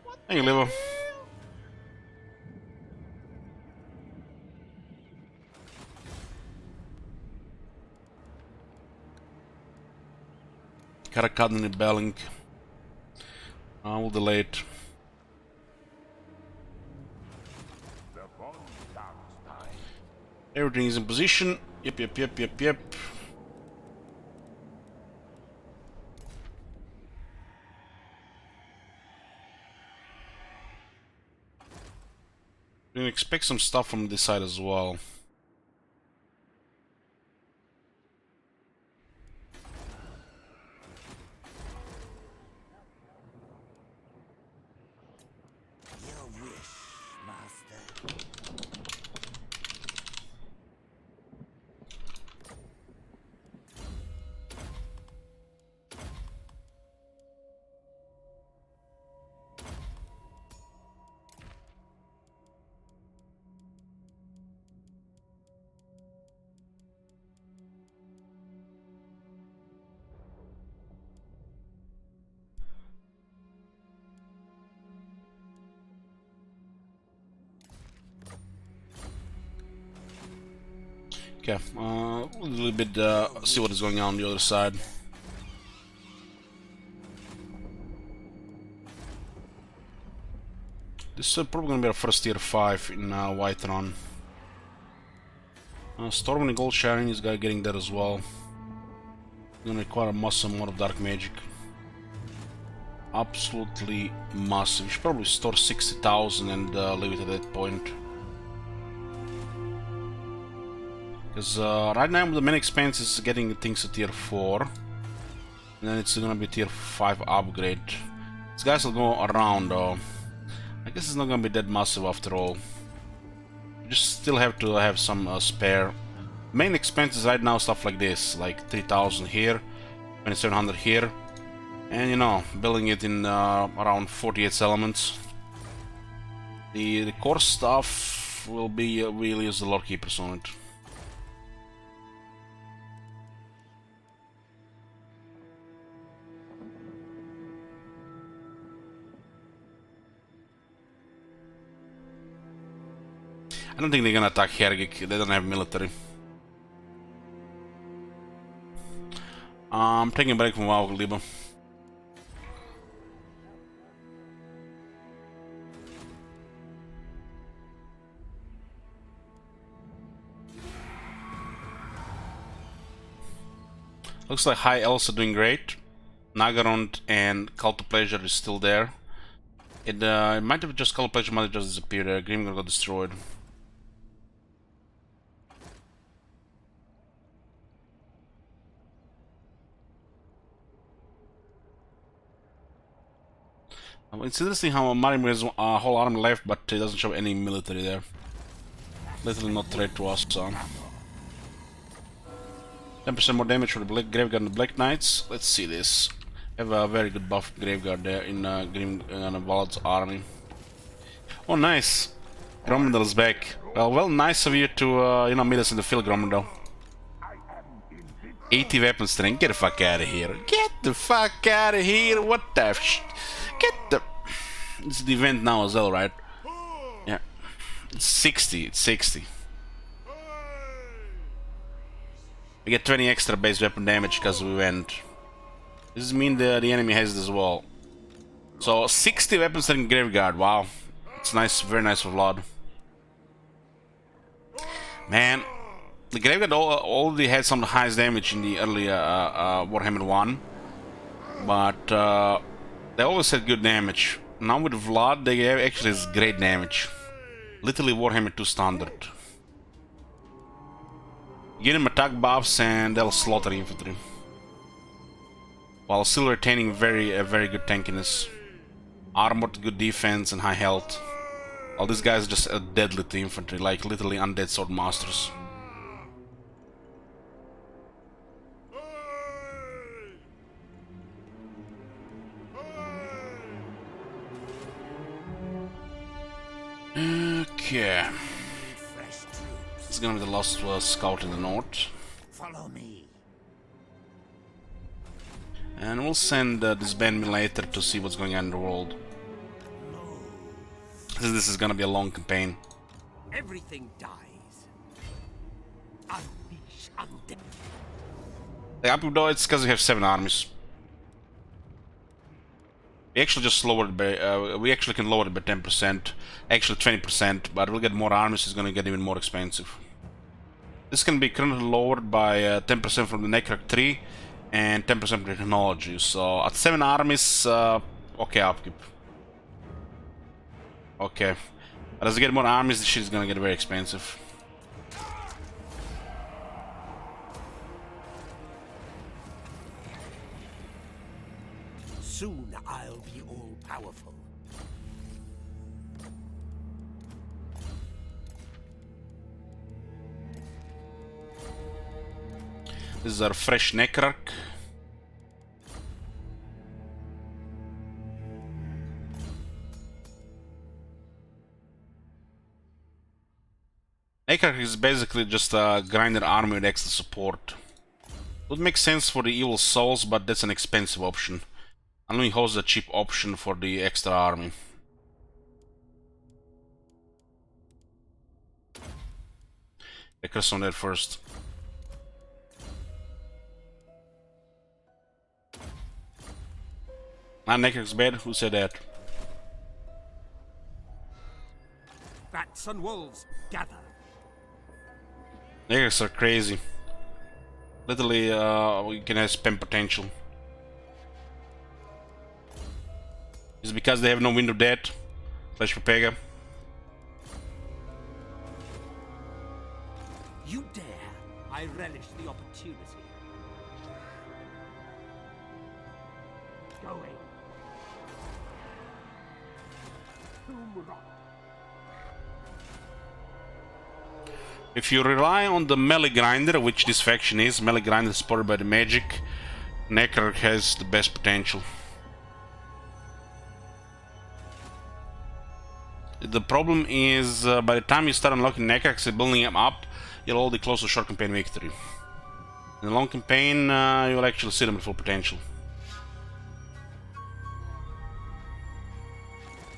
What Hey, the Liver. hell? Karakadni Belling. I will delay it. Everything is in position. Yep. We can expect some stuff from this side as well. Your wish, Master. Okay, a little bit see what is going on the other side. This is probably gonna be our first tier 5 in Whiterun. Storm and Gold Sharing is getting that as well. Gonna require a massive amount of dark magic. Absolutely massive. You should probably store 60,000 and leave it at that point. Because right now the main expense is getting things to tier 4. And then it's gonna be tier 5 upgrade. These guys will go around though. I guess it's not gonna be that massive after all. You just still have to have some spare. Main expenses right now stuff like this, like 3,000 here, 2,700 here. And you know, building it in around 48 settlements. The core stuff will be we'll use the Lord Keepers on it. I don't think they're gonna attack Hergik, they don't have military. I'm taking a break from WoW, Liba. Looks like High Elves are doing great. Nagarond and Cult of Pleasure is still there. It might have just Cult of Pleasure might have just disappeared. Grimgor got destroyed. It's interesting how Marimir has a whole army left, but it doesn't show any military there. Literally not threat to us, so. 10% more damage for the Graveguard and the Black Knights. Let's see this. Have a very good buff Graveguard there in Valad's army. Oh, nice. Grommendel's back. Well, nice of you to, meet us in the field, Grommendel. 80 weapon strength. Get the fuck out of here. Get the fuck out of here. What the Get the... It's the event now as well, right? Yeah. It's 60. It's 60. We get 20 extra base weapon damage because we went. This means the enemy has it as well. So 60 weapons in Graveguard. Wow. It's nice, very nice for Vlad. Man, the Graveguard already had some of the highest damage in the early Warhammer 1. But they always had good damage. Now with Vlad, they have actually great damage. Literally Warhammer 2 standard. Give them attack buffs and they'll slaughter infantry. While still retaining very good tankiness. Armored, good defense and high health. All these guys are just deadly to infantry, like literally undead sword masters. Okay. This is gonna be the last scout in the north. Follow me. And we'll send this band later to see what's going on in the world. This is gonna be a long campaign. Everything dies. Unleash undead. Though it's because we have 7 armies. We actually just lowered by, we actually can lower it by 10%, actually 20%, but we'll get more armies, it's gonna get even more expensive. This can be currently lowered by 10% from the Necroc 3 and 10% from technology, so at 7 armies, okay upkeep. Okay, but as we get more armies, this shit is gonna get very expensive. Soon I'll be all-powerful. This is our fresh Necroc. Necroc is basically just a grinder army with extra support. Would make sense for the evil souls, but that's an expensive option. Only holds a cheap option for the extra army. Necroc's on there first. Necroc's bad? Who said that? Bats and wolves, gather. Necrocs are crazy. Literally, we can have spam potential. Is it because they have no Wind of Death? Flash Pepega. You dare. I relish the opportunity. Going. Tomb Rock. If you rely on the melee grinder, which this faction is, melee grinder is supported by the magic, Necroc has the best potential. The problem is, by the time you start unlocking Necrocs and building them up, you'll already close to short campaign victory. In the long campaign, you'll actually see them at full potential.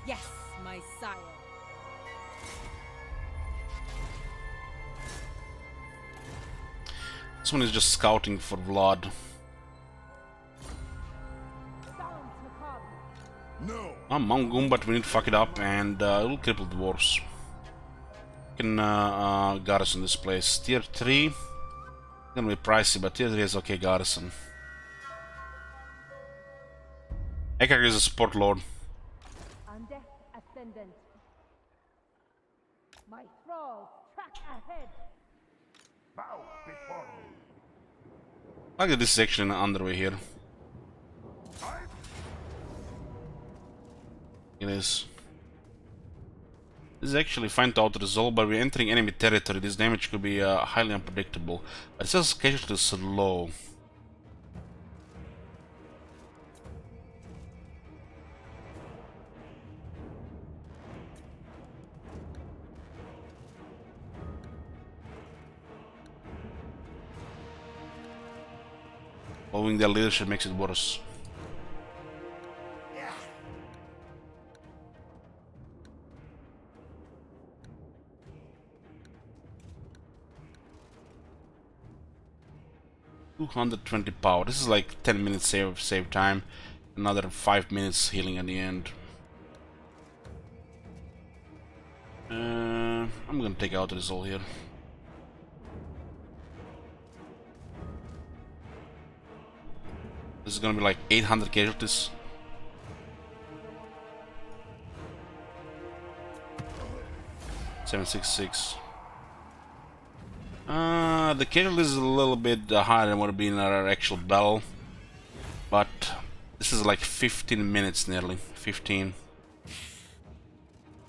Yes, my sire. This one is just scouting for Vlad. No. I'm Mangum, but we need to fuck it up and it'll cripple dwarves. We can garrison this place. Tier 3. It's gonna be pricey, but tier 3 is okay garrison. Ekag is a support lord. Undead Ascendant. My thralls track ahead. Bow before me. I like that this is actually underway here. It is. This is actually fine to auto-resolve, but we're entering enemy territory. This damage could be highly unpredictable. But it says casualties slow. Following their leadership makes it worse. Yeah. 220 power. This is like 10 minutes save time. Another 5 minutes healing at the end. I'm gonna take out this all here. This is gonna be like 800 casualties. $766. The casualties is a little bit higher than what would be in our actual battle, but this is like 15 minutes nearly. 15.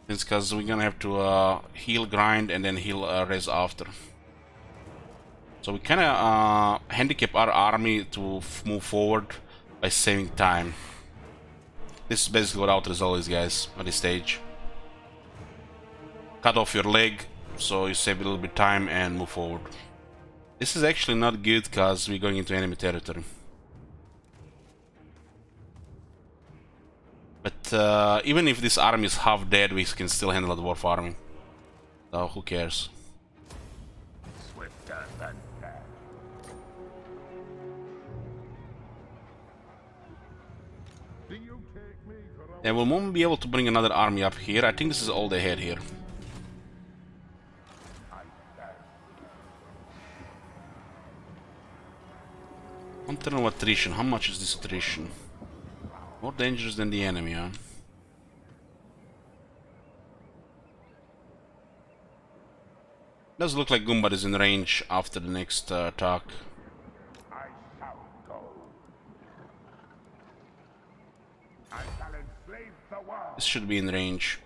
It's because we're gonna have to heal grind and then heal res after. So we kind of handicap our army to move forward by saving time. This is basically what auto-resolve is, guys, at this stage. Cut off your leg, so you save a little bit time and move forward. This is actually not good because we're going into enemy territory. But even if this army is half dead, we can still handle a dwarf army. So who cares? Swifter than that. Do you take me for a... And we won't be able to bring another army up here. I think this is all they had here. Internal attrition. How much is this attrition? More dangerous than the enemy, huh? Does look like Gumbad is in range after the next attack. I shall go. I shall enslave the world. This should be in range.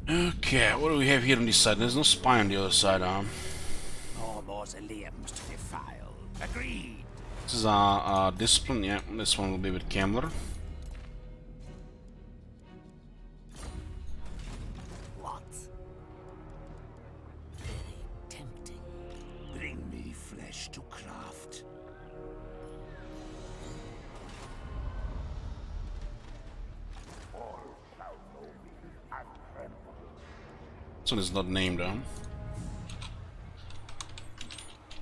Okay, what do we have here on this side? There's no spy on the other side, huh? More mausoleums to defile. Agreed. This is discipline, yeah. This one will be with Kemmler. What? Very tempting. Bring me flesh to craft. All shall know me and tremble. This one is not named, huh?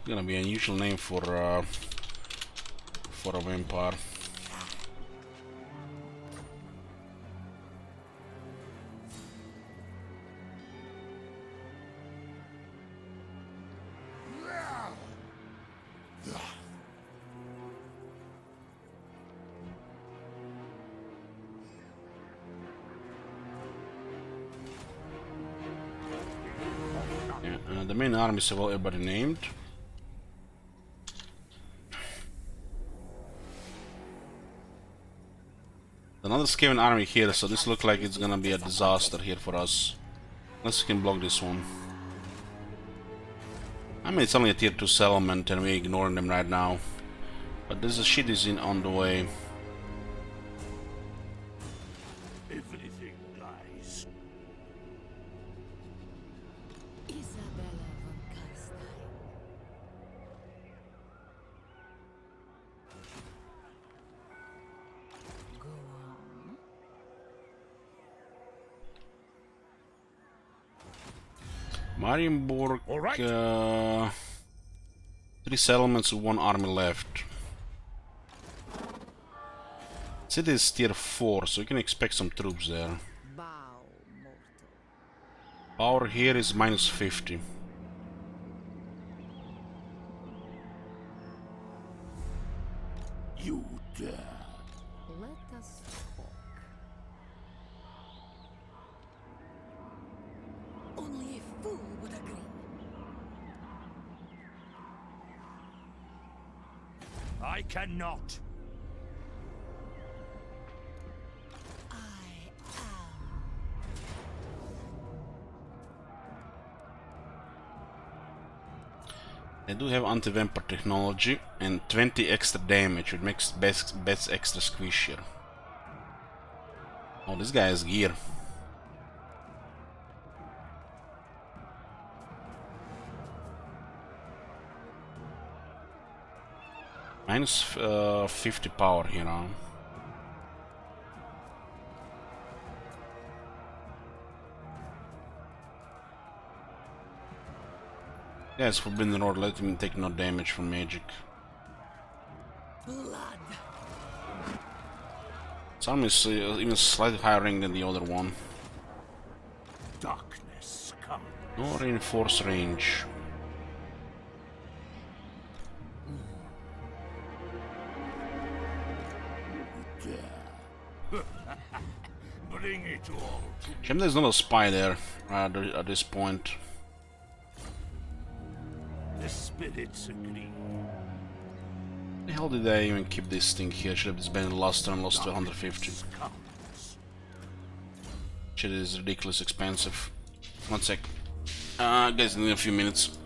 Gonna be an unusual name for a vampire. Yeah, the main armies have everybody named. Another Skaven army here, so this looks like it's gonna be a disaster here for us. Unless we can block this one. I mean, it's only a tier 2 settlement and we're ignoring them right now. But there's a shit is on the way. Everything dies. Marienburg, All right. 3 settlements and 1 army left. City is tier 4, so you can expect some troops there. Bow, mortal. Power here is minus 50. You dare. Let us talk. Only a fool would agree. I cannot. I am. They do have anti-vampire technology and 20 extra damage, which makes bets extra squishier. Oh, this guy has gear. Minus 50 power here, huh? Yeah, it's Forbidden Lord, let him take no damage from magic. Blood. This army is even slightly higher rank than the other one. Darkness come. No reinforced range. Bring it all to Shame there's not a spy there at this point. the spirits agree. The hell did I even keep this thing here? Should have disbanded last turn, lost to 150. Comes. Shit is ridiculous expensive. One sec. Guys, in a few minutes.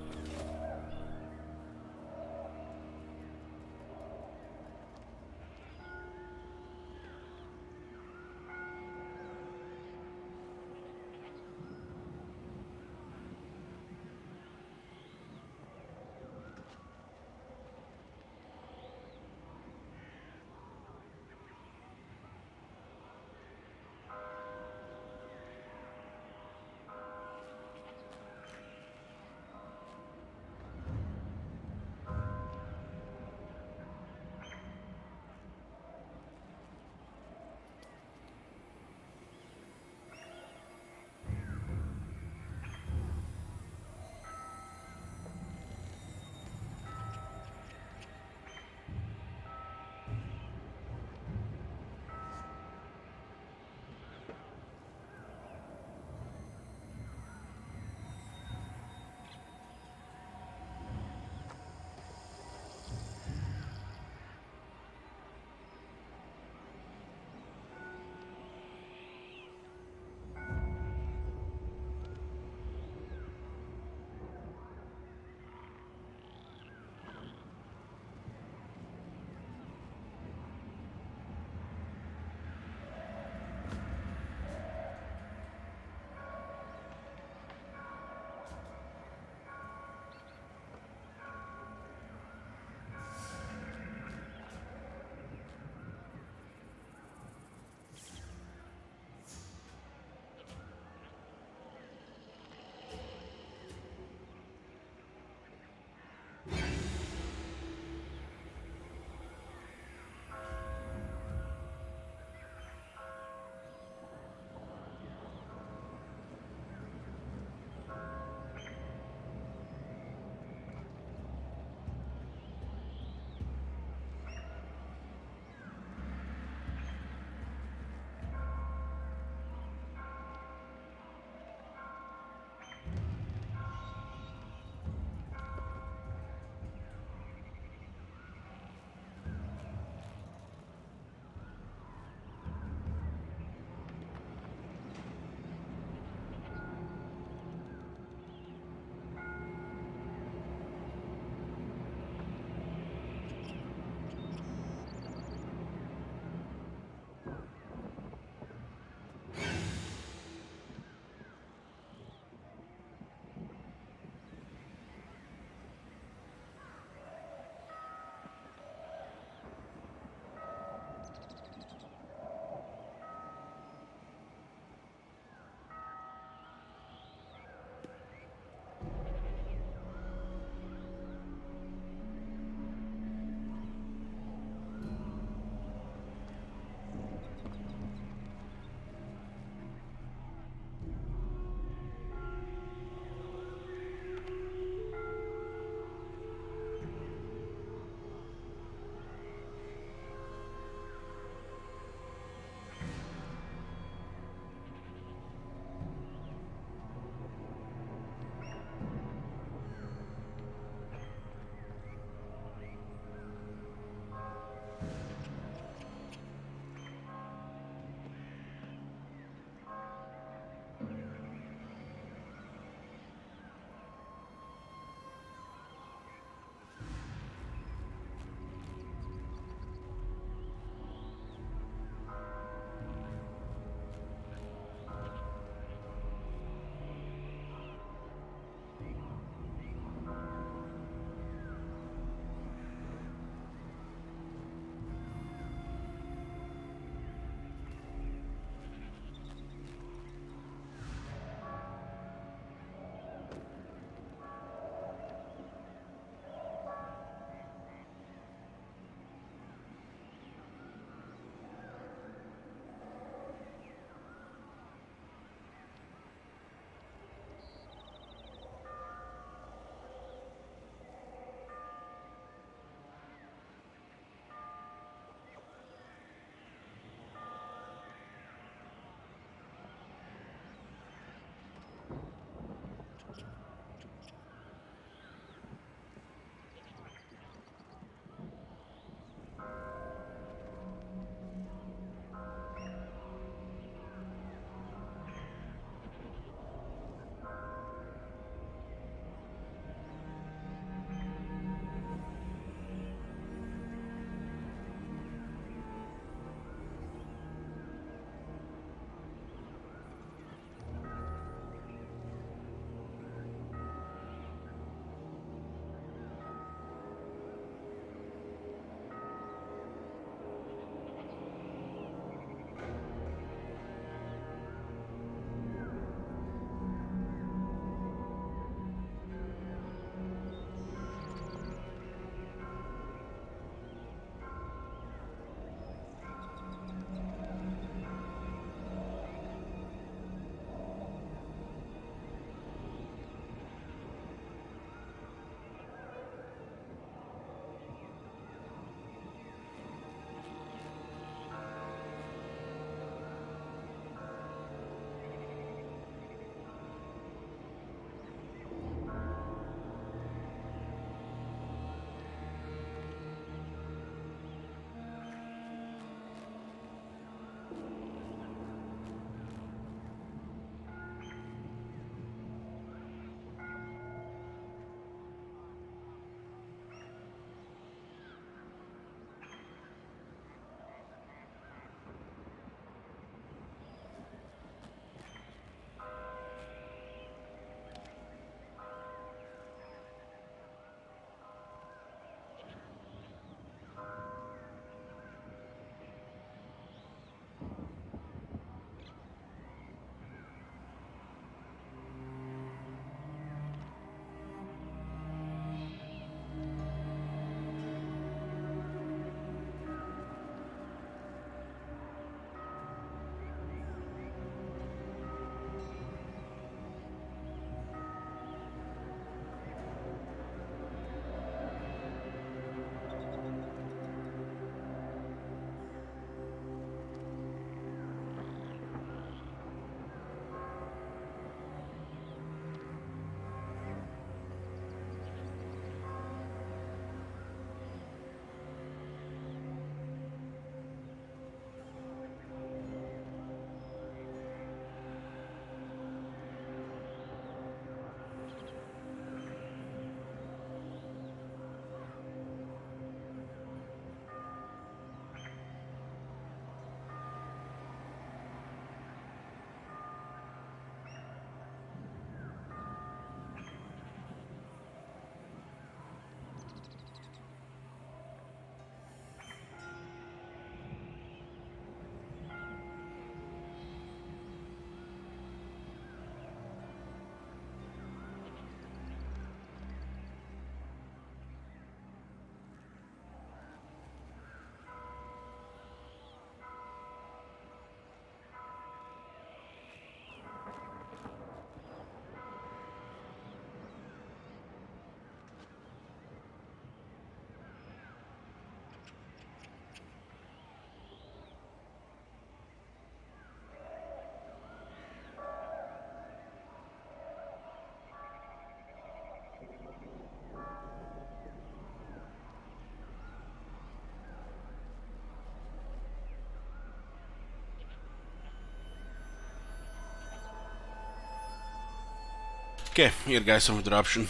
Okay, here guys, some interruption.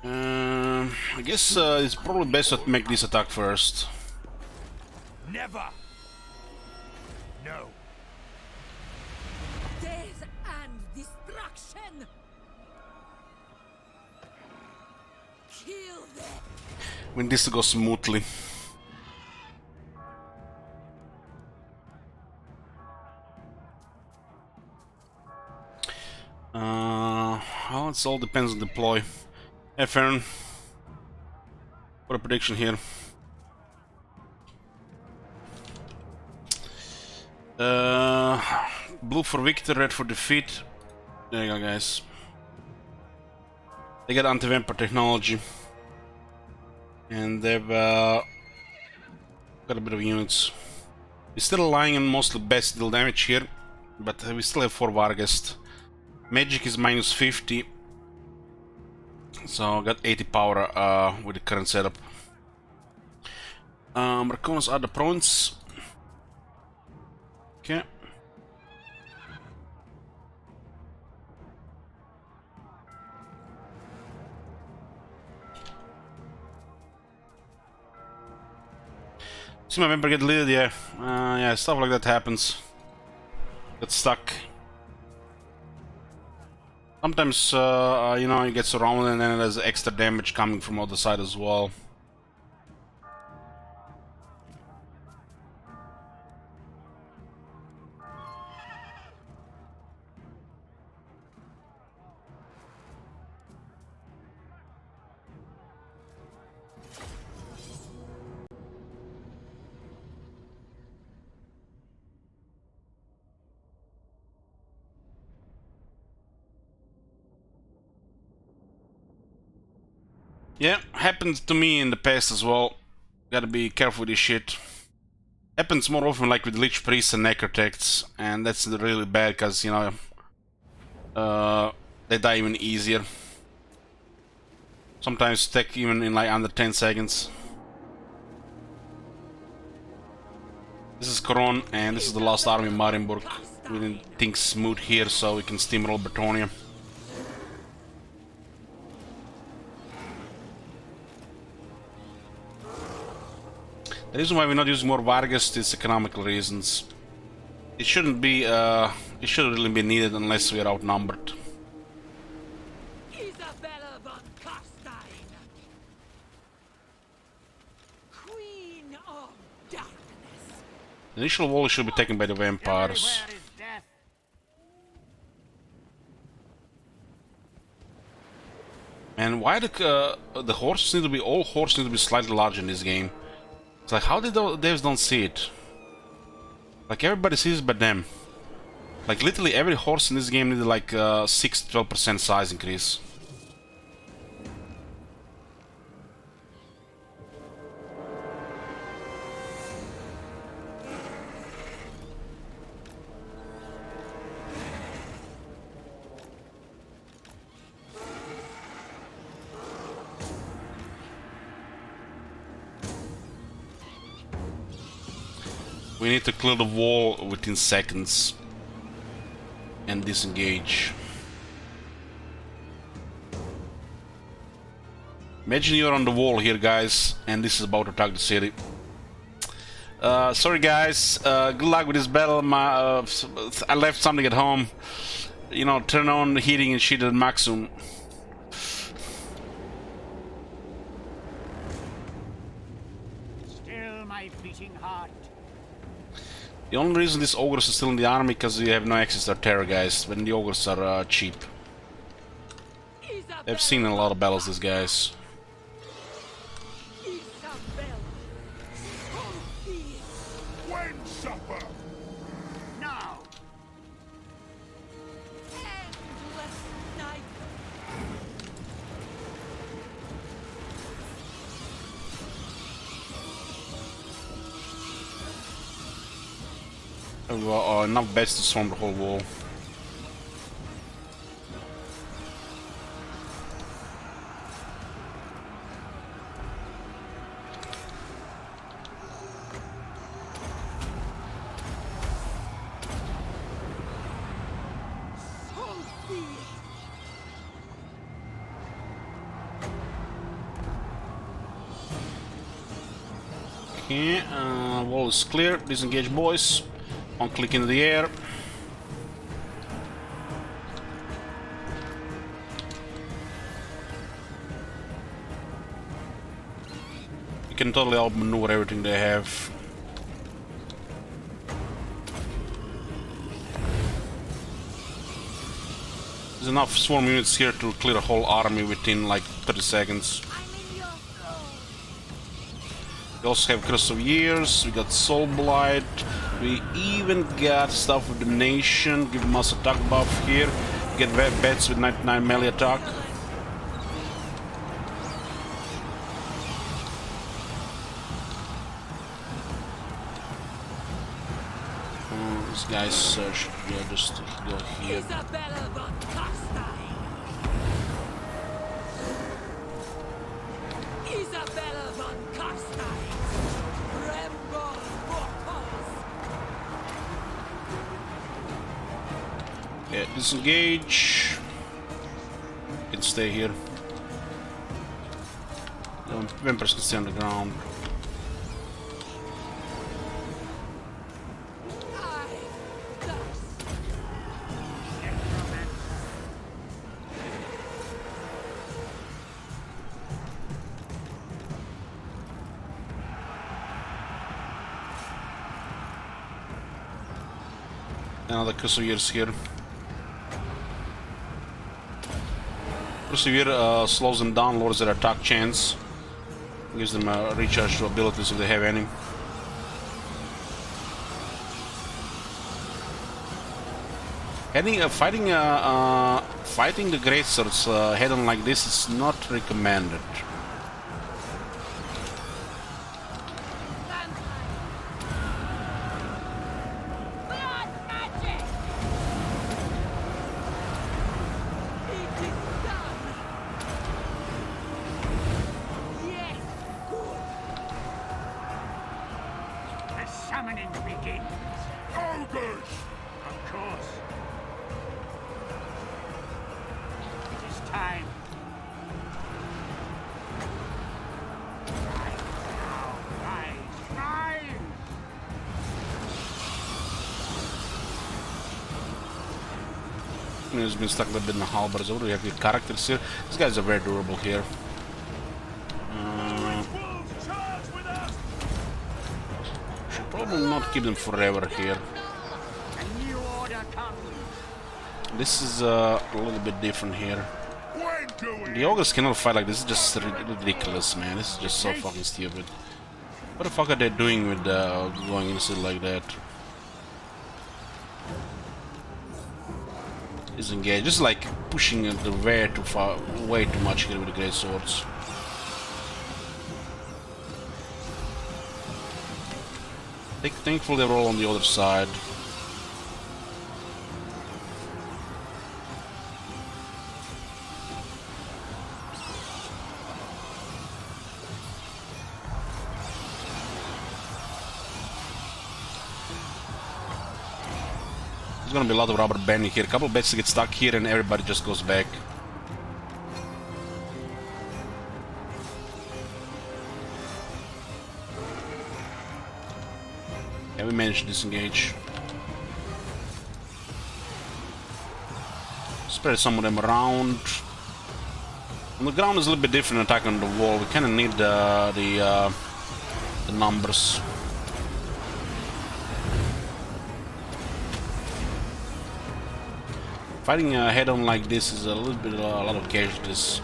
I guess it's probably best to make this attack first. Never. No. Death and destruction. Kill them. When this goes smoothly. Well, it all depends on deploy. Hey, Fern. What a prediction here. Blue for victor, red for defeat. There you go, guys. They got anti-vampire technology. And they've got a bit of units. We're still relying on mostly best deal damage here, but we still have 4 Vargest. Magic is minus 50, so got 80 power with the current setup. Racoons are the prawns. Okay. See my member get leaded, yeah. Yeah, stuff like that happens. Get stuck. Sometimes, you know, you get surrounded and then there's extra damage coming from other side as well. Yeah, happened to me in the past as well. Gotta be careful with this shit. Happens more often like with Lich Priests and Necrotects, and that's really bad because, you know, they die even easier. Sometimes take even in like under 10 seconds. This is Coron, and this is the last army in Marienburg. We need things smooth here so we can steamroll Bretonia. The reason why we're not using more Vargas is economical reasons. It shouldn't be, it shouldn't really be needed unless we are outnumbered. Isabella von Carstein, Queen of Darkness. The initial wall should be taken by the vampires. Everywhere is death. And why the horses need to be, all horses need to be slightly larger in this game? It's like, how did the devs don't see it? Like, everybody sees it but them. Like, literally every horse in this game needed like 6-12% size increase. We need to clear the wall within seconds and disengage. Imagine you're on the wall here, guys, and this is about to attack the city. Sorry, guys. Good luck with this battle. I left something at home. You know, turn on the heating and shit at maximum. Still my beating heart. The only reason this ogres is still in the army because you have no access to terror, guys. When the ogres are cheap. They've seen a lot of battles, these guys. Isabella, so be it. When supper. Now. Endless night. Enough beds to storm the whole wall. Okay, wall is clear. Disengage, boys. One click into the air. You can totally outmaneuver everything they have. There's enough swarm units here to clear a whole army within like 30 seconds. We also have Curse of Years, we got Soul Blight, we even got stuff with the Nation, give mass attack buff here, get bats with 99 melee attack. These guys should just go here. Isabella von Carstein. Isabella von Carstein. Tremble, mortals. Yeah, disengage. You can stay here. Vampires can stay on the ground. Another Crusader's here. Crusader slows them down, lowers their attack chance, gives them a recharge to abilities if they have any. Fighting the great swords head-on like this is not recommended. Summoning begins. Ogres! Of course. It is time. Rise now, rise, rise! He's been stuck a little bit in the halberds. What do we have here? Characters here. These guys are very durable here. Should probably not keep them forever here. A new order comes. This is a little bit different here. When do we? The ogres cannot fight like this. It's just ridiculous, man. This is just so fucking stupid. What the fuck are they doing with going inside like that? Disengage. Just like pushing it way too far, way too much here with the great swords. Thankfully they're all on the other side. There's gonna be a lot of rubber banding here. A couple of bets get stuck here and everybody just goes back. Yeah, we managed to disengage. Spread some of them around. On the ground is a little bit different attack on the wall. We kind of need the numbers. Fighting head-on like this is a little bit a lot of casualties.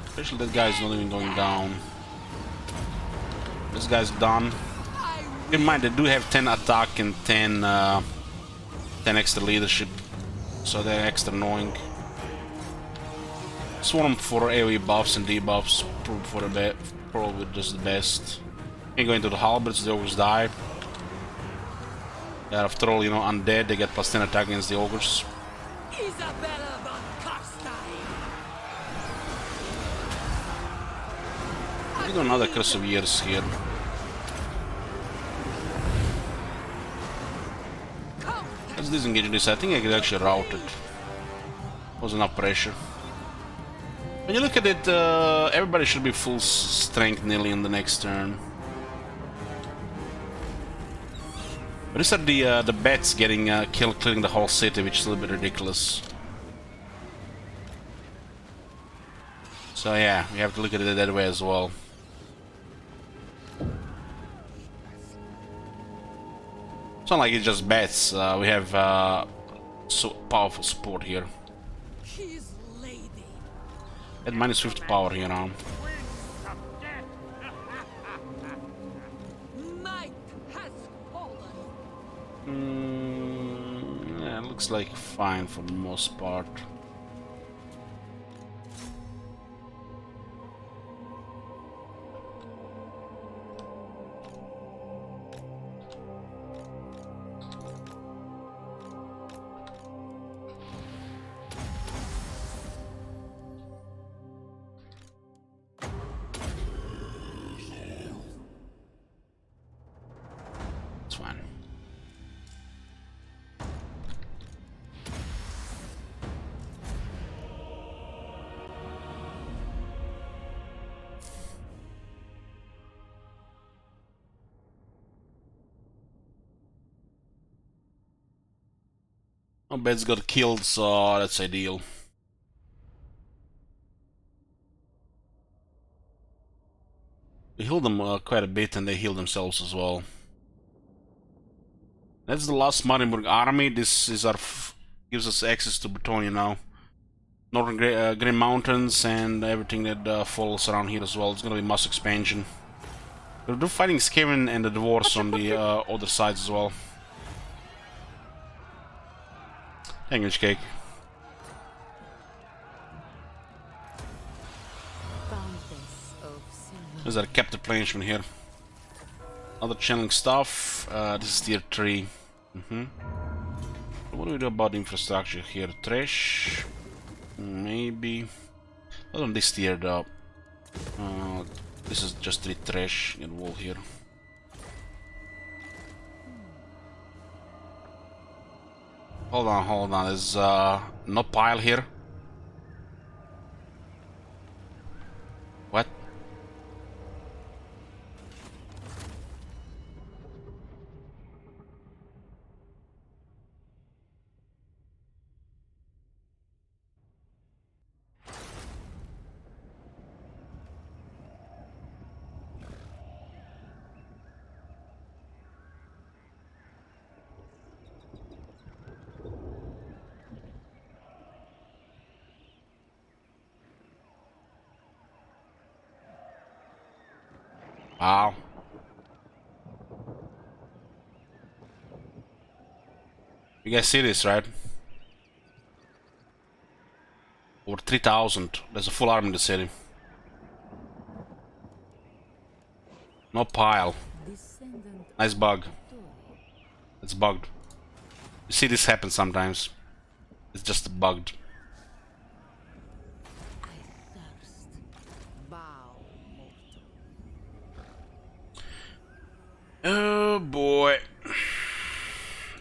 Especially that guy's not even going down. This guy's done. Keep in mind they do have 10 attack and 10 extra leadership, so they're extra annoying. Swarm for AoE buffs and debuffs, probably just the best. Can't go into the halberds, they always die. Yeah, after all, you know, undead, they get plus 10 attack against the ogres. Isabella von Carstein. We got another Curse of Years here. Let's disengage this. I think I could actually route it. Was enough pressure. When you look at it, everybody should be full strength nearly in the next turn. But these are the bats getting killed, clearing the whole city, which is a little bit ridiculous. So yeah, we have to look at it that way as well. It's not like it's just bats. We have so powerful support here. His lady. At minus 50 power here now. Might has fallen. Yeah, looks like fine for the most part. It's fine. Oh, bats got killed, so that's ideal. We healed them quite a bit, and they healed themselves as well. That's the last Marienburg army. This is our gives us access to Bretonia now. Northern Green Mountains and everything that falls around here as well. It's gonna be mass expansion. We're fighting Skaven and the dwarves on the other sides as well. English cake. There's our captive planishman here. Other channeling stuff. This is tier 3. What do we do about infrastructure here? Trash? Maybe. Not on this tier though. This is just 3 trash in wall here. Hold on. There's no pile here. What? Wow. You guys see this, right? Over 3,000. There's a full army in the city. No pile. Nice bug. It's bugged. You see this happen sometimes. It's just bugged. Oh boy.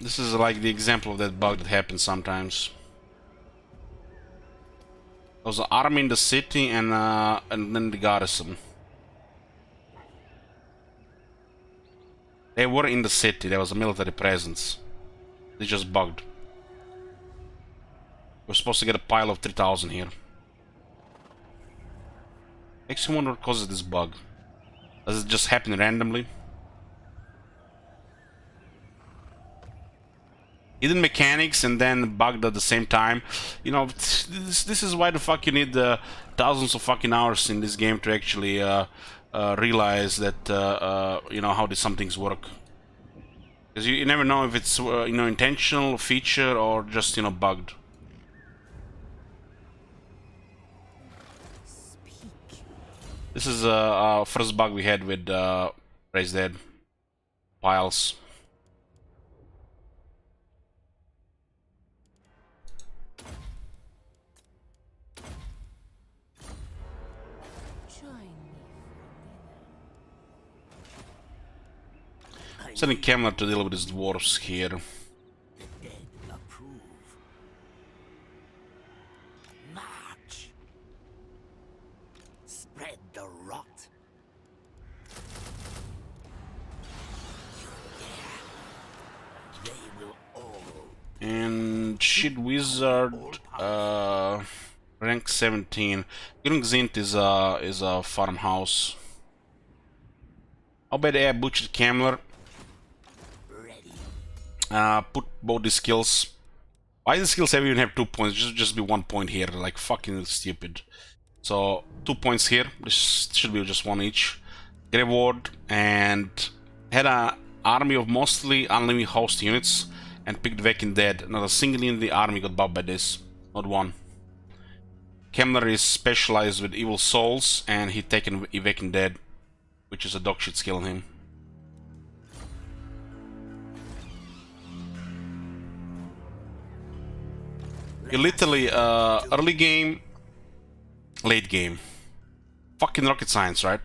This is like the example of that bug that happens sometimes. There was an army in the city and then the garrison. They were in the city, there was a military presence. They just bugged. We're supposed to get a pile of 3,000 here. Makes me wonder what causes this bug. Does it just happen randomly? Hidden mechanics and then bugged at the same time. You know, this is why the fuck you need thousands of fucking hours in this game to actually realize that you know how some things work. Because you never know if it's you know, intentional feature or just, you know, bugged. This is our first bug we had with Raise Dead piles. Sending Camelot to deal with his dwarves here. The dead approve. March. And Shit Wizard, rank 17. Gringzint is a farmhouse. I'll bet I butchered Camler. Put both the skills. Why the skills even have 2 points? Just be 1 point here, like fucking stupid. So 2 points here. This should be just 1 each. Grave Ward, and had an army of mostly unlimited host units and picked Waking Dead. Not a single unit in the army got buffed by this. Not one. Kemler is specialized with evil souls, and he taken Waking Dead, which is a dog shit skill on him. You literally early game, late game. Fucking rocket science, right?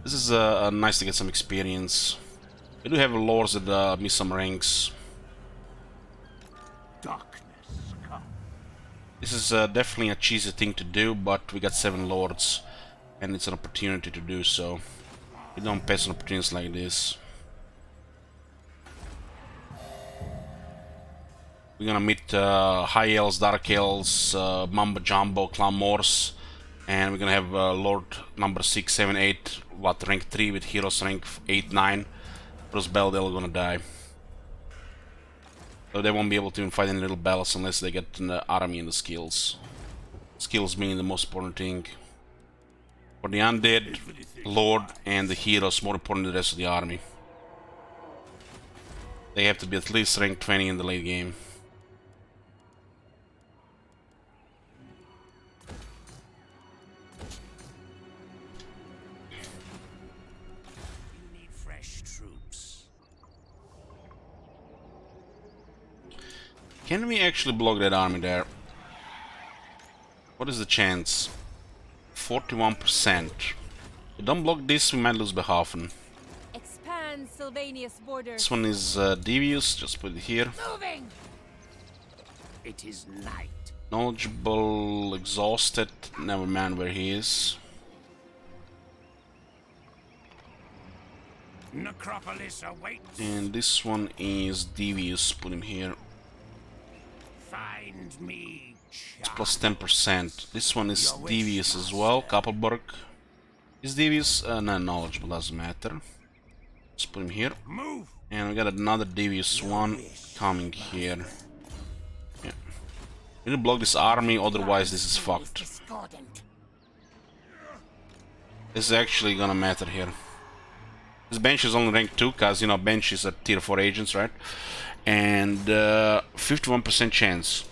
This is nice to get some experience. We do have lords that miss some ranks. Darkness come. This is definitely a cheesy thing to do, but we got 7 lords, and it's an opportunity to do so. We don't pass on opportunities like this. We're gonna meet High Elves, Dark Elves, Mumbo Jumbo, Clan Morse, and we're gonna have Lord number 6, 7, 8, what, rank 3 with heroes rank 8, 9. Bruce Bell, they're all gonna die. So they won't be able to even fight any little battles unless they get the army and the skills. Skills being the most important thing. For the undead, Lord, and the heroes, more important than the rest of the army. They have to be at least rank 20 in the late game. You need fresh troops. Can we actually block that army there? What is the chance? 41%. If we don't block this, we might lose by half. Expand Sylvania's borders. This one is devious, just put it here. Moving. It is night. Knowledgeable, exhausted, never mind where he is. Necropolis awaits. And this one is devious, put him here. Find me. It's plus 10%. This one is devious as well. Kappelberg is devious. No, knowledgeable, doesn't matter. Let's put him here. Move. And we got another devious one coming here. Yeah. We need to block this army, otherwise this is fucked. This is actually gonna matter here. This bench is only rank 2, cause you know bench is a tier 4 agents, right? And 51% chance.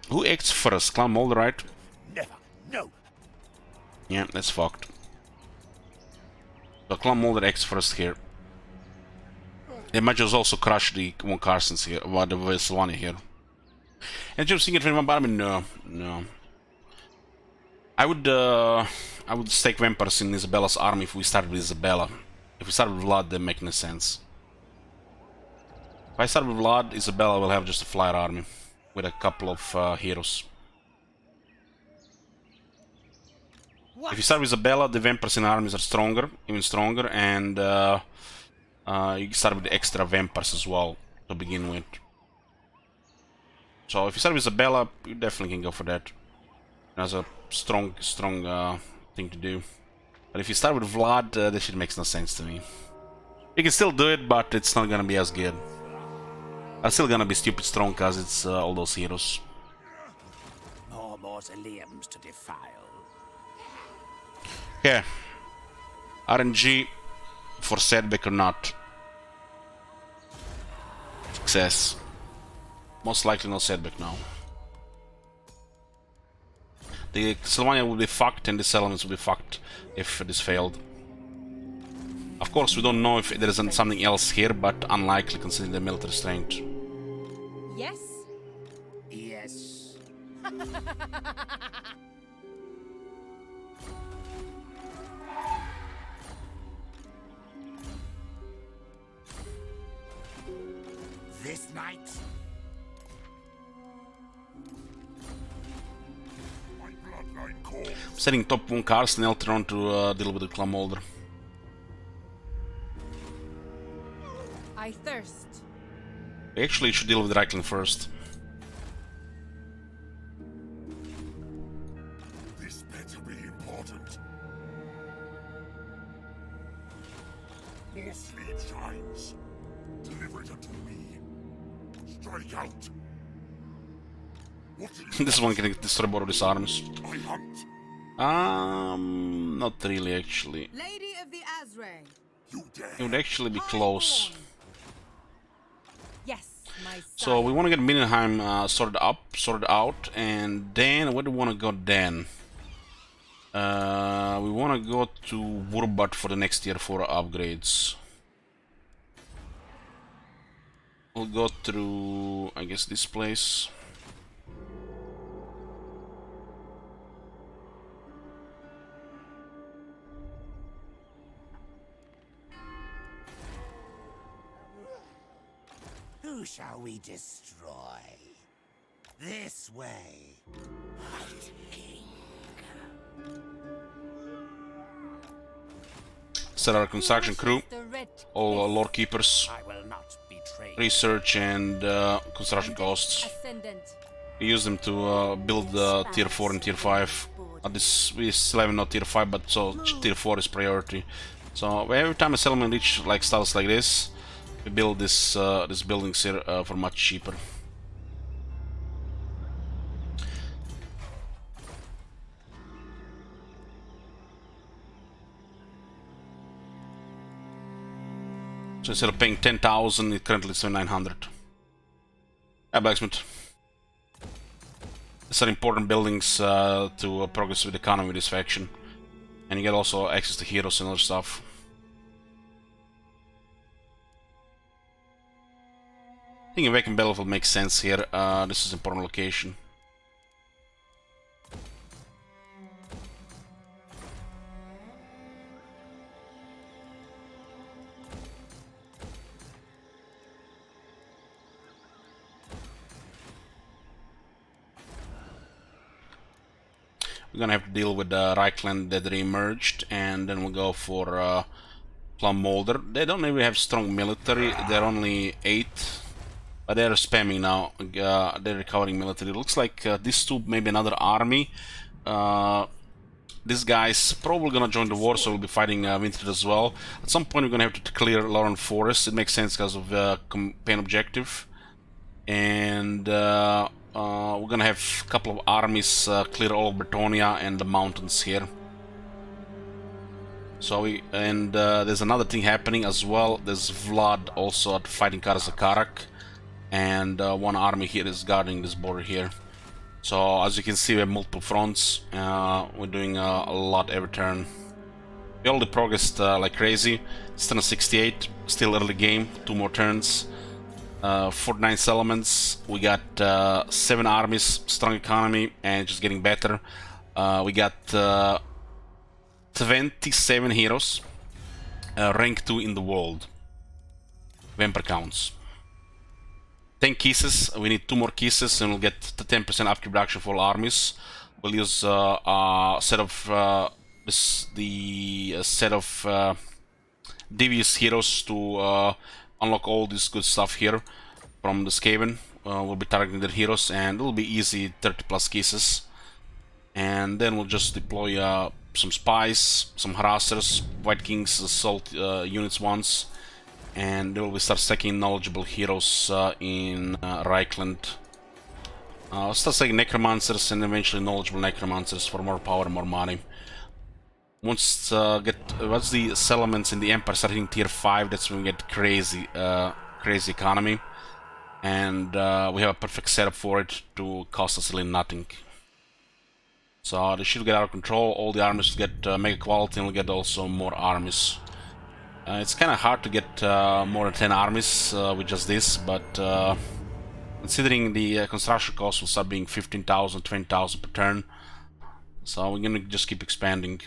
Who acts first? Clan Molder, right? Never. No. Yeah, that's fucked. So Clan Molder acts first here. They might just also crush the one Carstein's here, or the Veslovania here. And just thinking from my army, no. I would stake vampires in Isabella's army if we start with Isabella. If we start with Vlad, that makes no sense. If I start with Vlad, Isabella will have just a flyer army with a couple of heroes. If you start with Isabella, the vampires in armies are stronger, even stronger, and you start with the extra vampires as well to begin with. So if you start with Isabella, you definitely can go for that. That's a strong thing to do. But if you start with Vlad, this shit makes no sense to me. You can still do it, but it's not gonna be as good. I'm still gonna be stupid strong because it's all those heroes. More mausoleums to defile. Okay. RNG for setback or not. Success. Most likely no setback now. The Sylvania will be fucked and the settlements will be fucked if this failed. Of course, we don't know if there isn't something else here, but unlikely considering the military strength. Yes? Yes. This night. Setting top 1 Carstein later on to deal with the Clan Molder. I thirst. We actually should deal with Reichland first. This better be important. More sleep shines. Deliver it unto me. Strike out. What do you This one can destroy both of these armies. I hunt. Not really actually. Lady of the Azray. You dare. It would actually be close. Yes, my son. So we want to get Mindenheim sorted out, and then where do we want to go then? We want to go to Wurbat for the next tier 4 upgrades. We'll go through, I guess, this place. Who shall we destroy? This way. White King. Set our construction crew, The red all lore keepers, I will not betray you. research and construction costs. ascendant. We use them to build tier 4 and tier 5. This we still have not tier 5, but so tier 4 is priority. So every time a settlement reach like status like this, we build this these buildings here for much cheaper. So instead of paying 10,000, it currently is 900. Blacksmith. These are important buildings to progress with the economy with this faction. And you get also access to heroes and other stuff. I think Awakened Battlefield makes sense here. This is an important location. We're gonna have to deal with Reichland that re-emerged, and then we'll go for Plum Molder. They don't really have strong military, they're only 8, but they're spamming now, they're recovering military. It looks like these two, maybe another army. This guy's probably gonna join the war, so we'll be fighting Winter as well. At some point we're gonna have to clear Lauren Forest. It makes sense because of campaign objective. And we're gonna have a couple of armies clear all of Bretonia and the mountains here. So there's another thing happening as well. There's Vlad also fighting Karazakarak, and one army here is guarding this border here. So as you can see, we have multiple fronts. We're doing a lot every turn. We already progressed like crazy. It's turn 68, still early game, 2 more turns. 49 settlements, we got 7 armies, strong economy, and just getting better. We got 27 heroes, rank 2 in the world. Vampire counts. 10 cases, we need 2 more cases, and we'll get the 10% upkeep reduction for all armies. We'll use a set of devious heroes to unlock all this good stuff here from the Skaven. We'll be targeting their heroes, and it'll be easy 30 plus cases. And then we'll just deploy some spies, some harassers, White King's assault units once, and then we'll start stacking knowledgeable heroes in Reichland. Start stacking necromancers and eventually knowledgeable necromancers for more power and more money. Once the settlements in the Empire start hitting tier 5, that's when we get crazy economy, and we have a perfect setup for it to cost us really nothing. So they should get out of control. All the armies get mega quality, and we'll get also more armies. It's kind of hard to get more than 10 armies with just this, but considering the construction cost will start being 15,000, 20,000 per turn, so we're gonna just keep expanding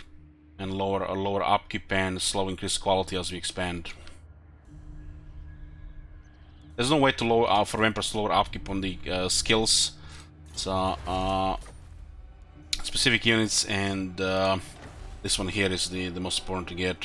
and lower upkeep and slow increase quality as we expand. There's no way to lower for vampires to lower upkeep on the skills. So specific units, and this one here is the most important to get.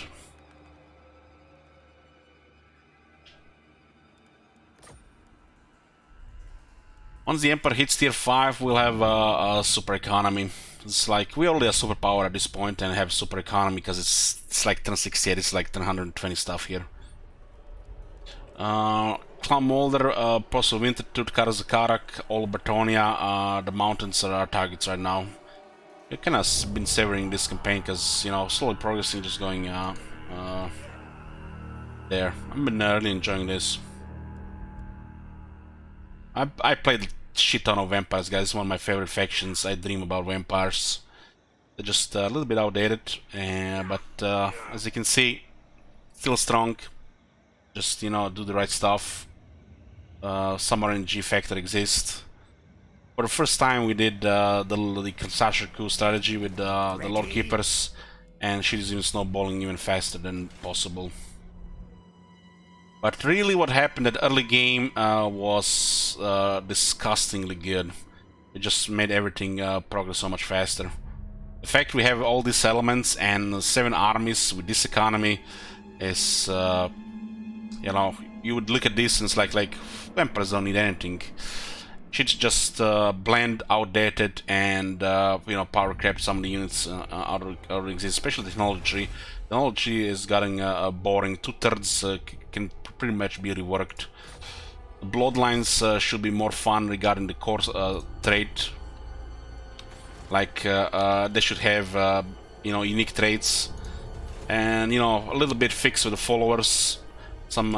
Once the Emperor hits tier 5, we'll have a super economy. It's like we already have superpower at this point and have super economy because it's like 1068, it's like 120 stuff here. Clan Molder, possible Wintertooth, Karazakarak, all Bretonia, the mountains are our targets right now. We've kind of been savoring this campaign because, you know, slowly progressing, just going there. I've been really enjoying this. I played a shit ton of vampires, guys. It's one of my favorite factions. I dream about vampires. They're just a little bit outdated, but as you can see, still strong. Just, you know, do the right stuff. Some RNG factor exists. For the first time, we did the Construction Coup strategy with the Lord Keepers, and shit is even snowballing even faster than possible. But really what happened at early game was disgustingly good. It just made everything progress so much faster. The fact we have all these elements and 7 armies with this economy is, you know, you would look at this and it's like vampires don't need anything. Shit's just bland, outdated, and you know, power crap some of the units out of exist, especially technology tree. Technology is getting boring. 2/3 can pretty much be reworked. The bloodlines should be more fun regarding the core trait. Like they should have you know, unique traits, and you know, a little bit fixed with the followers. Some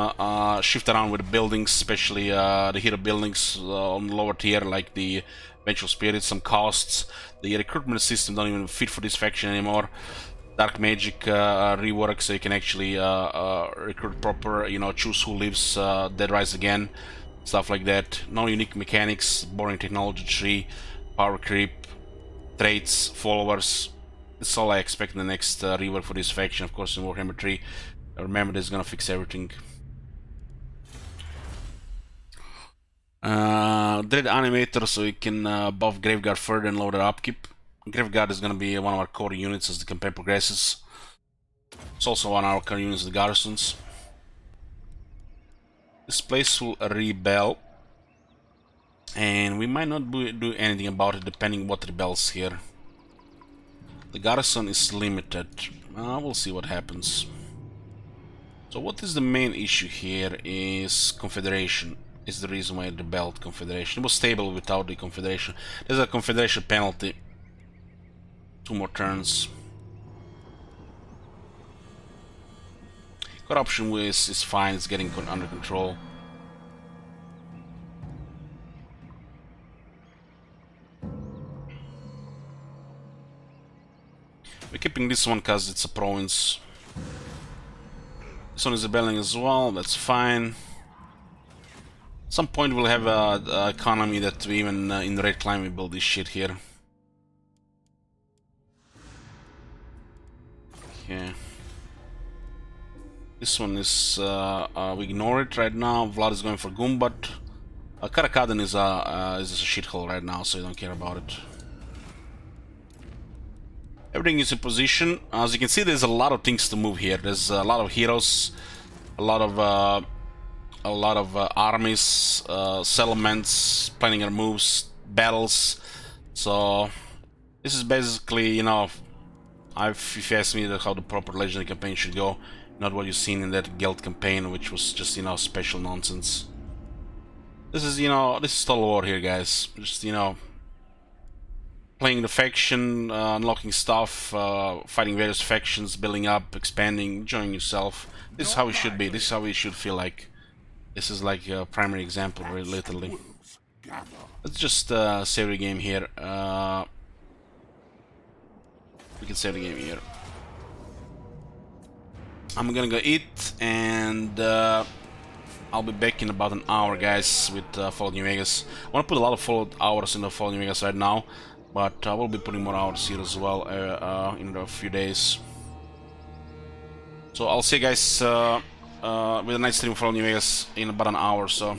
shift around with the buildings, especially the hero buildings on the lower tier, like the Vengeful Spirits, some costs. The recruitment system don't even fit for this faction anymore. Dark Magic rework, so you can actually recruit proper, you know, choose who lives, Dead Rise Again, stuff like that. No unique mechanics, boring technology tree, power creep, traits, followers. This is all I expect in the next rework for this faction, of course, in Warhammer 3. Remember, this is gonna fix everything. Dread Animator, so you can buff Graveguard further and lower the upkeep. Graveguard is gonna be one of our core units as the campaign progresses. It's also one of our core units, the garrisons. This place will rebel, and we might not do anything about it depending what rebels here. The garrison is limited. We'll see what happens. So what is the main issue here is Confederation. Is the reason why it rebelled. Confederation. It was stable without the Confederation. There's a Confederation penalty. 2 more turns. Corruption is fine, it's getting under control. We're keeping this one because it's a province. This one is rebelling as well, that's fine. At some point we'll have a economy that we even in the Red Climb we build this shit here. Okay. This one is we ignore it right now. Vlad is going for Gumbat. Karakadan is a shithole right now, so you don't care about it. Everything is in position. As you can see, there's a lot of things to move here. There's a lot of heroes, a lot of armies, settlements, planning our moves, battles. So this is basically, you know, if you ask me how the proper legendary campaign should go, not what you've seen in that Guild campaign, which was just, you know, special nonsense. This is, you know, this is total war here, guys. Just, you know, playing the faction, unlocking stuff, fighting various factions, building up, expanding, enjoying yourself. This is how it should be. This is how it should feel like. This is like a primary example, really, literally. Let's just save the game here. We can save the game here. I'm gonna go eat, and I'll be back in about an hour, guys, with Fallout New Vegas. I want to put a lot of Fallout hours in the Fallout New Vegas right now, but I will be putting more hours here as well in a few days. So I'll see you guys with a nice stream of Fallout New Vegas in about an hour or so.